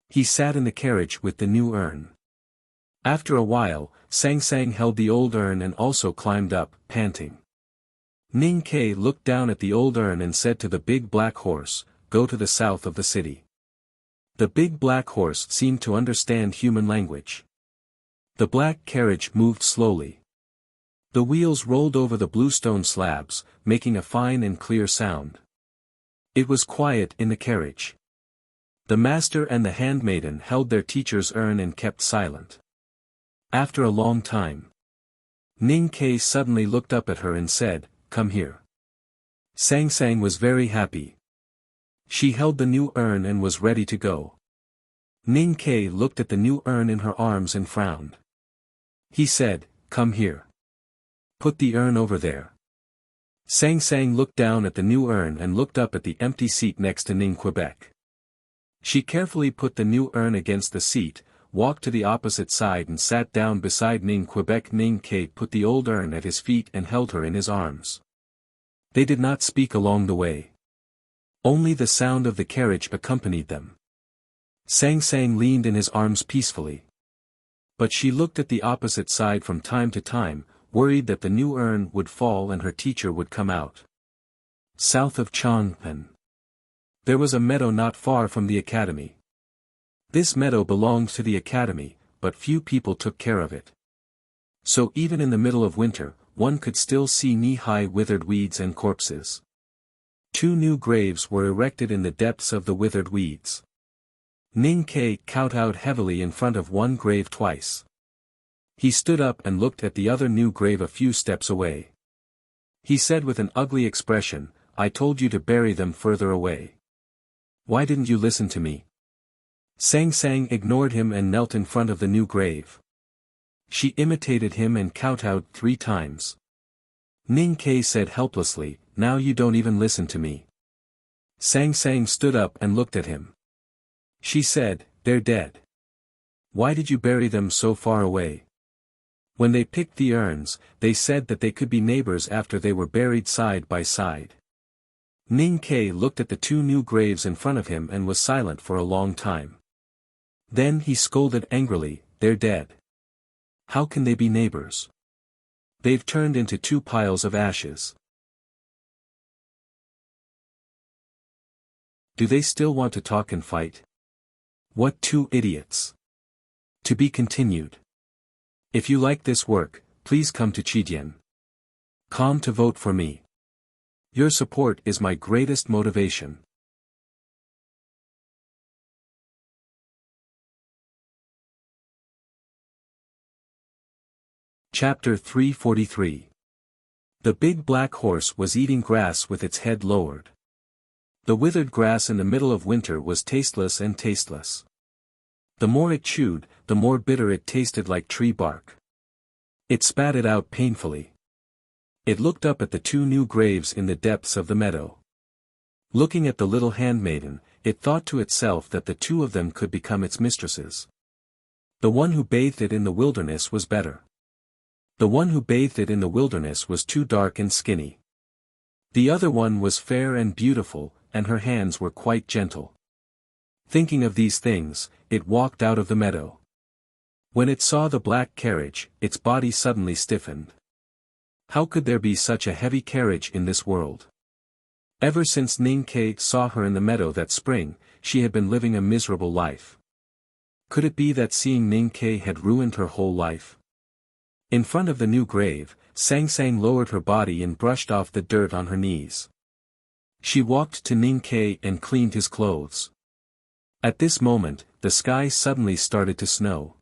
He sat in the carriage with the new urn. After a while, Sang Sang held the old urn and also climbed up, panting. Ning Ke looked down at the old urn and said to the big black horse, "Go to the south of the city." The big black horse seemed to understand human language. The black carriage moved slowly. The wheels rolled over the bluestone slabs, making a fine and clear sound. It was quiet in the carriage. The master and the handmaiden held their teacher's urn and kept silent. After a long time, Ning Ke suddenly looked up at her and said, "Come here." Sang Sang was very happy. She held the new urn and was ready to go. Ning Ke looked at the new urn in her arms and frowned. He said, "Come here. Put the urn over there." Sang Sang looked down at the new urn and looked up at the empty seat next to Ning Quebec. She carefully put the new urn against the seat, walked to the opposite side and sat down beside Ning Quebec. Ning Ke put the old urn at his feet and held her in his arms. They did not speak along the way. Only the sound of the carriage accompanied them. Sang Sang leaned in his arms peacefully. But she looked at the opposite side from time to time, worried that the new urn would fall and her teacher would come out. South of Changpan, there was a meadow not far from the academy. This meadow belonged to the academy, but few people took care of it. So even in the middle of winter, one could still see knee-high withered weeds and corpses. 2 new graves were erected in the depths of the withered weeds. Ning Ke kowtowed heavily in front of one grave twice. He stood up and looked at the other new grave a few steps away. He said with an ugly expression, "I told you to bury them further away. Why didn't you listen to me?" Sang Sang ignored him and knelt in front of the new grave. She imitated him and kowtowed 3 times. Ning Ke said helplessly, "Now you don't even listen to me." Sang Sang stood up and looked at him. She said, "They're dead. Why did you bury them so far away?" When they picked the urns, they said that they could be neighbors after they were buried side by side. Ning Ke looked at the 2 new graves in front of him and was silent for a long time. Then he scolded angrily, "They're dead. How can they be neighbors? They've turned into 2 piles of ashes. Do they still want to talk and fight? What 2 idiots!" To be continued. If you like this work, please come to Chidian.com to vote for me. Your support is my greatest motivation. Chapter 343. The big black horse was eating grass with its head lowered. The withered grass in the middle of winter was tasteless and tasteless. The more it chewed, the more bitter it tasted, like tree bark. It spat it out painfully. It looked up at the 2 new graves in the depths of the meadow. Looking at the little handmaiden, it thought to itself that the two of them could become its mistresses. The one who bathed it in the wilderness was better. The one who bathed it in the wilderness was too dark and skinny. The other one was fair and beautiful, and her hands were quite gentle. Thinking of these things, it walked out of the meadow. When it saw the black carriage, its body suddenly stiffened. How could there be such a heavy carriage in this world? Ever since Ning Ke saw her in the meadow that spring, she had been living a miserable life. Could it be that seeing Ning Ke had ruined her whole life? In front of the new grave, Sang Sang lowered her body and brushed off the dirt on her knees. She walked to Ning Ke and cleaned his clothes. At this moment, the sky suddenly started to snow.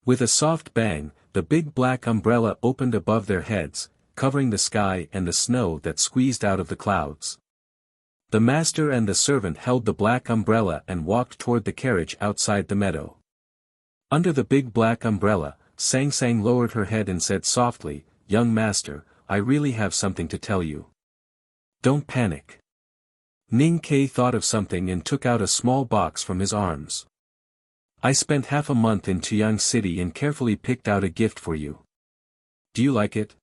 With a soft bang, the big black umbrella opened above their heads, covering the sky and the snow that squeezed out of the clouds. The master and the servant held the black umbrella and walked toward the carriage outside the meadow. Under the big black umbrella, Sang Sang lowered her head and said softly, "Young master, I really have something to tell you. Don't panic." Ning Ke thought of something and took out a small box from his arms. "I spent half a month in Tuyang City and carefully picked out a gift for you. Do you like it?"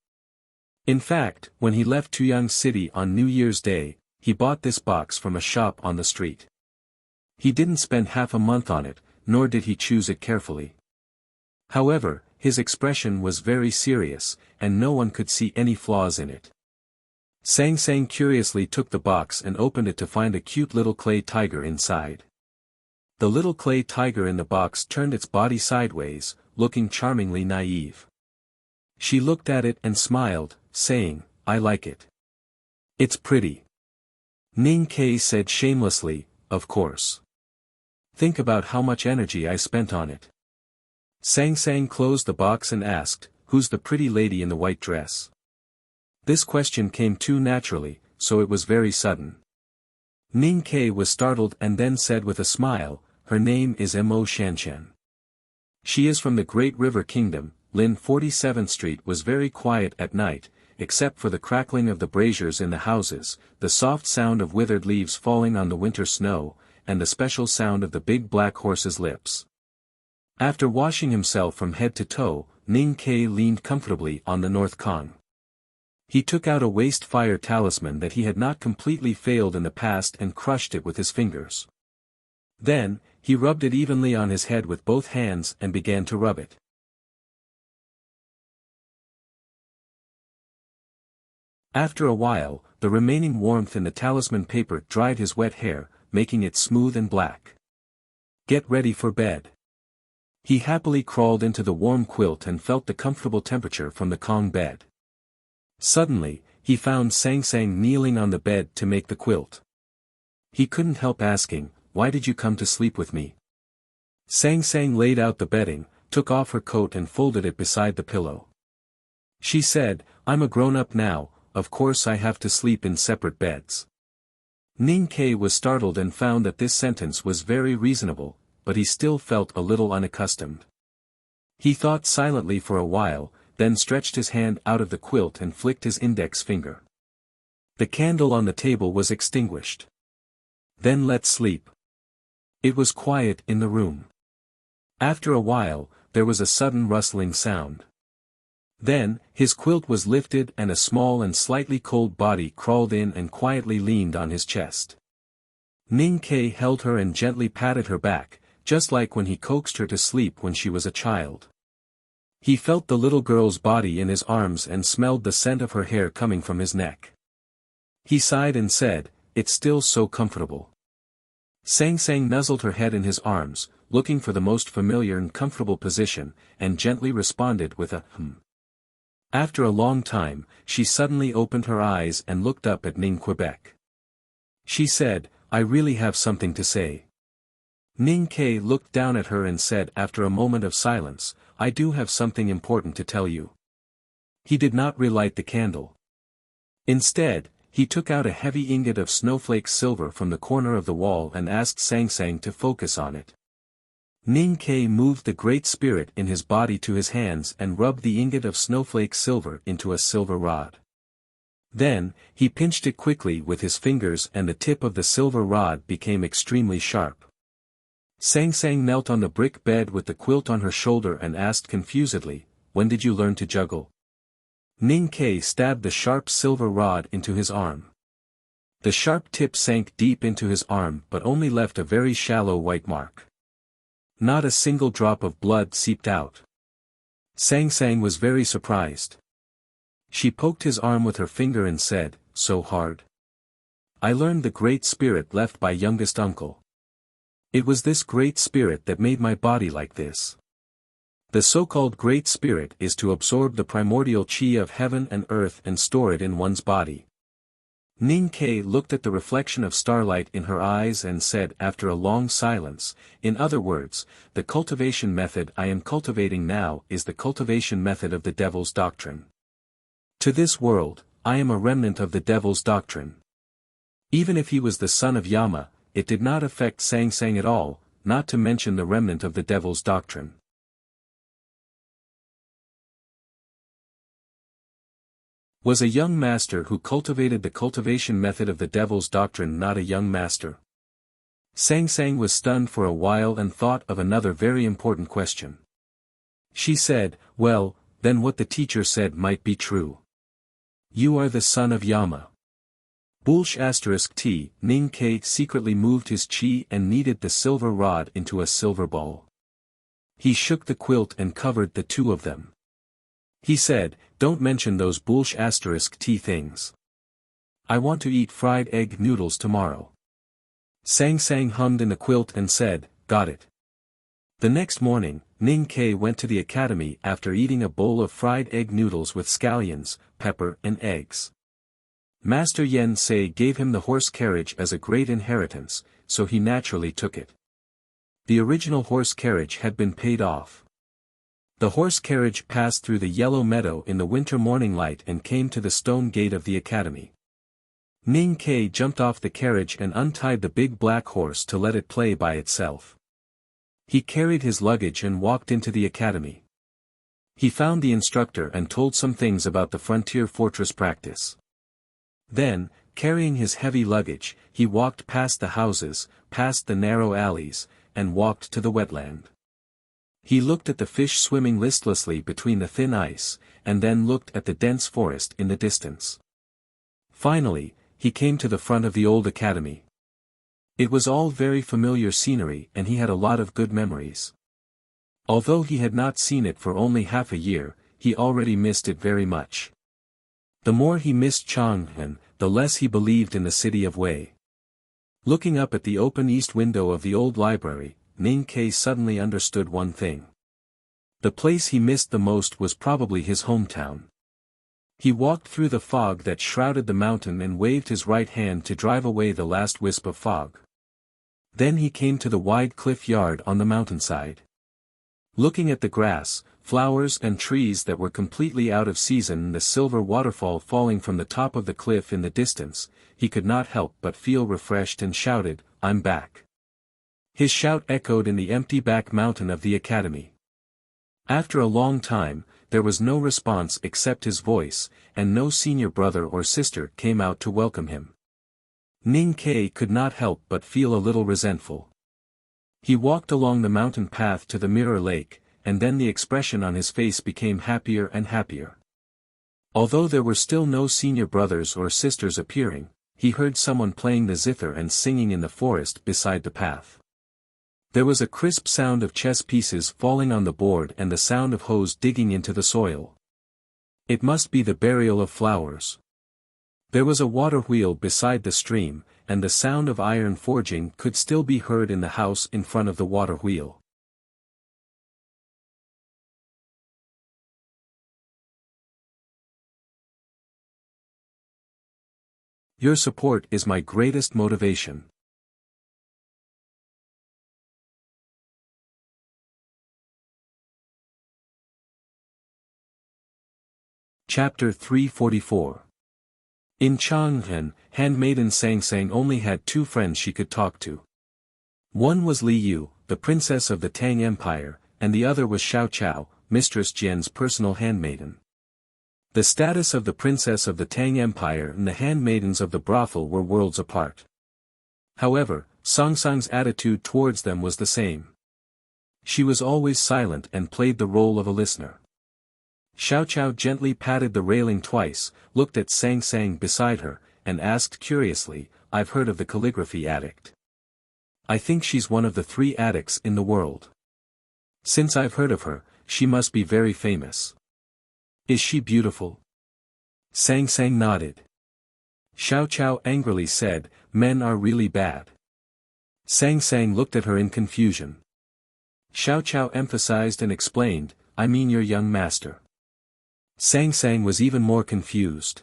In fact, when he left Tuyang City on New Year's Day, he bought this box from a shop on the street. He didn't spend half a month on it, nor did he choose it carefully. However, his expression was very serious, and no one could see any flaws in it. Sang Sang curiously took the box and opened it to find a cute little clay tiger inside. The little clay tiger in the box turned its body sideways, looking charmingly naive. She looked at it and smiled, saying, "I like it. It's pretty." Ning Ke said shamelessly, "Of course. Think about how much energy I spent on it." Sang Sang closed the box and asked, "Who's the pretty lady in the white dress?" This question came too naturally, so it was very sudden. Ning Ke was startled and then said with a smile, "Her name is Mo Shanshan. She is from the Great River Kingdom." Lin 47th Street was very quiet at night, except for the crackling of the braziers in the houses, the soft sound of withered leaves falling on the winter snow, and the special sound of the big black horse's lips. After washing himself from head to toe, Ning Ke leaned comfortably on the north con. He took out a waste fire talisman that he had not completely failed in the past and crushed it with his fingers. Then, he rubbed it evenly on his head with both hands and began to rub it. After a while, the remaining warmth in the talisman paper dried his wet hair, making it smooth and black. "Get ready for bed." He happily crawled into the warm quilt and felt the comfortable temperature from the Kong bed. Suddenly, he found Sang Sang kneeling on the bed to make the quilt. He couldn't help asking, "Why did you come to sleep with me?" Sang Sang laid out the bedding, took off her coat and folded it beside the pillow. She said, "I'm a grown-up now, of course I have to sleep in separate beds." Ning Ke was startled and found that this sentence was very reasonable, but he still felt a little unaccustomed. He thought silently for a while, then stretched his hand out of the quilt and flicked his index finger. The candle on the table was extinguished. "Then let's sleep." It was quiet in the room. After a while, there was a sudden rustling sound. Then, his quilt was lifted and a small and slightly cold body crawled in and quietly leaned on his chest. Ning Ke held her and gently patted her back, just like when he coaxed her to sleep when she was a child. He felt the little girl's body in his arms and smelled the scent of her hair coming from his neck. He sighed and said, "It's still so comfortable." Sang Sang nuzzled her head in his arms, looking for the most familiar and comfortable position, and gently responded with a "hm." After a long time, she suddenly opened her eyes and looked up at Ning Quebec. She said, "I really have something to say." Ning Ke looked down at her and said after a moment of silence, "I do have something important to tell you." He did not relight the candle. Instead, he took out a heavy ingot of snowflake silver from the corner of the wall and asked Sang Sang to focus on it. Ning Ke moved the great spirit in his body to his hands and rubbed the ingot of snowflake silver into a silver rod. Then, he pinched it quickly with his fingers and the tip of the silver rod became extremely sharp. Sang Sang knelt on the brick bed with the quilt on her shoulder and asked confusedly, "When did you learn to juggle?" Ning Kei stabbed the sharp silver rod into his arm. The sharp tip sank deep into his arm but only left a very shallow white mark. Not a single drop of blood seeped out. Sang Sang was very surprised. She poked his arm with her finger and said, "So hard. I learned the great spirit left by youngest uncle. It was this great spirit that made my body like this." The so-called great spirit is to absorb the primordial chi of heaven and earth and store it in one's body. Ning Kei looked at the reflection of starlight in her eyes and said after a long silence, "In other words, the cultivation method I am cultivating now is the cultivation method of the devil's doctrine. To this world, I am a remnant of the devil's doctrine." Even if he was the son of Yama, it did not affect Sang Sang at all, not to mention the remnant of the devil's doctrine. Was a young master who cultivated the cultivation method of the devil's doctrine not a young master? Sang Sang was stunned for a while and thought of another very important question. She said, "Well, then what the teacher said might be true. You are the son of Yama." *T. Ning Kei secretly moved his chi and kneaded the silver rod into a silver ball. He shook the quilt and covered the two of them. He said, "Don't mention those *T things. I want to eat fried egg noodles tomorrow." Sang Sang hummed in the quilt and said, "Got it." The next morning, Ning Kei went to the academy after eating a bowl of fried egg noodles with scallions, pepper and eggs. Master Yen Sei gave him the horse carriage as a great inheritance, so he naturally took it. The original horse carriage had been paid off. The horse carriage passed through the yellow meadow in the winter morning light and came to the stone gate of the academy. Ning Kei jumped off the carriage and untied the big black horse to let it play by itself. He carried his luggage and walked into the academy. He found the instructor and told some things about the frontier fortress practice. Then, carrying his heavy luggage, he walked past the houses, past the narrow alleys, and walked to the wetland. He looked at the fish swimming listlessly between the thin ice, and then looked at the dense forest in the distance. Finally, he came to the front of the old academy. It was all very familiar scenery and he had a lot of good memories. Although he had not seen it for only half a year, he already missed it very much. The more he missed Chang'an, the less he believed in the city of Wei. Looking up at the open east window of the old library, Ning Kei suddenly understood one thing. The place he missed the most was probably his hometown. He walked through the fog that shrouded the mountain and waved his right hand to drive away the last wisp of fog. Then he came to the wide cliff yard on the mountainside. Looking at the grass, flowers and trees that were completely out of season and the silver waterfall falling from the top of the cliff in the distance, he could not help but feel refreshed and shouted, "I'm back." His shout echoed in the empty back mountain of the academy. After a long time, there was no response except his voice, and no senior brother or sister came out to welcome him. Ning Kei could not help but feel a little resentful. He walked along the mountain path to the mirror lake, and then the expression on his face became happier and happier. Although there were still no senior brothers or sisters appearing, he heard someone playing the zither and singing in the forest beside the path. There was a crisp sound of chess pieces falling on the board and the sound of hoes digging into the soil. It must be the burial of flowers. There was a water wheel beside the stream, and the sound of iron forging could still be heard in the house in front of the water wheel. Your support is my greatest motivation. Chapter 344. In Chang'an, handmaiden Sang Sang only had two friends she could talk to. One was Li Yu, the princess of the Tang Empire, and the other was Xiao Chao, Mistress Jian's personal handmaiden. The status of the princess of the Tang Empire and the handmaidens of the brothel were worlds apart. However, Song Song's attitude towards them was the same. She was always silent and played the role of a listener. Xiao Qiao gently patted the railing twice, looked at Sang Sang beside her, and asked curiously, "I've heard of the calligraphy addict. I think she's one of the 3 addicts in the world. Since I've heard of her, she must be very famous. Is she beautiful?" Sang Sang nodded. Xiao Qiao angrily said, "Men are really bad." Sang Sang looked at her in confusion. Xiao Qiao emphasized and explained, "I mean your young master." Sang Sang was even more confused.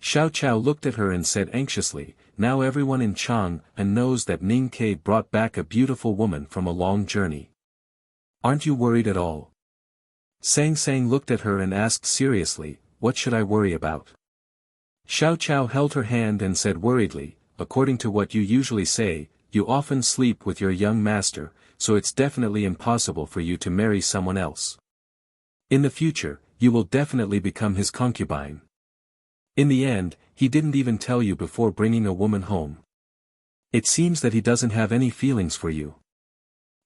Xiao Qiao looked at her and said anxiously, "Now everyone in Chang'an knows that Ning Ke brought back a beautiful woman from a long journey. Aren't you worried at all?" Sang Sang looked at her and asked seriously, "What should I worry about?" Xiao Qiao held her hand and said worriedly, "According to what you usually say, you often sleep with your young master, so it's definitely impossible for you to marry someone else. In the future, you will definitely become his concubine. In the end, he didn't even tell you before bringing a woman home. It seems that he doesn't have any feelings for you.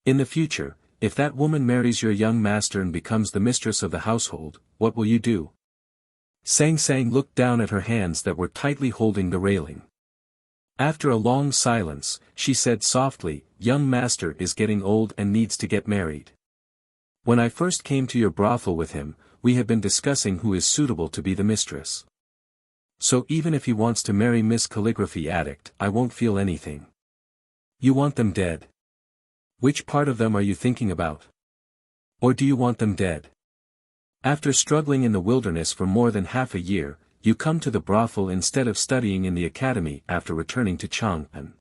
In the future, if that woman marries your young master and becomes the mistress of the household, what will you do?" Sang Sang looked down at her hands that were tightly holding the railing. After a long silence, she said softly, "Young master is getting old and needs to get married. When I first came to your brothel with him, we have been discussing who is suitable to be the mistress. So even if he wants to marry Miss Calligraphy Addict, I won't feel anything. You want them dead? Which part of them are you thinking about? Or do you want them dead? After struggling in the wilderness for more than half a year, you come to the brothel instead of studying in the academy after returning to Chang'an.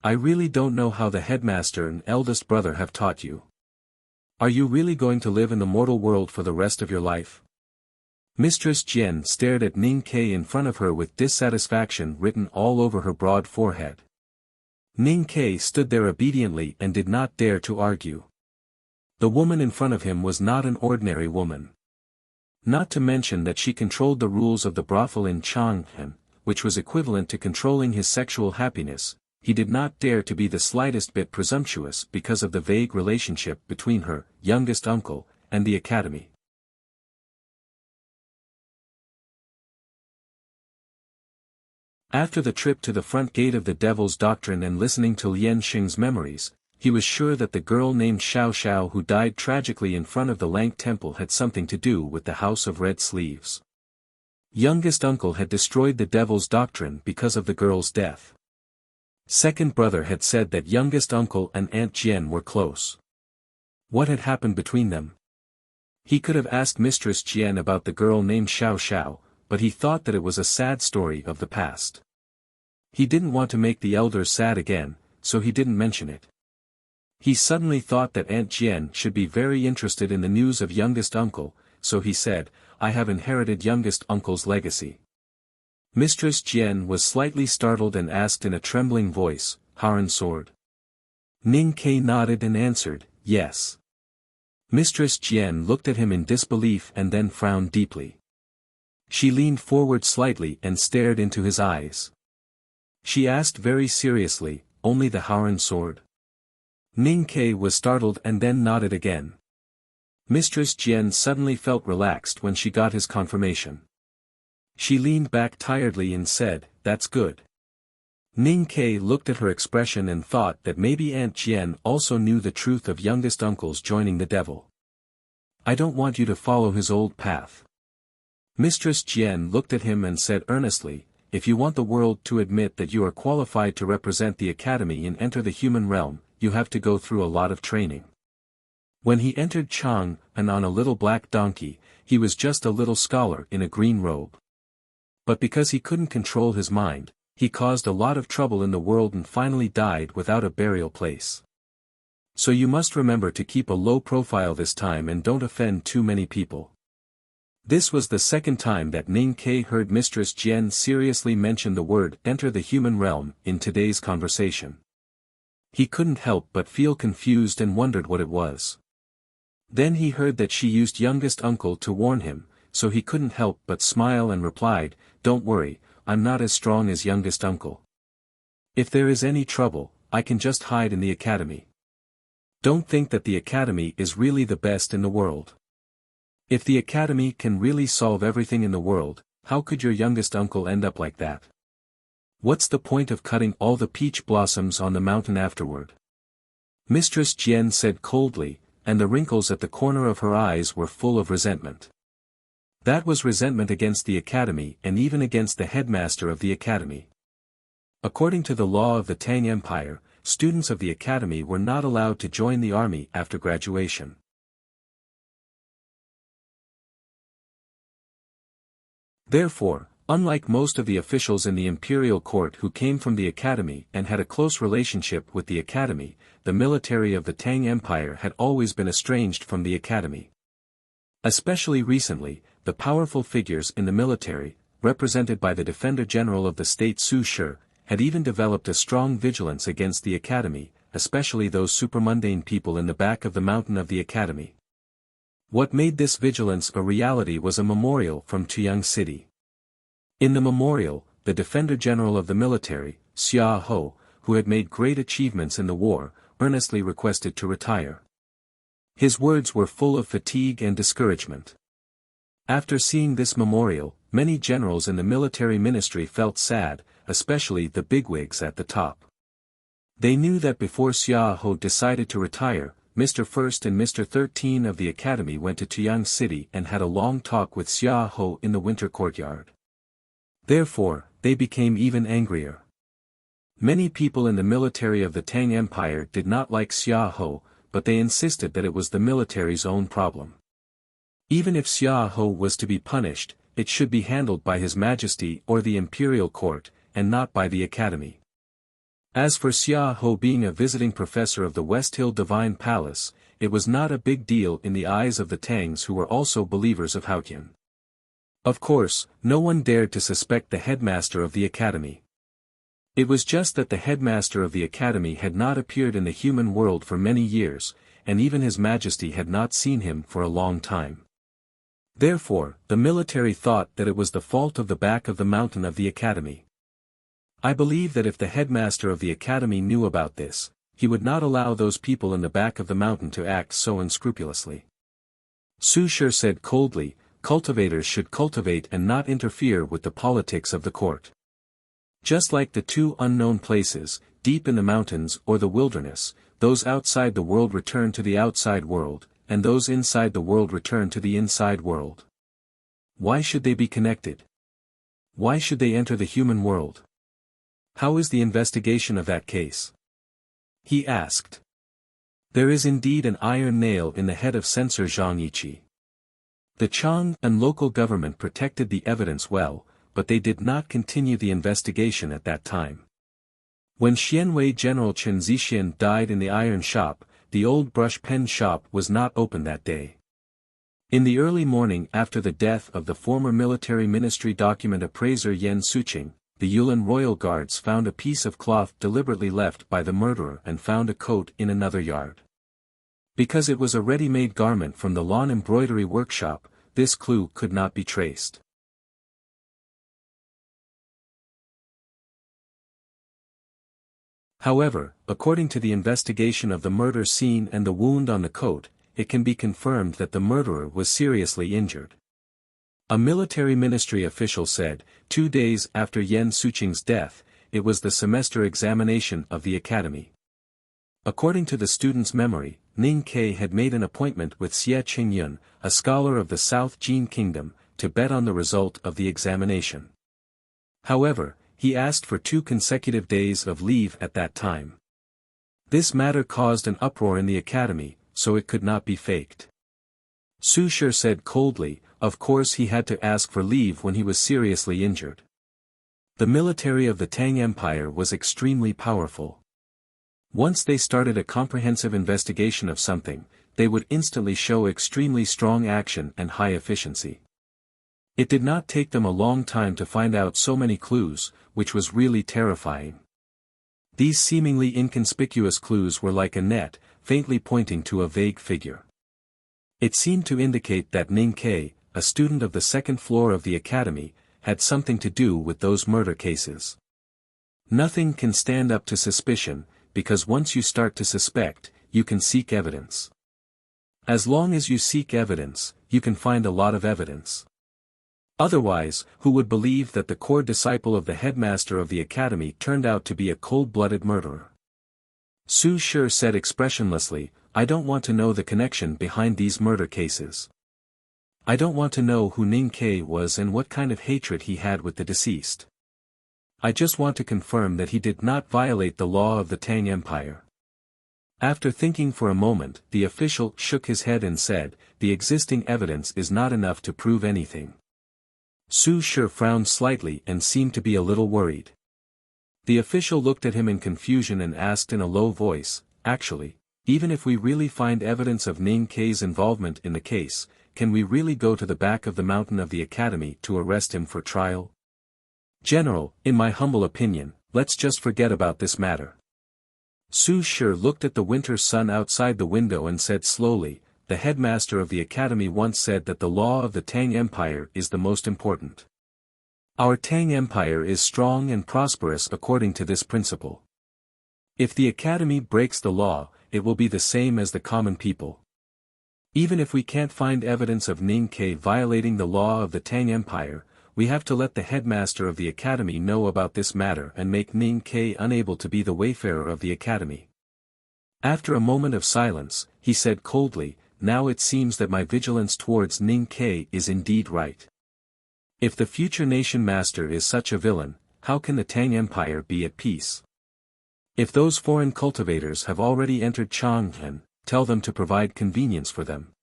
I really don't know how the headmaster and eldest brother have taught you. Are you really going to live in the mortal world for the rest of your life?" Mistress Jian stared at Ning Ke in front of her with dissatisfaction written all over her broad forehead. Ning Ke stood there obediently and did not dare to argue. The woman in front of him was not an ordinary woman. Not to mention that she controlled the rules of the brothel in Chang'an, which was equivalent to controlling his sexual happiness. He did not dare to be the slightest bit presumptuous because of the vague relationship between her youngest uncle and the academy. After the trip to the front gate of the Devil's Doctrine and listening to Lien Xing's memories, he was sure that the girl named Xiao Xiao who died tragically in front of the Lank Temple had something to do with the House of Red Sleeves. Youngest uncle had destroyed the Devil's Doctrine because of the girl's death. Second brother had said that youngest uncle and Aunt Jian were close. What had happened between them? He could have asked Mistress Jian about the girl named Xiao Xiao, but he thought that it was a sad story of the past. He didn't want to make the elders sad again, so he didn't mention it. He suddenly thought that Aunt Jian should be very interested in the news of youngest uncle, so he said, "I have inherited youngest uncle's legacy." Mistress Jian was slightly startled and asked in a trembling voice, "Haran sword?" Ning Ke nodded and answered, "Yes." Mistress Jian looked at him in disbelief and then frowned deeply. She leaned forward slightly and stared into his eyes. She asked very seriously, "Only the Haran sword?" Ning Ke was startled and then nodded again. Mistress Jian suddenly felt relaxed when she got his confirmation. She leaned back tiredly and said, "That's good." Ning Ke looked at her expression and thought that maybe Aunt Jian also knew the truth of youngest uncle's joining the devil. "I don't want you to follow his old path." Mistress Jian looked at him and said earnestly, "If you want the world to admit that you are qualified to represent the academy and enter the human realm, you have to go through a lot of training." When he entered Chang'an on a little black donkey, he was just a little scholar in a green robe. But because he couldn't control his mind, he caused a lot of trouble in the world and finally died without a burial place. So you must remember to keep a low profile this time and don't offend too many people. This was the second time that Ning Ke heard Mistress Jian seriously mention the word "enter the human realm" in today's conversation. He couldn't help but feel confused and wondered what it was. Then he heard that she used youngest uncle to warn him, so he couldn't help but smile and replied, "Don't worry, I'm not as strong as youngest uncle. If there is any trouble, I can just hide in the academy. Don't think that the academy is really the best in the world. If the academy can really solve everything in the world, how could your youngest uncle end up like that? What's the point of cutting all the peach blossoms on the mountain afterward?" Mistress Jian said coldly, and the wrinkles at the corner of her eyes were full of resentment. That was resentment against the academy and even against the headmaster of the academy. According to the law of the Tang Empire, students of the academy were not allowed to join the army after graduation. Therefore, unlike most of the officials in the imperial court who came from the academy and had a close relationship with the academy, the military of the Tang Empire had always been estranged from the academy. Especially recently, the powerful figures in the military, represented by the Defender General of the state Su Shi, had even developed a strong vigilance against the academy, especially those supermundane people in the back of the mountain of the academy. What made this vigilance a reality was a memorial from Tuyang City. In the memorial, the Defender General of the military, Xia Ho, who had made great achievements in the war, earnestly requested to retire. His words were full of fatigue and discouragement. After seeing this memorial, many generals in the military ministry felt sad, especially the bigwigs at the top. They knew that before Xia Ho decided to retire, Mr. First and Mr. 13 of the academy went to Tuyang City and had a long talk with Xia Ho in the winter courtyard. Therefore, they became even angrier. Many people in the military of the Tang Empire did not like Xia Ho, but they insisted that it was the military's own problem. Even if Xia Ho was to be punished, it should be handled by His Majesty or the imperial court, and not by the academy. As for Xia Ho being a visiting professor of the West Hill Divine Palace, it was not a big deal in the eyes of the Tangs who were also believers of Haotian. Of course, no one dared to suspect the headmaster of the academy. It was just that the headmaster of the academy had not appeared in the human world for many years, and even His Majesty had not seen him for a long time. Therefore, the military thought that it was the fault of the back of the mountain of the academy. I believe that if the headmaster of the academy knew about this, he would not allow those people in the back of the mountain to act so unscrupulously. Su Shi said coldly, "Cultivators should cultivate and not interfere with the politics of the court. Just like the two unknown places, deep in the mountains or the wilderness, those outside the world return to the outside world, and those inside the world return to the inside world. Why should they be connected? Why should they enter the human world? How is the investigation of that case?" he asked. There is indeed an iron nail in the head of censor Zhang Yiqi. The Chang and local government protected the evidence well, but they did not continue the investigation at that time. When Xianwei General Chen Zixian died in the iron shop, the old brush pen shop was not open that day. In the early morning after the death of the former military ministry document appraiser Yan Suqing, the Yulin royal guards found a piece of cloth deliberately left by the murderer and found a coat in another yard. Because it was a ready-made garment from the lawn embroidery workshop, this clue could not be traced. However, according to the investigation of the murder scene and the wound on the coat, it can be confirmed that the murderer was seriously injured. A military ministry official said, 2 days after Yan Suqing's death, it was the semester examination of the academy. According to the student's memory, Ning Ke had made an appointment with Xie Qingyun, a scholar of the South Jin Kingdom, to bet on the result of the examination. However, he asked for 2 consecutive days of leave at that time. This matter caused an uproar in the academy, so it could not be faked. Su Shi said coldly, of course he had to ask for leave when he was seriously injured. The military of the Tang Empire was extremely powerful. Once they started a comprehensive investigation of something, they would instantly show extremely strong action and high efficiency. It did not take them a long time to find out so many clues, which was really terrifying. These seemingly inconspicuous clues were like a net, faintly pointing to a vague figure. It seemed to indicate that Ning Ke, a student of the second floor of the academy, had something to do with those murder cases. Nothing can stand up to suspicion, because once you start to suspect, you can seek evidence. As long as you seek evidence, you can find a lot of evidence. Otherwise, who would believe that the core disciple of the headmaster of the academy turned out to be a cold-blooded murderer? Su Shi said expressionlessly, I don't want to know the connection behind these murder cases. I don't want to know who Ning Ke was and what kind of hatred he had with the deceased. I just want to confirm that he did not violate the law of the Tang Empire. After thinking for a moment, the official shook his head and said, the existing evidence is not enough to prove anything. Su Shi frowned slightly and seemed to be a little worried. The official looked at him in confusion and asked in a low voice, actually, even if we really find evidence of Ning Ke's involvement in the case, can we really go to the back of the mountain of the academy to arrest him for trial? General, in my humble opinion, let's just forget about this matter. Su Shi looked at the winter sun outside the window and said slowly, the headmaster of the academy once said that the law of the Tang Empire is the most important. Our Tang Empire is strong and prosperous according to this principle. If the academy breaks the law, it will be the same as the common people. Even if we can't find evidence of Ning Ke violating the law of the Tang Empire, we have to let the headmaster of the academy know about this matter and make Ning Ke unable to be the wayfarer of the academy. After a moment of silence, he said coldly, now it seems that my vigilance towards Ning Ke is indeed right. If the future nation master is such a villain, how can the Tang Empire be at peace? If those foreign cultivators have already entered Chang'an, tell them to provide convenience for them.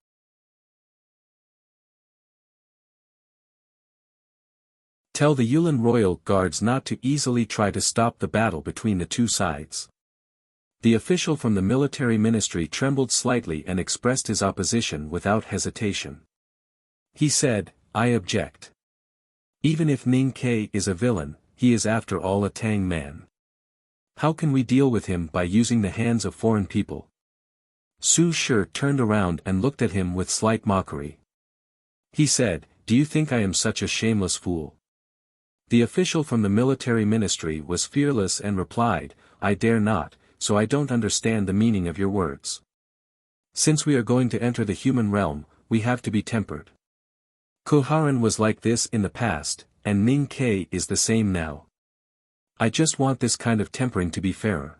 Tell the Yulin royal guards not to easily try to stop the battle between the two sides. The official from the military ministry trembled slightly and expressed his opposition without hesitation. He said, I object. Even if Ning Ke is a villain, he is after all a Tang man. How can we deal with him by using the hands of foreign people? Su Shi turned around and looked at him with slight mockery. He said, do you think I am such a shameless fool? The official from the military ministry was fearless and replied, I dare not, so I don't understand the meaning of your words. Since we are going to enter the human realm, we have to be tempered. Koharan was like this in the past, and Ning Ke is the same now. I just want this kind of tempering to be fairer.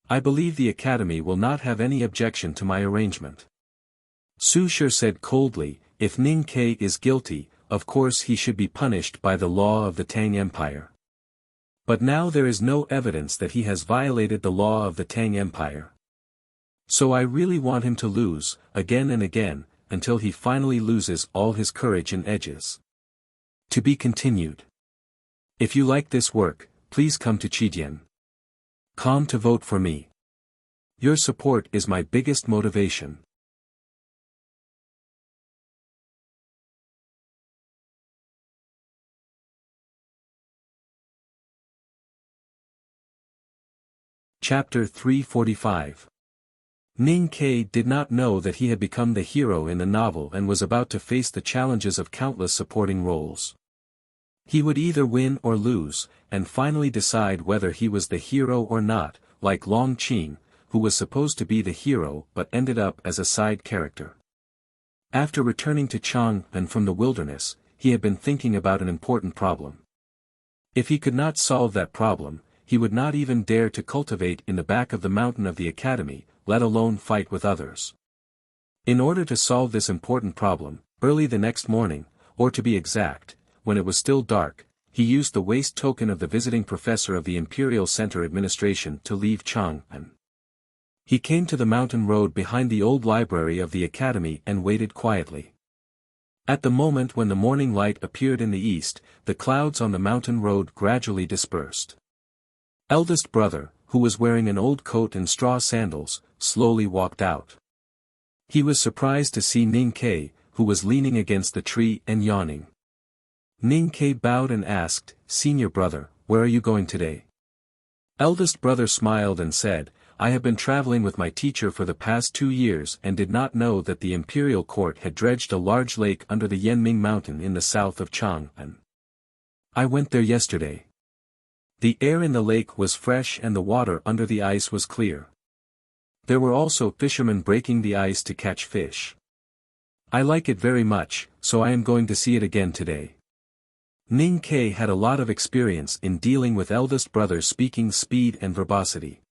I believe the academy will not have any objection to my arrangement. Su Shi said coldly, if Ning Ke is guilty, of course he should be punished by the law of the Tang Empire. But now there is no evidence that he has violated the law of the Tang Empire. So I really want him to lose, again and again, until he finally loses all his courage and edges. To be continued. If you like this work, please come to Chidian.com to vote for me. Your support is my biggest motivation. Chapter 345. Ning Ke did not know that he had become the hero in the novel and was about to face the challenges of countless supporting roles. He would either win or lose, and finally decide whether he was the hero or not, like Long Qing, who was supposed to be the hero but ended up as a side character. After returning to Chang'an from the wilderness, he had been thinking about an important problem. If he could not solve that problem, he would not even dare to cultivate in the back of the mountain of the academy, let alone fight with others. In order to solve this important problem, early the next morning, or to be exact, when it was still dark, he used the waste token of the visiting professor of the Imperial Center Administration to leave Chang'an. He came to the mountain road behind the old library of the academy and waited quietly. At the moment when the morning light appeared in the east, the clouds on the mountain road gradually dispersed. Eldest brother, who was wearing an old coat and straw sandals, slowly walked out. He was surprised to see Ning Ke, who was leaning against the tree and yawning. Ning Ke bowed and asked, Senior brother, where are you going today? Eldest brother smiled and said, I have been traveling with my teacher for the past 2 years and did not know that the imperial court had dredged a large lake under the Yanming mountain in the south of Chang'an. I went there yesterday. The air in the lake was fresh and the water under the ice was clear. There were also fishermen breaking the ice to catch fish. I like it very much, so I am going to see it again today. Ning Ke had a lot of experience in dealing with eldest brother's speaking speed and verbosity.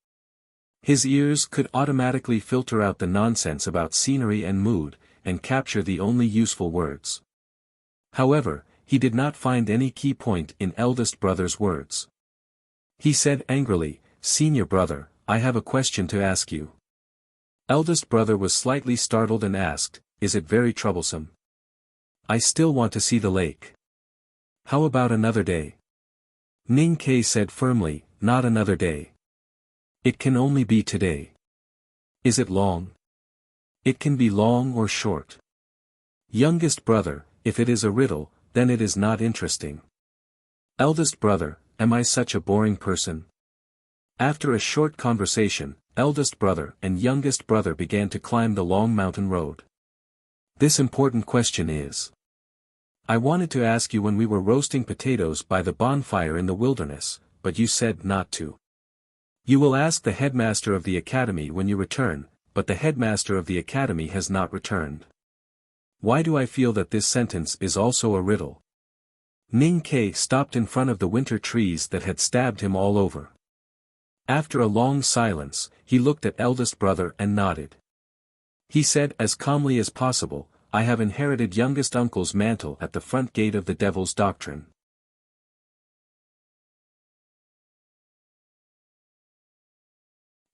His ears could automatically filter out the nonsense about scenery and mood, and capture the only useful words. However, he did not find any key point in eldest brother's words. He said angrily, "Senior brother, I have a question to ask you." Eldest brother was slightly startled and asked, "Is it very troublesome?" "I still want to see the lake." "How about another day?" Ning Ke said firmly, "Not another day. It can only be today." "Is it long?" "It can be long or short." "Youngest brother, if it is a riddle, then it is not interesting." "Eldest brother, am I such a boring person?" After a short conversation, eldest brother and youngest brother began to climb the long mountain road. "This important question is. I wanted to ask you when we were roasting potatoes by the bonfire in the wilderness, but you said not to. You will ask the headmaster of the academy when you return, but the headmaster of the academy has not returned. Why do I feel that this sentence is also a riddle?" Ning Ke stopped in front of the winter trees that had stabbed him all over. After a long silence, he looked at eldest brother and nodded. He said as calmly as possible, "I have inherited youngest uncle's mantle at the front gate of the devil's doctrine."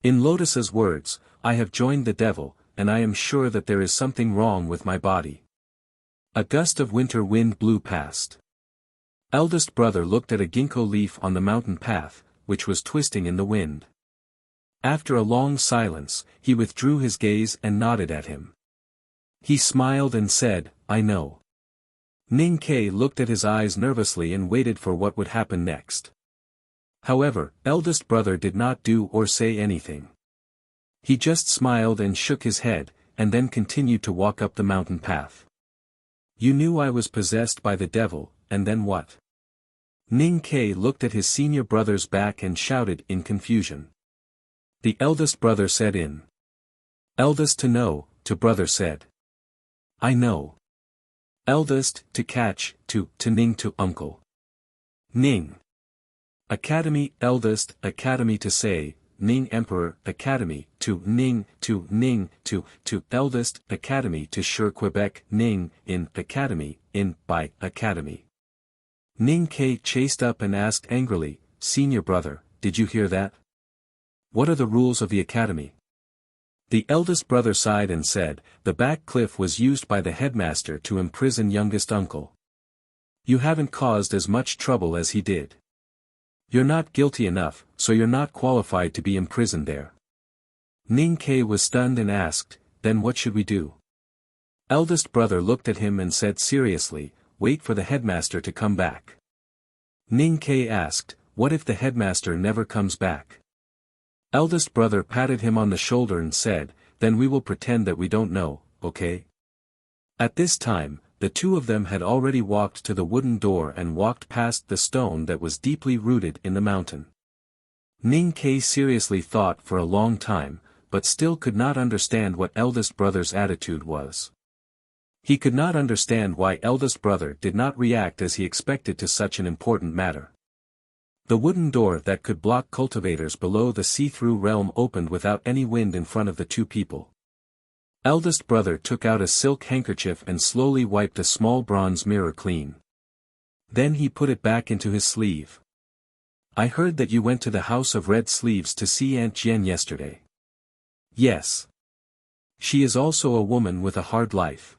In Lotus's words, "I have joined the devil, and I am sure that there is something wrong with my body." A gust of winter wind blew past. Eldest brother looked at a ginkgo leaf on the mountain path, which was twisting in the wind. After a long silence, he withdrew his gaze and nodded at him. He smiled and said, "I know." Ning Ke looked at his eyes nervously and waited for what would happen next. However, eldest brother did not do or say anything. He just smiled and shook his head, and then continued to walk up the mountain path. "You knew I was possessed by the devil, and then what?" Ning Ke looked at his senior brother's back and shouted in confusion. The eldest brother said in. Eldest to know, to brother said. "I know." Eldest, to catch, to Ning to uncle. Ning. Academy, eldest, academy to say, Ning emperor, academy, to Ning, to eldest, academy to sure Quebec, Ning, in, academy, in, by, academy. Ning Ke chased up and asked angrily, "Senior brother, did you hear that? What are the rules of the academy?" The eldest brother sighed and said, "The back cliff was used by the headmaster to imprison youngest uncle. You haven't caused as much trouble as he did. You're not guilty enough, so you're not qualified to be imprisoned there." Ning Ke was stunned and asked, "Then what should we do?" Eldest brother looked at him and said seriously, "Wait for the headmaster to come back." Ning Ke asked, "What if the headmaster never comes back?" Eldest brother patted him on the shoulder and said, "Then we will pretend that we don't know, okay?" At this time, the two of them had already walked to the wooden door and walked past the stone that was deeply rooted in the mountain. Ning Ke seriously thought for a long time, but still could not understand what eldest brother's attitude was. He could not understand why eldest brother did not react as he expected to such an important matter. The wooden door that could block cultivators below the see-through realm opened without any wind in front of the two people. Eldest brother took out a silk handkerchief and slowly wiped a small bronze mirror clean. Then he put it back into his sleeve. "I heard that you went to the House of Red Sleeves to see Aunt Jen yesterday." "Yes. She is also a woman with a hard life."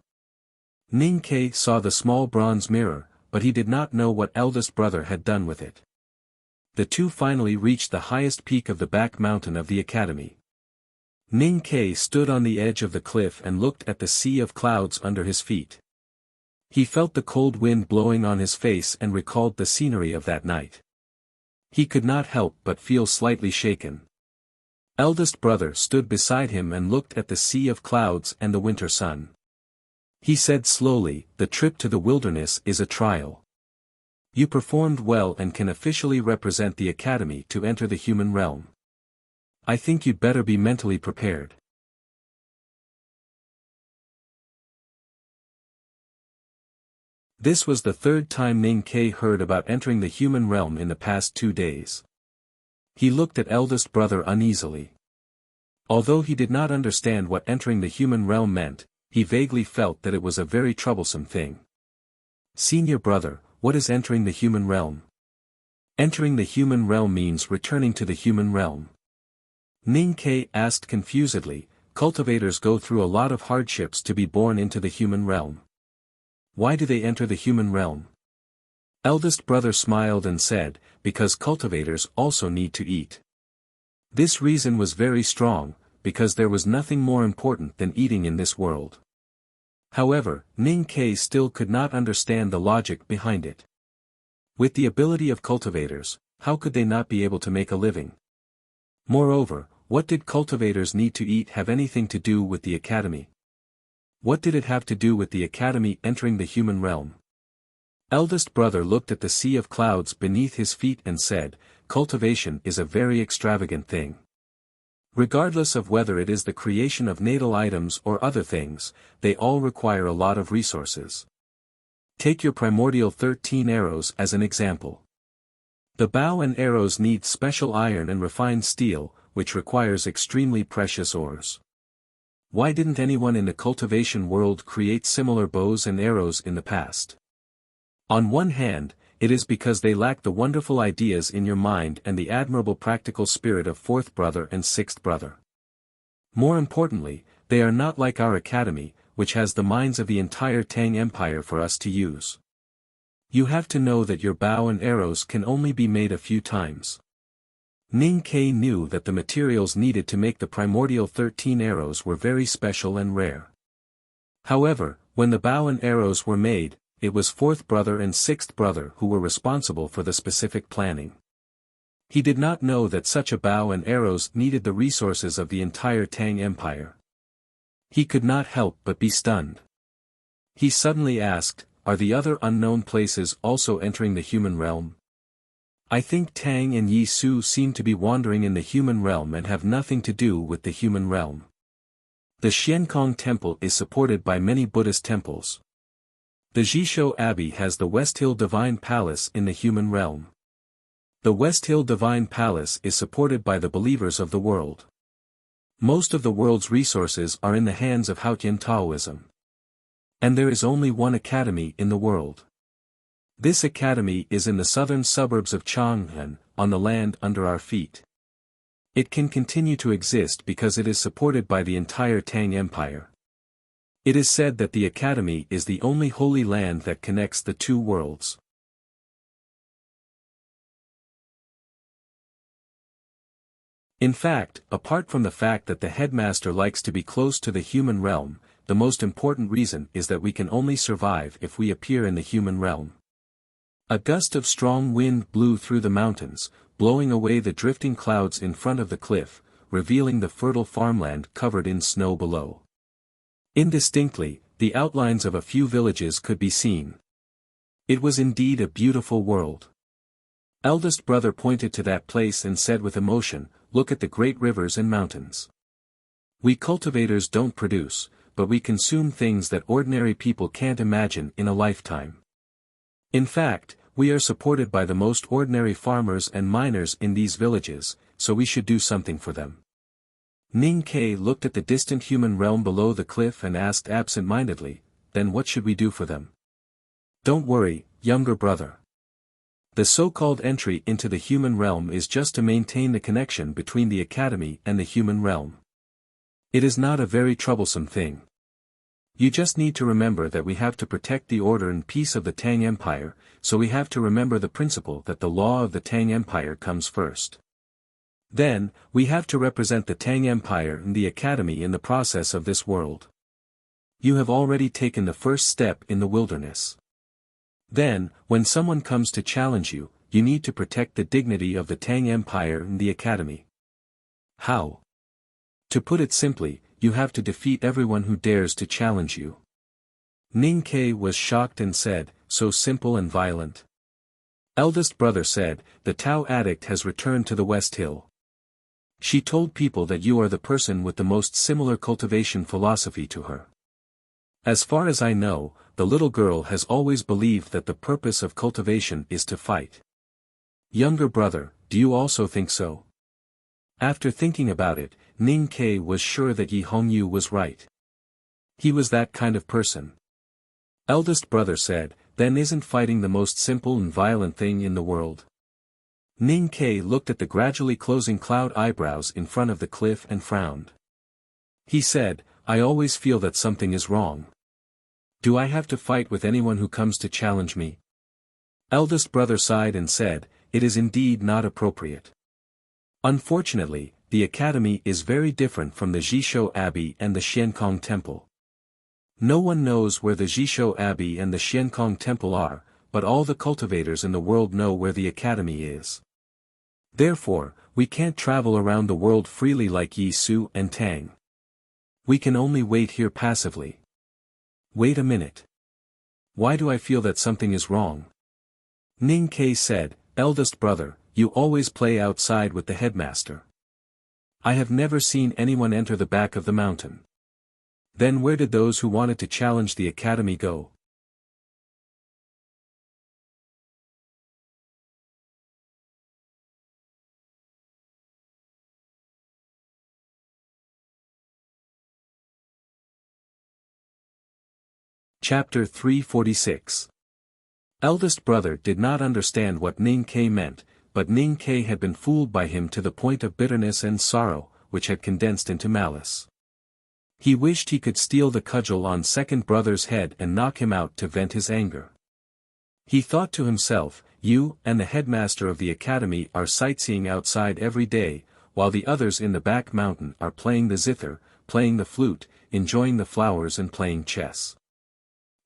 Ning Ke saw the small bronze mirror, but he did not know what eldest brother had done with it. The two finally reached the highest peak of the back mountain of the academy. Ning Ke stood on the edge of the cliff and looked at the sea of clouds under his feet. He felt the cold wind blowing on his face and recalled the scenery of that night. He could not help but feel slightly shaken. Eldest brother stood beside him and looked at the sea of clouds and the winter sun. He said slowly, "The trip to the wilderness is a trial. You performed well and can officially represent the academy to enter the human realm. I think you'd better be mentally prepared." This was the third time Ning Ke heard about entering the human realm in the past 2 days. He looked at eldest brother uneasily. Although he did not understand what entering the human realm meant, he vaguely felt that it was a very troublesome thing. "Senior brother, what is entering the human realm?" "Entering the human realm means returning to the human realm." Ning Ke asked confusedly. "Cultivators go through a lot of hardships to be born into the human realm. Why do they enter the human realm?" Eldest brother smiled and said, "Because cultivators also need to eat." This reason was very strong, because there was nothing more important than eating in this world. However, Ning Ke still could not understand the logic behind it. With the ability of cultivators, how could they not be able to make a living? Moreover, what did cultivators need to eat have anything to do with the academy? What did it have to do with the academy entering the human realm? Eldest brother looked at the sea of clouds beneath his feet and said, "Cultivation is a very extravagant thing. Regardless of whether it is the creation of natal items or other things, they all require a lot of resources. Take your primordial 13 arrows as an example. The bow and arrows need special iron and refined steel, which requires extremely precious ores. Why didn't anyone in the cultivation world create similar bows and arrows in the past? On one hand, it is because they lack the wonderful ideas in your mind and the admirable practical spirit of fourth brother and sixth brother. More importantly, they are not like our academy, which has the minds of the entire Tang Empire for us to use. You have to know that your bow and arrows can only be made a few times." Ning Ke knew that the materials needed to make the primordial 13 arrows were very special and rare. However, when the bow and arrows were made, it was fourth brother and sixth brother who were responsible for the specific planning. He did not know that such a bow and arrows needed the resources of the entire Tang Empire. He could not help but be stunned. He suddenly asked, "Are the other unknown places also entering the human realm? I think Tang and Yi Su seem to be wandering in the human realm and have nothing to do with the human realm. The Xiankong Temple is supported by many Buddhist temples. The Jishou Abbey has the West Hill Divine Palace in the human realm. The West Hill Divine Palace is supported by the believers of the world. Most of the world's resources are in the hands of Haotian Taoism. And there is only one academy in the world. This academy is in the southern suburbs of Chang'an, on the land under our feet. It can continue to exist because it is supported by the entire Tang Empire. It is said that the academy is the only holy land that connects the two worlds." In fact, apart from the fact that the headmaster likes to be close to the human realm, the most important reason is that we can only survive if we appear in the human realm. A gust of strong wind blew through the mountains, blowing away the drifting clouds in front of the cliff, revealing the fertile farmland covered in snow below. Indistinctly, the outlines of a few villages could be seen. It was indeed a beautiful world. Eldest brother pointed to that place and said with emotion, "Look at the great rivers and mountains. We cultivators don't produce, but we consume things that ordinary people can't imagine in a lifetime. In fact, we are supported by the most ordinary farmers and miners in these villages, so we should do something for them." Ning Ke looked at the distant human realm below the cliff and asked absent-mindedly, "Then what should we do for them?" "Don't worry, younger brother. The so-called entry into the human realm is just to maintain the connection between the academy and the human realm. It is not a very troublesome thing. You just need to remember that we have to protect the order and peace of the Tang Empire, so we have to remember the principle that the law of the Tang Empire comes first. Then, we have to represent the Tang Empire and the Academy in the process of this world. You have already taken the first step in the wilderness. Then, when someone comes to challenge you, you need to protect the dignity of the Tang Empire and the Academy." "How?" To put it simply, you have to defeat everyone who dares to challenge you. Ning Ke was shocked and said, so simple and violent. Eldest brother said, the Tao addict has returned to the West Hill. She told people that you are the person with the most similar cultivation philosophy to her. As far as I know, the little girl has always believed that the purpose of cultivation is to fight. Younger brother, do you also think so? After thinking about it, Ning Ke was sure that Yi Hongyu was right. He was that kind of person. Eldest brother said, then isn't fighting the most simple and violent thing in the world? Ning Ke looked at the gradually closing cloud eyebrows in front of the cliff and frowned. He said, I always feel that something is wrong. Do I have to fight with anyone who comes to challenge me? Eldest brother sighed and said, it is indeed not appropriate. Unfortunately, the academy is very different from the Jishou Abbey and the Xiankong Temple. No one knows where the Jishou Abbey and the Xiankong Temple are, but all the cultivators in the world know where the academy is. Therefore, we can't travel around the world freely like Yi Su and Tang. We can only wait here passively. Wait a minute. Why do I feel that something is wrong? Ning Ke said, eldest brother, you always play outside with the headmaster. I have never seen anyone enter the back of the mountain. Then where did those who wanted to challenge the academy go? Chapter 346. Eldest brother did not understand what Ning Ke meant, but Ning Ke had been fooled by him to the point of bitterness and sorrow, which had condensed into malice. He wished he could steal the cudgel on second brother's head and knock him out to vent his anger. He thought to himself, you and the headmaster of the academy are sightseeing outside every day, while the others in the back mountain are playing the zither, playing the flute, enjoying the flowers and playing chess.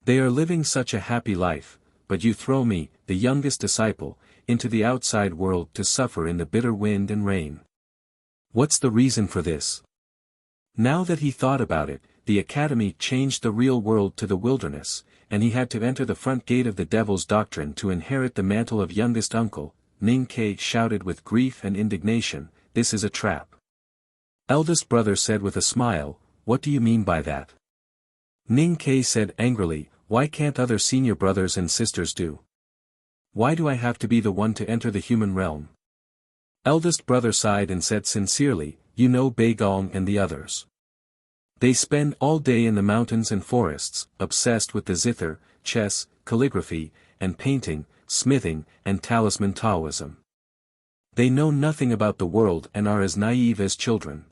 They are living such a happy life, but you throw me, the youngest disciple, into the outside world to suffer in the bitter wind and rain. What's the reason for this? Now that he thought about it, the academy changed the real world to the wilderness, and he had to enter the front gate of the devil's doctrine to inherit the mantle of youngest uncle. Ning Ke shouted with grief and indignation, this is a trap. Eldest brother said with a smile, what do you mean by that? Ning Ke said angrily, why can't other senior brothers and sisters do? Why do I have to be the one to enter the human realm? Eldest brother sighed and said sincerely, you know Bei Gong and the others. They spend all day in the mountains and forests, obsessed with the zither, chess, calligraphy, and painting, smithing, and talisman Taoism. They know nothing about the world and are as naive as children.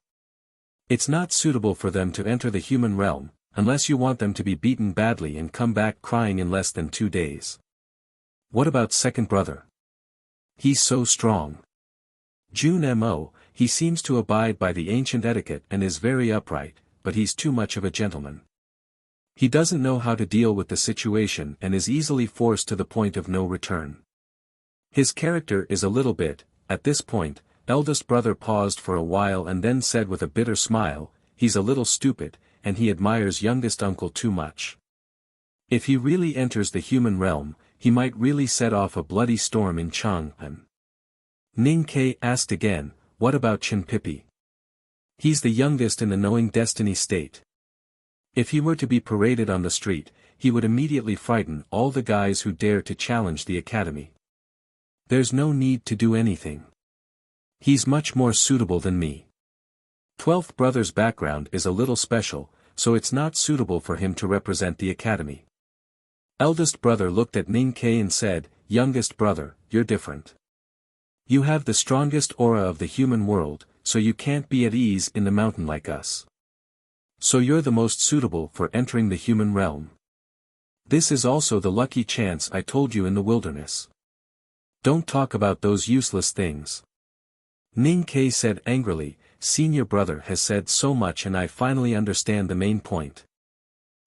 It's not suitable for them to enter the human realm, unless you want them to be beaten badly and come back crying in less than 2 days. What about second brother? He's so strong. Jun Mo, he seems to abide by the ancient etiquette and is very upright, but he's too much of a gentleman. He doesn't know how to deal with the situation and is easily forced to the point of no return. His character is a little bit. At this point, eldest brother paused for a while and then said with a bitter smile, he's a little stupid, and he admires youngest uncle too much. If he really enters the human realm, he might really set off a bloody storm in Chang'an. Ning Ke asked again, what about Chen Pipi? He's the youngest in the knowing destiny state. If he were to be paraded on the street, he would immediately frighten all the guys who dare to challenge the academy. There's no need to do anything. He's much more suitable than me. 12th brother's background is a little special, so it's not suitable for him to represent the academy. Eldest brother looked at Ning Ke and said, youngest brother, you're different. You have the strongest aura of the human world, so you can't be at ease in the mountain like us. So you're the most suitable for entering the human realm. This is also the lucky chance I told you in the wilderness. Don't talk about those useless things. Ning Ke said angrily, senior brother has said so much and I finally understand the main point.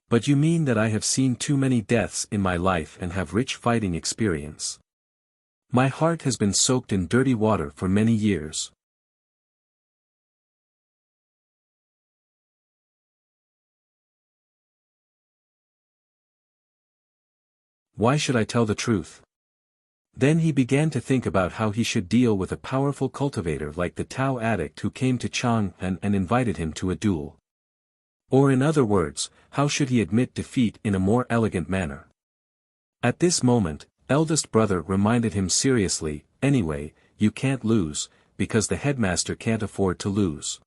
But you mean that I have seen too many deaths in my life and have rich fighting experience. My heart has been soaked in dirty water for many years. Why should I tell the truth? Then he began to think about how he should deal with a powerful cultivator like the Tao addict who came to Chang'an and invited him to a duel. Or in other words, how should he admit defeat in a more elegant manner? At this moment, eldest brother reminded him seriously, anyway, you can't lose, because the headmaster can't afford to lose.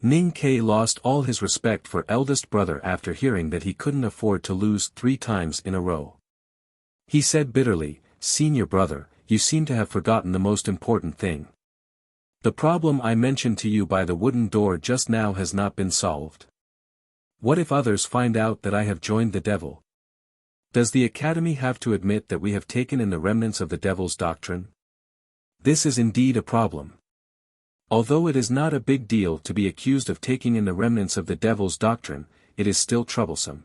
Ning Ke lost all his respect for eldest brother after hearing that he couldn't afford to lose 3 times in a row. He said bitterly, Senior brother, you seem to have forgotten the most important thing. The problem I mentioned to you by the wooden door just now has not been solved. What if others find out that I have joined the devil? Does the academy have to admit that we have taken in the remnants of the devil's doctrine? This is indeed a problem. Although it is not a big deal to be accused of taking in the remnants of the devil's doctrine, it is still troublesome.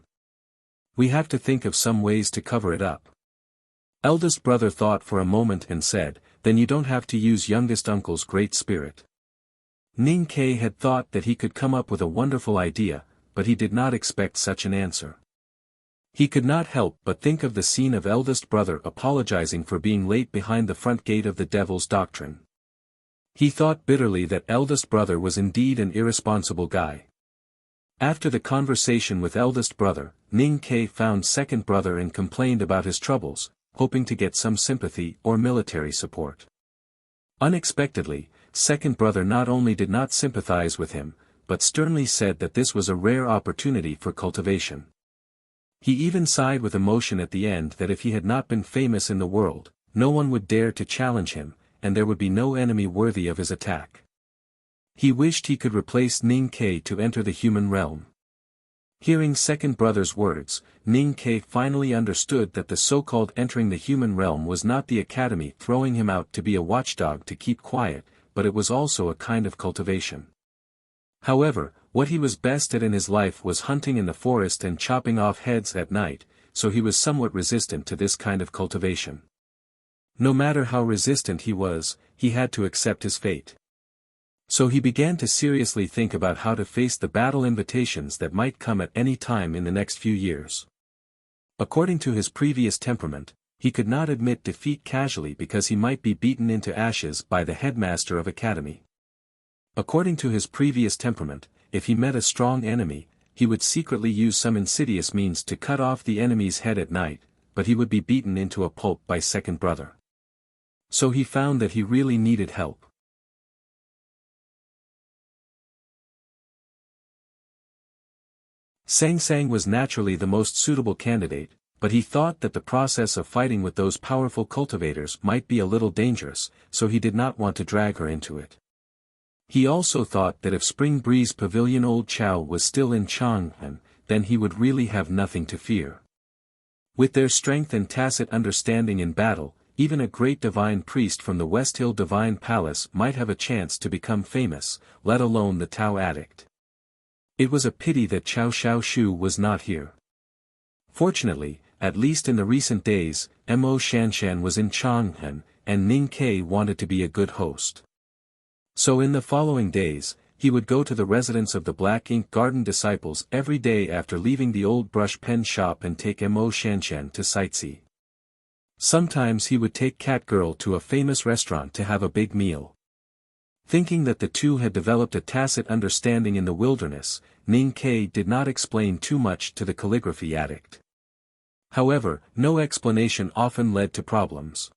We have to think of some ways to cover it up. Eldest brother thought for a moment and said, then you don't have to use youngest uncle's great spirit. Ning Ke had thought that he could come up with a wonderful idea, but he did not expect such an answer. He could not help but think of the scene of eldest brother apologizing for being late behind the front gate of the devil's doctrine. He thought bitterly that eldest brother was indeed an irresponsible guy. After the conversation with eldest brother, Ning Ke found second brother and complained about his troubles, hoping to get some sympathy or military support. Unexpectedly, second brother not only did not sympathize with him, but sternly said that this was a rare opportunity for cultivation. He even sighed with emotion at the end that if he had not been famous in the world, no one would dare to challenge him, and there would be no enemy worthy of his attack. He wished he could replace Ning Ke to enter the human realm. Hearing second brother's words, Ning Ke finally understood that the so-called entering the human realm was not the academy throwing him out to be a watchdog to keep quiet, but it was also a kind of cultivation. However, what he was best at in his life was hunting in the forest and chopping off heads at night, so he was somewhat resistant to this kind of cultivation. No matter how resistant he was, he had to accept his fate. So he began to seriously think about how to face the battle invitations that might come at any time in the next few years. According to his previous temperament, he could not admit defeat casually because he might be beaten into ashes by the headmaster of academy. According to his previous temperament, if he met a strong enemy, he would secretly use some insidious means to cut off the enemy's head at night, but he would be beaten into a pulp by second brother. So he found that he really needed help. Sang Sang was naturally the most suitable candidate, but he thought that the process of fighting with those powerful cultivators might be a little dangerous, so he did not want to drag her into it. He also thought that if Spring Breeze Pavilion Old Chow was still in Chang'an, then he would really have nothing to fear. With their strength and tacit understanding in battle, even a great divine priest from the West Hill Divine Palace might have a chance to become famous, let alone the Tao addict. It was a pity that Chao Xiaoshu was not here. Fortunately, at least in the recent days, Mo Shanshan was in Chang'an, and Ning Ke wanted to be a good host. So in the following days, he would go to the residence of the Black Ink Garden disciples every day after leaving the old brush pen shop and take Mo Shanshan to sightsee. Sometimes he would take Catgirl to a famous restaurant to have a big meal. Thinking that the two had developed a tacit understanding in the wilderness, Ning Ke did not explain too much to the calligraphy addict. However, no explanation often led to problems.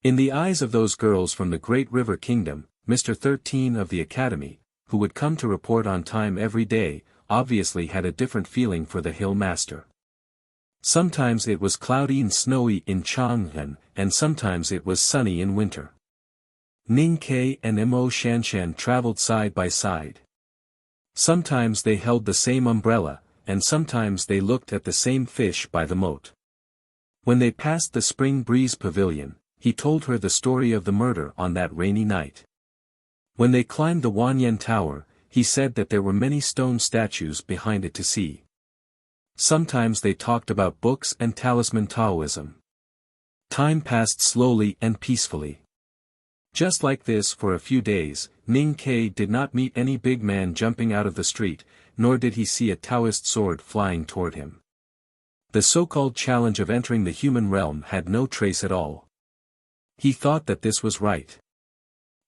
In the eyes of those girls from the Great River Kingdom, Mr. 13 of the Academy, who would come to report on time every day, obviously had a different feeling for the Hill Master. Sometimes it was cloudy and snowy in Chang'an, and sometimes it was sunny in winter. Ning Ke and Mo Shanshan traveled side by side. Sometimes they held the same umbrella, and sometimes they looked at the same fish by the moat. When they passed the Spring Breeze Pavilion, he told her the story of the murder on that rainy night. When they climbed the Wanyan Tower, he said that there were many stone statues behind it to see. Sometimes they talked about books and talisman Taoism. Time passed slowly and peacefully. Just like this for a few days, Ning Ke did not meet any big man jumping out of the street, nor did he see a Taoist sword flying toward him. The so-called challenge of entering the human realm had no trace at all. He thought that this was right.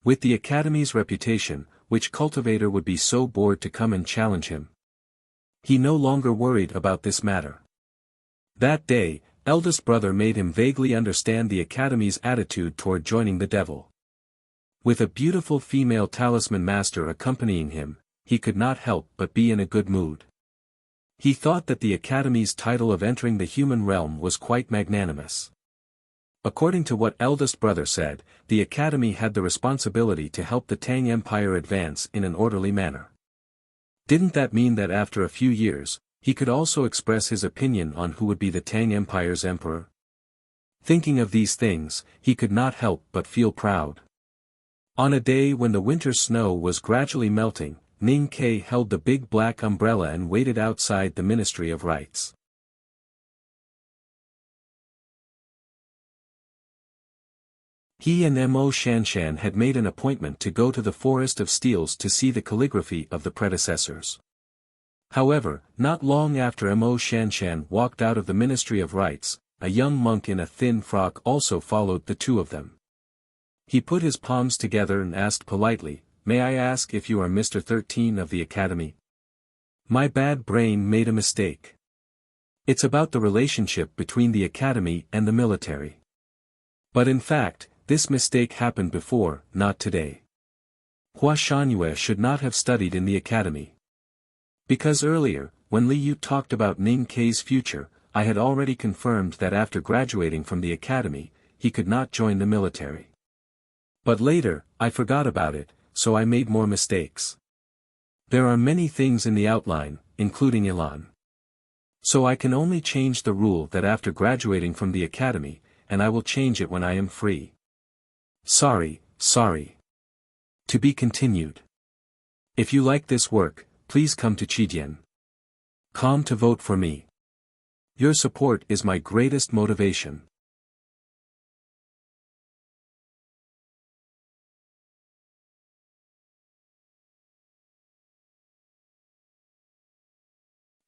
With the Academy's reputation, which cultivator would be so bored to come and challenge him? He no longer worried about this matter. That day, eldest brother made him vaguely understand the Academy's attitude toward joining the devil. With a beautiful female talisman master accompanying him, he could not help but be in a good mood. He thought that the Academy's title of entering the human realm was quite magnanimous. According to what eldest brother said, the Academy had the responsibility to help the Tang Empire advance in an orderly manner. Didn't that mean that after a few years, he could also express his opinion on who would be the Tang Empire's emperor? Thinking of these things, he could not help but feel proud. On a day when the winter snow was gradually melting, Ning Ke held the big black umbrella and waited outside the Ministry of Rites. He and Mo Shanshan had made an appointment to go to the Forest of Steels to see the calligraphy of the predecessors. However, not long after Mo Shanshan walked out of the Ministry of Rites, a young monk in a thin frock also followed the two of them. He put his palms together and asked politely, "May I ask if you are Mr. 13 of the Academy?" "My bad brain made a mistake. It's about the relationship between the Academy and the military. But in fact, this mistake happened before, not today. Hua Shangyue should not have studied in the Academy. Because earlier, when Li Yu talked about Ning Ke's future, I had already confirmed that after graduating from the Academy, he could not join the military. But later, I forgot about it, so I made more mistakes. There are many things in the outline, including Ilan. So I can only change the rule that after graduating from the Academy, and I will change it when I am free. Sorry. To be continued. If you like this work, please come to Chidian.com to vote for me. Your support is my greatest motivation.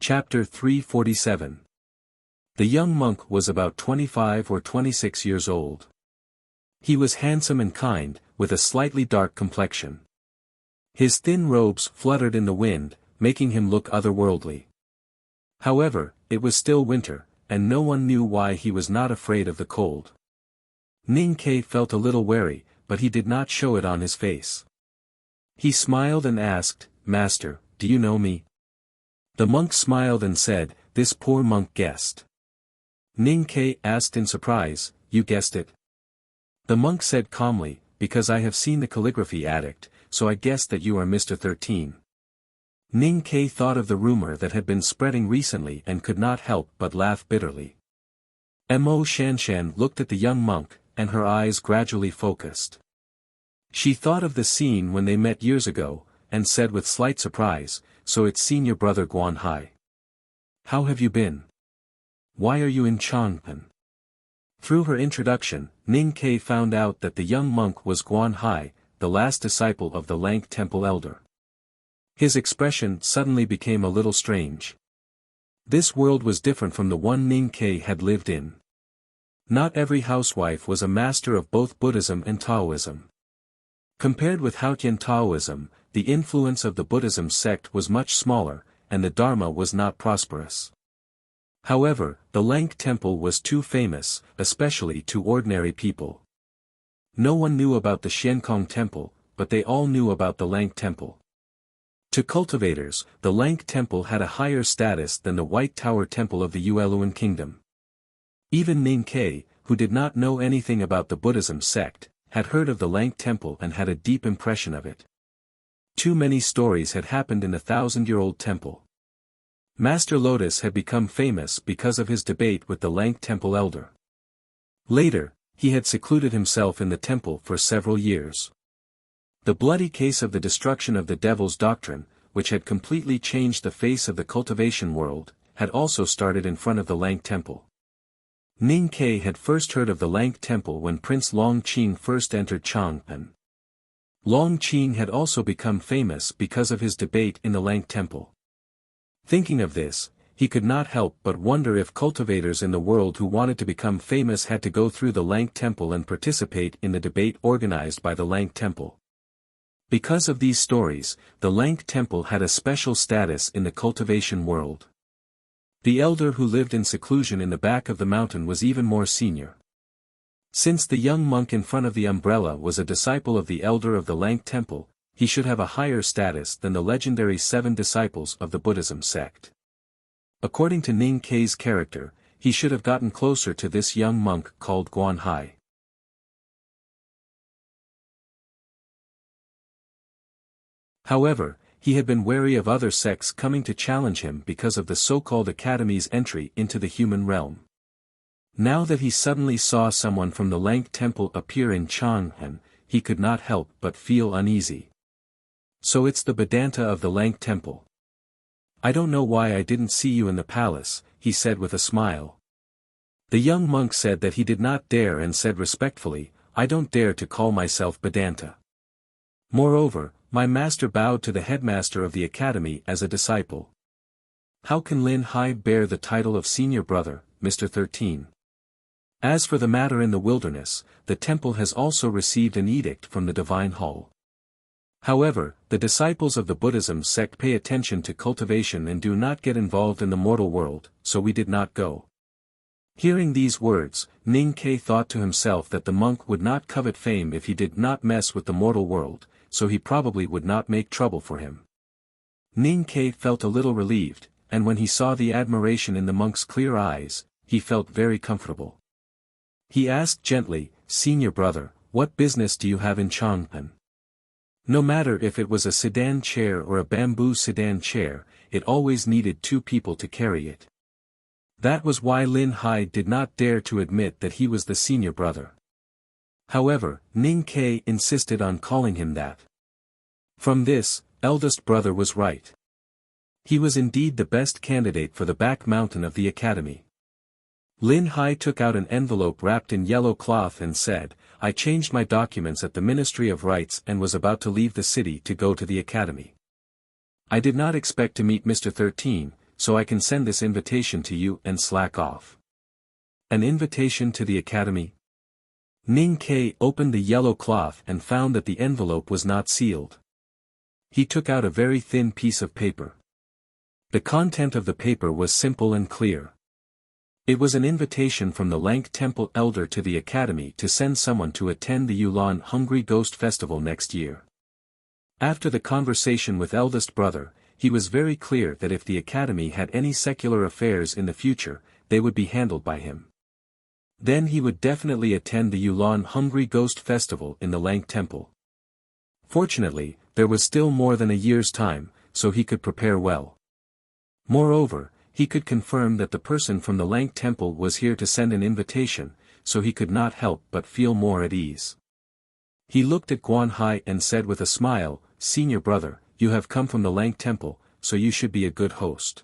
Chapter 347. The young monk was about 25 or 26 years old. He was handsome and kind, with a slightly dark complexion. His thin robes fluttered in the wind, making him look otherworldly. However, it was still winter, and no one knew why he was not afraid of the cold. Ning Ke felt a little wary, but he did not show it on his face. He smiled and asked, "Master, do you know me?" The monk smiled and said, "This poor monk guessed." Ning Ke asked in surprise, "You guessed it?" The monk said calmly, "Because I have seen the calligraphy addict, so I guessed that you are Mr. 13. Ning Ke thought of the rumor that had been spreading recently and could not help but laugh bitterly. Mo Shanshan looked at the young monk, and her eyes gradually focused. She thought of the scene when they met years ago, and said with slight surprise, "So it's senior brother Guan Hai. How have you been? Why are you in Changpan?" Through her introduction, Ning Ke found out that the young monk was Guan Hai, the last disciple of the Lank Temple elder. His expression suddenly became a little strange. This world was different from the one Ning Ke had lived in. Not every housewife was a master of both Buddhism and Taoism. Compared with Haotian Taoism, the influence of the Buddhism sect was much smaller, and the Dharma was not prosperous. However, the Lank Temple was too famous, especially to ordinary people. No one knew about the Xiankong Temple, but they all knew about the Lank Temple. To cultivators, the Lank Temple had a higher status than the White Tower Temple of the Yueluan Kingdom. Even Ning Ke, who did not know anything about the Buddhism sect, had heard of the Lank Temple and had a deep impression of it. Too many stories had happened in the 1,000-year-old temple. Master Lotus had become famous because of his debate with the Lank Temple elder. Later, he had secluded himself in the temple for several years. The bloody case of the destruction of the devil's doctrine, which had completely changed the face of the cultivation world, had also started in front of the Lank Temple. Ning Ke had first heard of the Lank Temple when Prince Long Qing first entered Changpan. Long Qing had also become famous because of his debate in the Lank Temple. Thinking of this, he could not help but wonder if cultivators in the world who wanted to become famous had to go through the Lank Temple and participate in the debate organized by the Lank Temple. Because of these stories, the Lank Temple had a special status in the cultivation world. The elder who lived in seclusion in the back of the mountain was even more senior. Since the young monk in front of the umbrella was a disciple of the elder of the Lank Temple, he should have a higher status than the legendary 7 disciples of the Buddhism sect. According to Ning Kei's character, he should have gotten closer to this young monk called Guan Hai. However, he had been wary of other sects coming to challenge him because of the so-called Academy's entry into the human realm. Now that he suddenly saw someone from the Lank Temple appear in Chang'an, he could not help but feel uneasy. So it's the Vedanta of the Lank Temple. I don't know why I didn't see you in the palace, he said with a smile. The young monk said that he did not dare and said respectfully, I don't dare to call myself Vedanta. Moreover, my master bowed to the headmaster of the academy as a disciple. How can Lin Hai bear the title of senior brother, Mr. 13? As for the matter in the wilderness, the temple has also received an edict from the Divine Hall. However, the disciples of the Buddhism sect pay attention to cultivation and do not get involved in the mortal world, so we did not go. Hearing these words, Ning Kei thought to himself that the monk would not covet fame if he did not mess with the mortal world, so he probably would not make trouble for him. Ning Kei felt a little relieved, and when he saw the admiration in the monk's clear eyes, he felt very comfortable. He asked gently, Senior brother, what business do you have in Chang'an? No matter if it was a sedan chair or a bamboo sedan chair, it always needed 2 people to carry it. That was why Lin Hai did not dare to admit that he was the senior brother. However, Ning Kei insisted on calling him that. From this, eldest brother was right. He was indeed the best candidate for the back mountain of the academy. Lin Hai took out an envelope wrapped in yellow cloth and said, I changed my documents at the Ministry of Rights and was about to leave the city to go to the academy. I did not expect to meet Mr. 13, so I can send this invitation to you and slack off. An invitation to the academy? Ning Kei opened the yellow cloth and found that the envelope was not sealed. He took out a very thin piece of paper. The content of the paper was simple and clear. It was an invitation from the Lank Temple elder to the academy to send someone to attend the Yulan Hungry Ghost Festival next year. After the conversation with eldest brother, he was very clear that if the academy had any secular affairs in the future, they would be handled by him. Then he would definitely attend the Yulan Hungry Ghost Festival in the Lank Temple. Fortunately, there was still more than a year's time, so he could prepare well. Moreover, he could confirm that the person from the Lank Temple was here to send an invitation, so he could not help but feel more at ease. He looked at Guan Hai and said with a smile, Senior brother, you have come from the Lank Temple, so you should be a good host.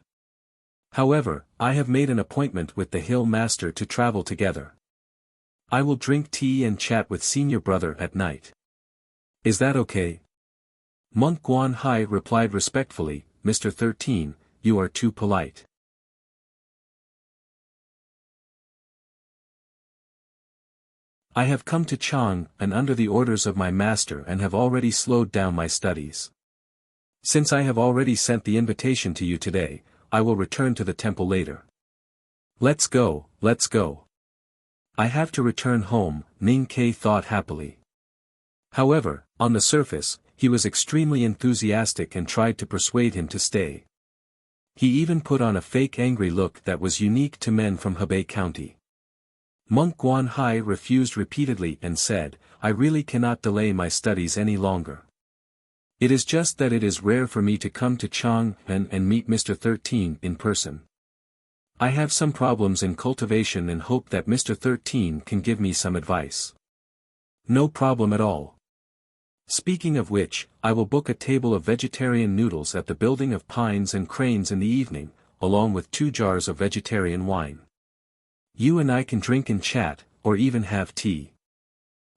However, I have made an appointment with the Hill Master to travel together. I will drink tea and chat with senior brother at night. Is that okay? Monk Guan Hai replied respectfully, Mr. 13, you are too polite. I have come to Chang'an under the orders of my master and have already slowed down my studies. Since I have already sent the invitation to you today, I will return to the temple later. Let's go, let's go. I have to return home, Ning Kei thought happily. However, on the surface, he was extremely enthusiastic and tried to persuade him to stay. He even put on a fake angry look that was unique to men from Hebei County. Monk Guan Hai refused repeatedly and said, I really cannot delay my studies any longer. It is just that it is rare for me to come to Chang'an and meet Mr. 13 in person. I have some problems in cultivation and hope that Mr. 13 can give me some advice. No problem at all. Speaking of which, I will book a table of vegetarian noodles at the Building of Pines and Cranes in the evening, along with 2 jars of vegetarian wine. You and I can drink and chat, or even have tea.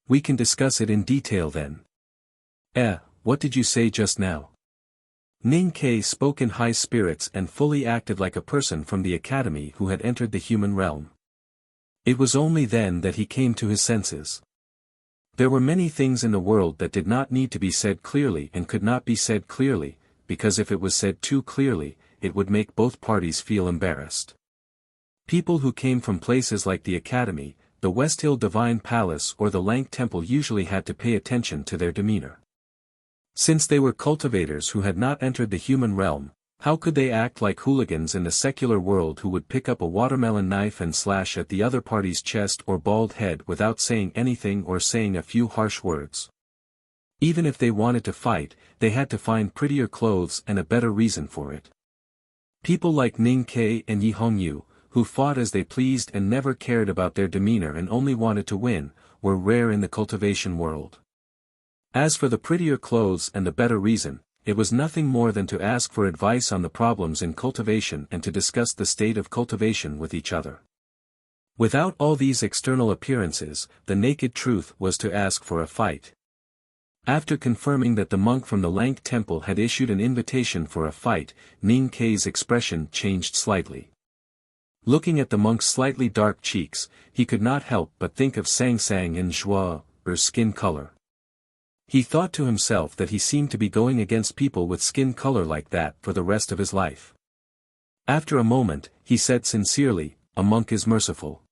We can discuss it in detail then. What did you say just now? Ning Ke spoke in high spirits and fully acted like a person from the academy who had entered the human realm. It was only then that he came to his senses. There were many things in the world that did not need to be said clearly and could not be said clearly, because if it was said too clearly, it would make both parties feel embarrassed. People who came from places like the Academy, the West Hill Divine Palace or the Lank Temple usually had to pay attention to their demeanor. Since they were cultivators who had not entered the human realm, how could they act like hooligans in the secular world who would pick up a watermelon knife and slash at the other party's chest or bald head without saying anything or saying a few harsh words? Even if they wanted to fight, they had to find prettier clothes and a better reason for it. People like Ning Ke and Yi Hongyu, who fought as they pleased and never cared about their demeanor and only wanted to win, were rare in the cultivation world. As for the prettier clothes and the better reason, it was nothing more than to ask for advice on the problems in cultivation and to discuss the state of cultivation with each other. Without all these external appearances, the naked truth was to ask for a fight. After confirming that the monk from the Lank Temple had issued an invitation for a fight, Ning Ke's expression changed slightly. Looking at the monk's slightly dark cheeks, he could not help but think of Sang Sang and Zhua, her skin color. He thought to himself that he seemed to be going against people with skin color like that for the rest of his life. After a moment, he said sincerely, "A monk is merciful.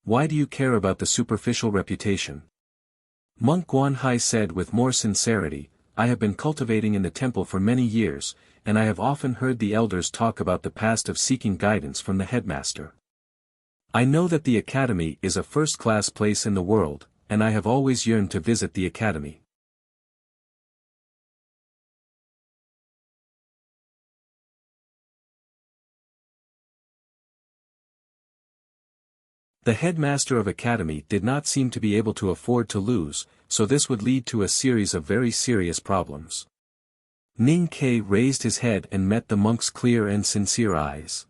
Why do you care about the superficial reputation?" Monk Guanhai said with more sincerity, "I have been cultivating in the temple for many years, and I have often heard the elders talk about the past of seeking guidance from the headmaster. I know that the academy is a first-class place in the world, and I have always yearned to visit the academy." The headmaster of academy did not seem to be able to afford to lose, so this would lead to a series of very serious problems. Ning Ke raised his head and met the monk's clear and sincere eyes.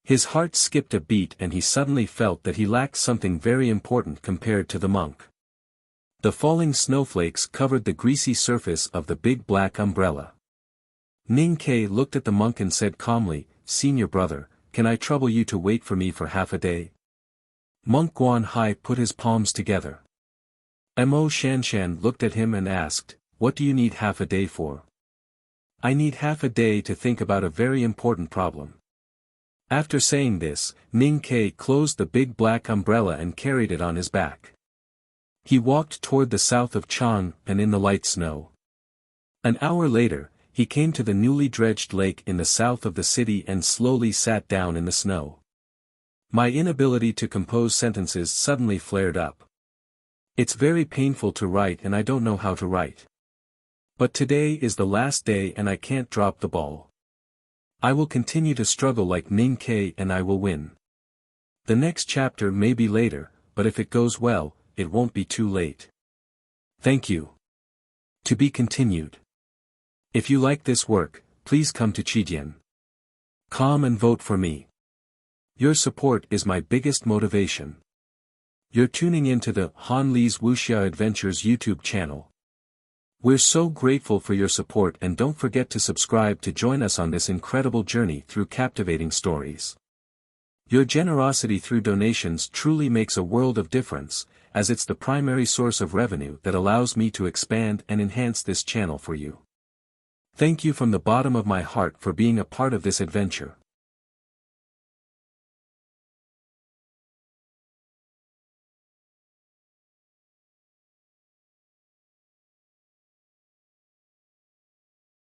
His heart skipped a beat and he suddenly felt that he lacked something very important compared to the monk. The falling snowflakes covered the greasy surface of the big black umbrella. Ning Ke looked at the monk and said calmly, "Senior brother, can I trouble you to wait for me for half a day?" Monk Guanhai put his palms together. Mo Shanshan looked at him and asked, "What do you need half a day for?" "I need half a day to think about a very important problem." After saying this, Ning Ke closed the big black umbrella and carried it on his back. He walked toward the south of Chang and in the light snow. An hour later, he came to the newly dredged lake in the south of the city and slowly sat down in the snow. My inability to compose sentences suddenly flared up. It's very painful to write and I don't know how to write. But today is the last day and I can't drop the ball. I will continue to struggle like Ning Ke and I will win. The next chapter may be later, but if it goes well, it won't be too late. Thank you. To be continued. If you like this work, please come to Chidian.com and vote for me. Your support is my biggest motivation. You're tuning into the Han Li's Wuxia Adventures YouTube channel. We're so grateful for your support and don't forget to subscribe to join us on this incredible journey through captivating stories. Your generosity through donations truly makes a world of difference, as it's the primary source of revenue that allows me to expand and enhance this channel for you. Thank you from the bottom of my heart for being a part of this adventure.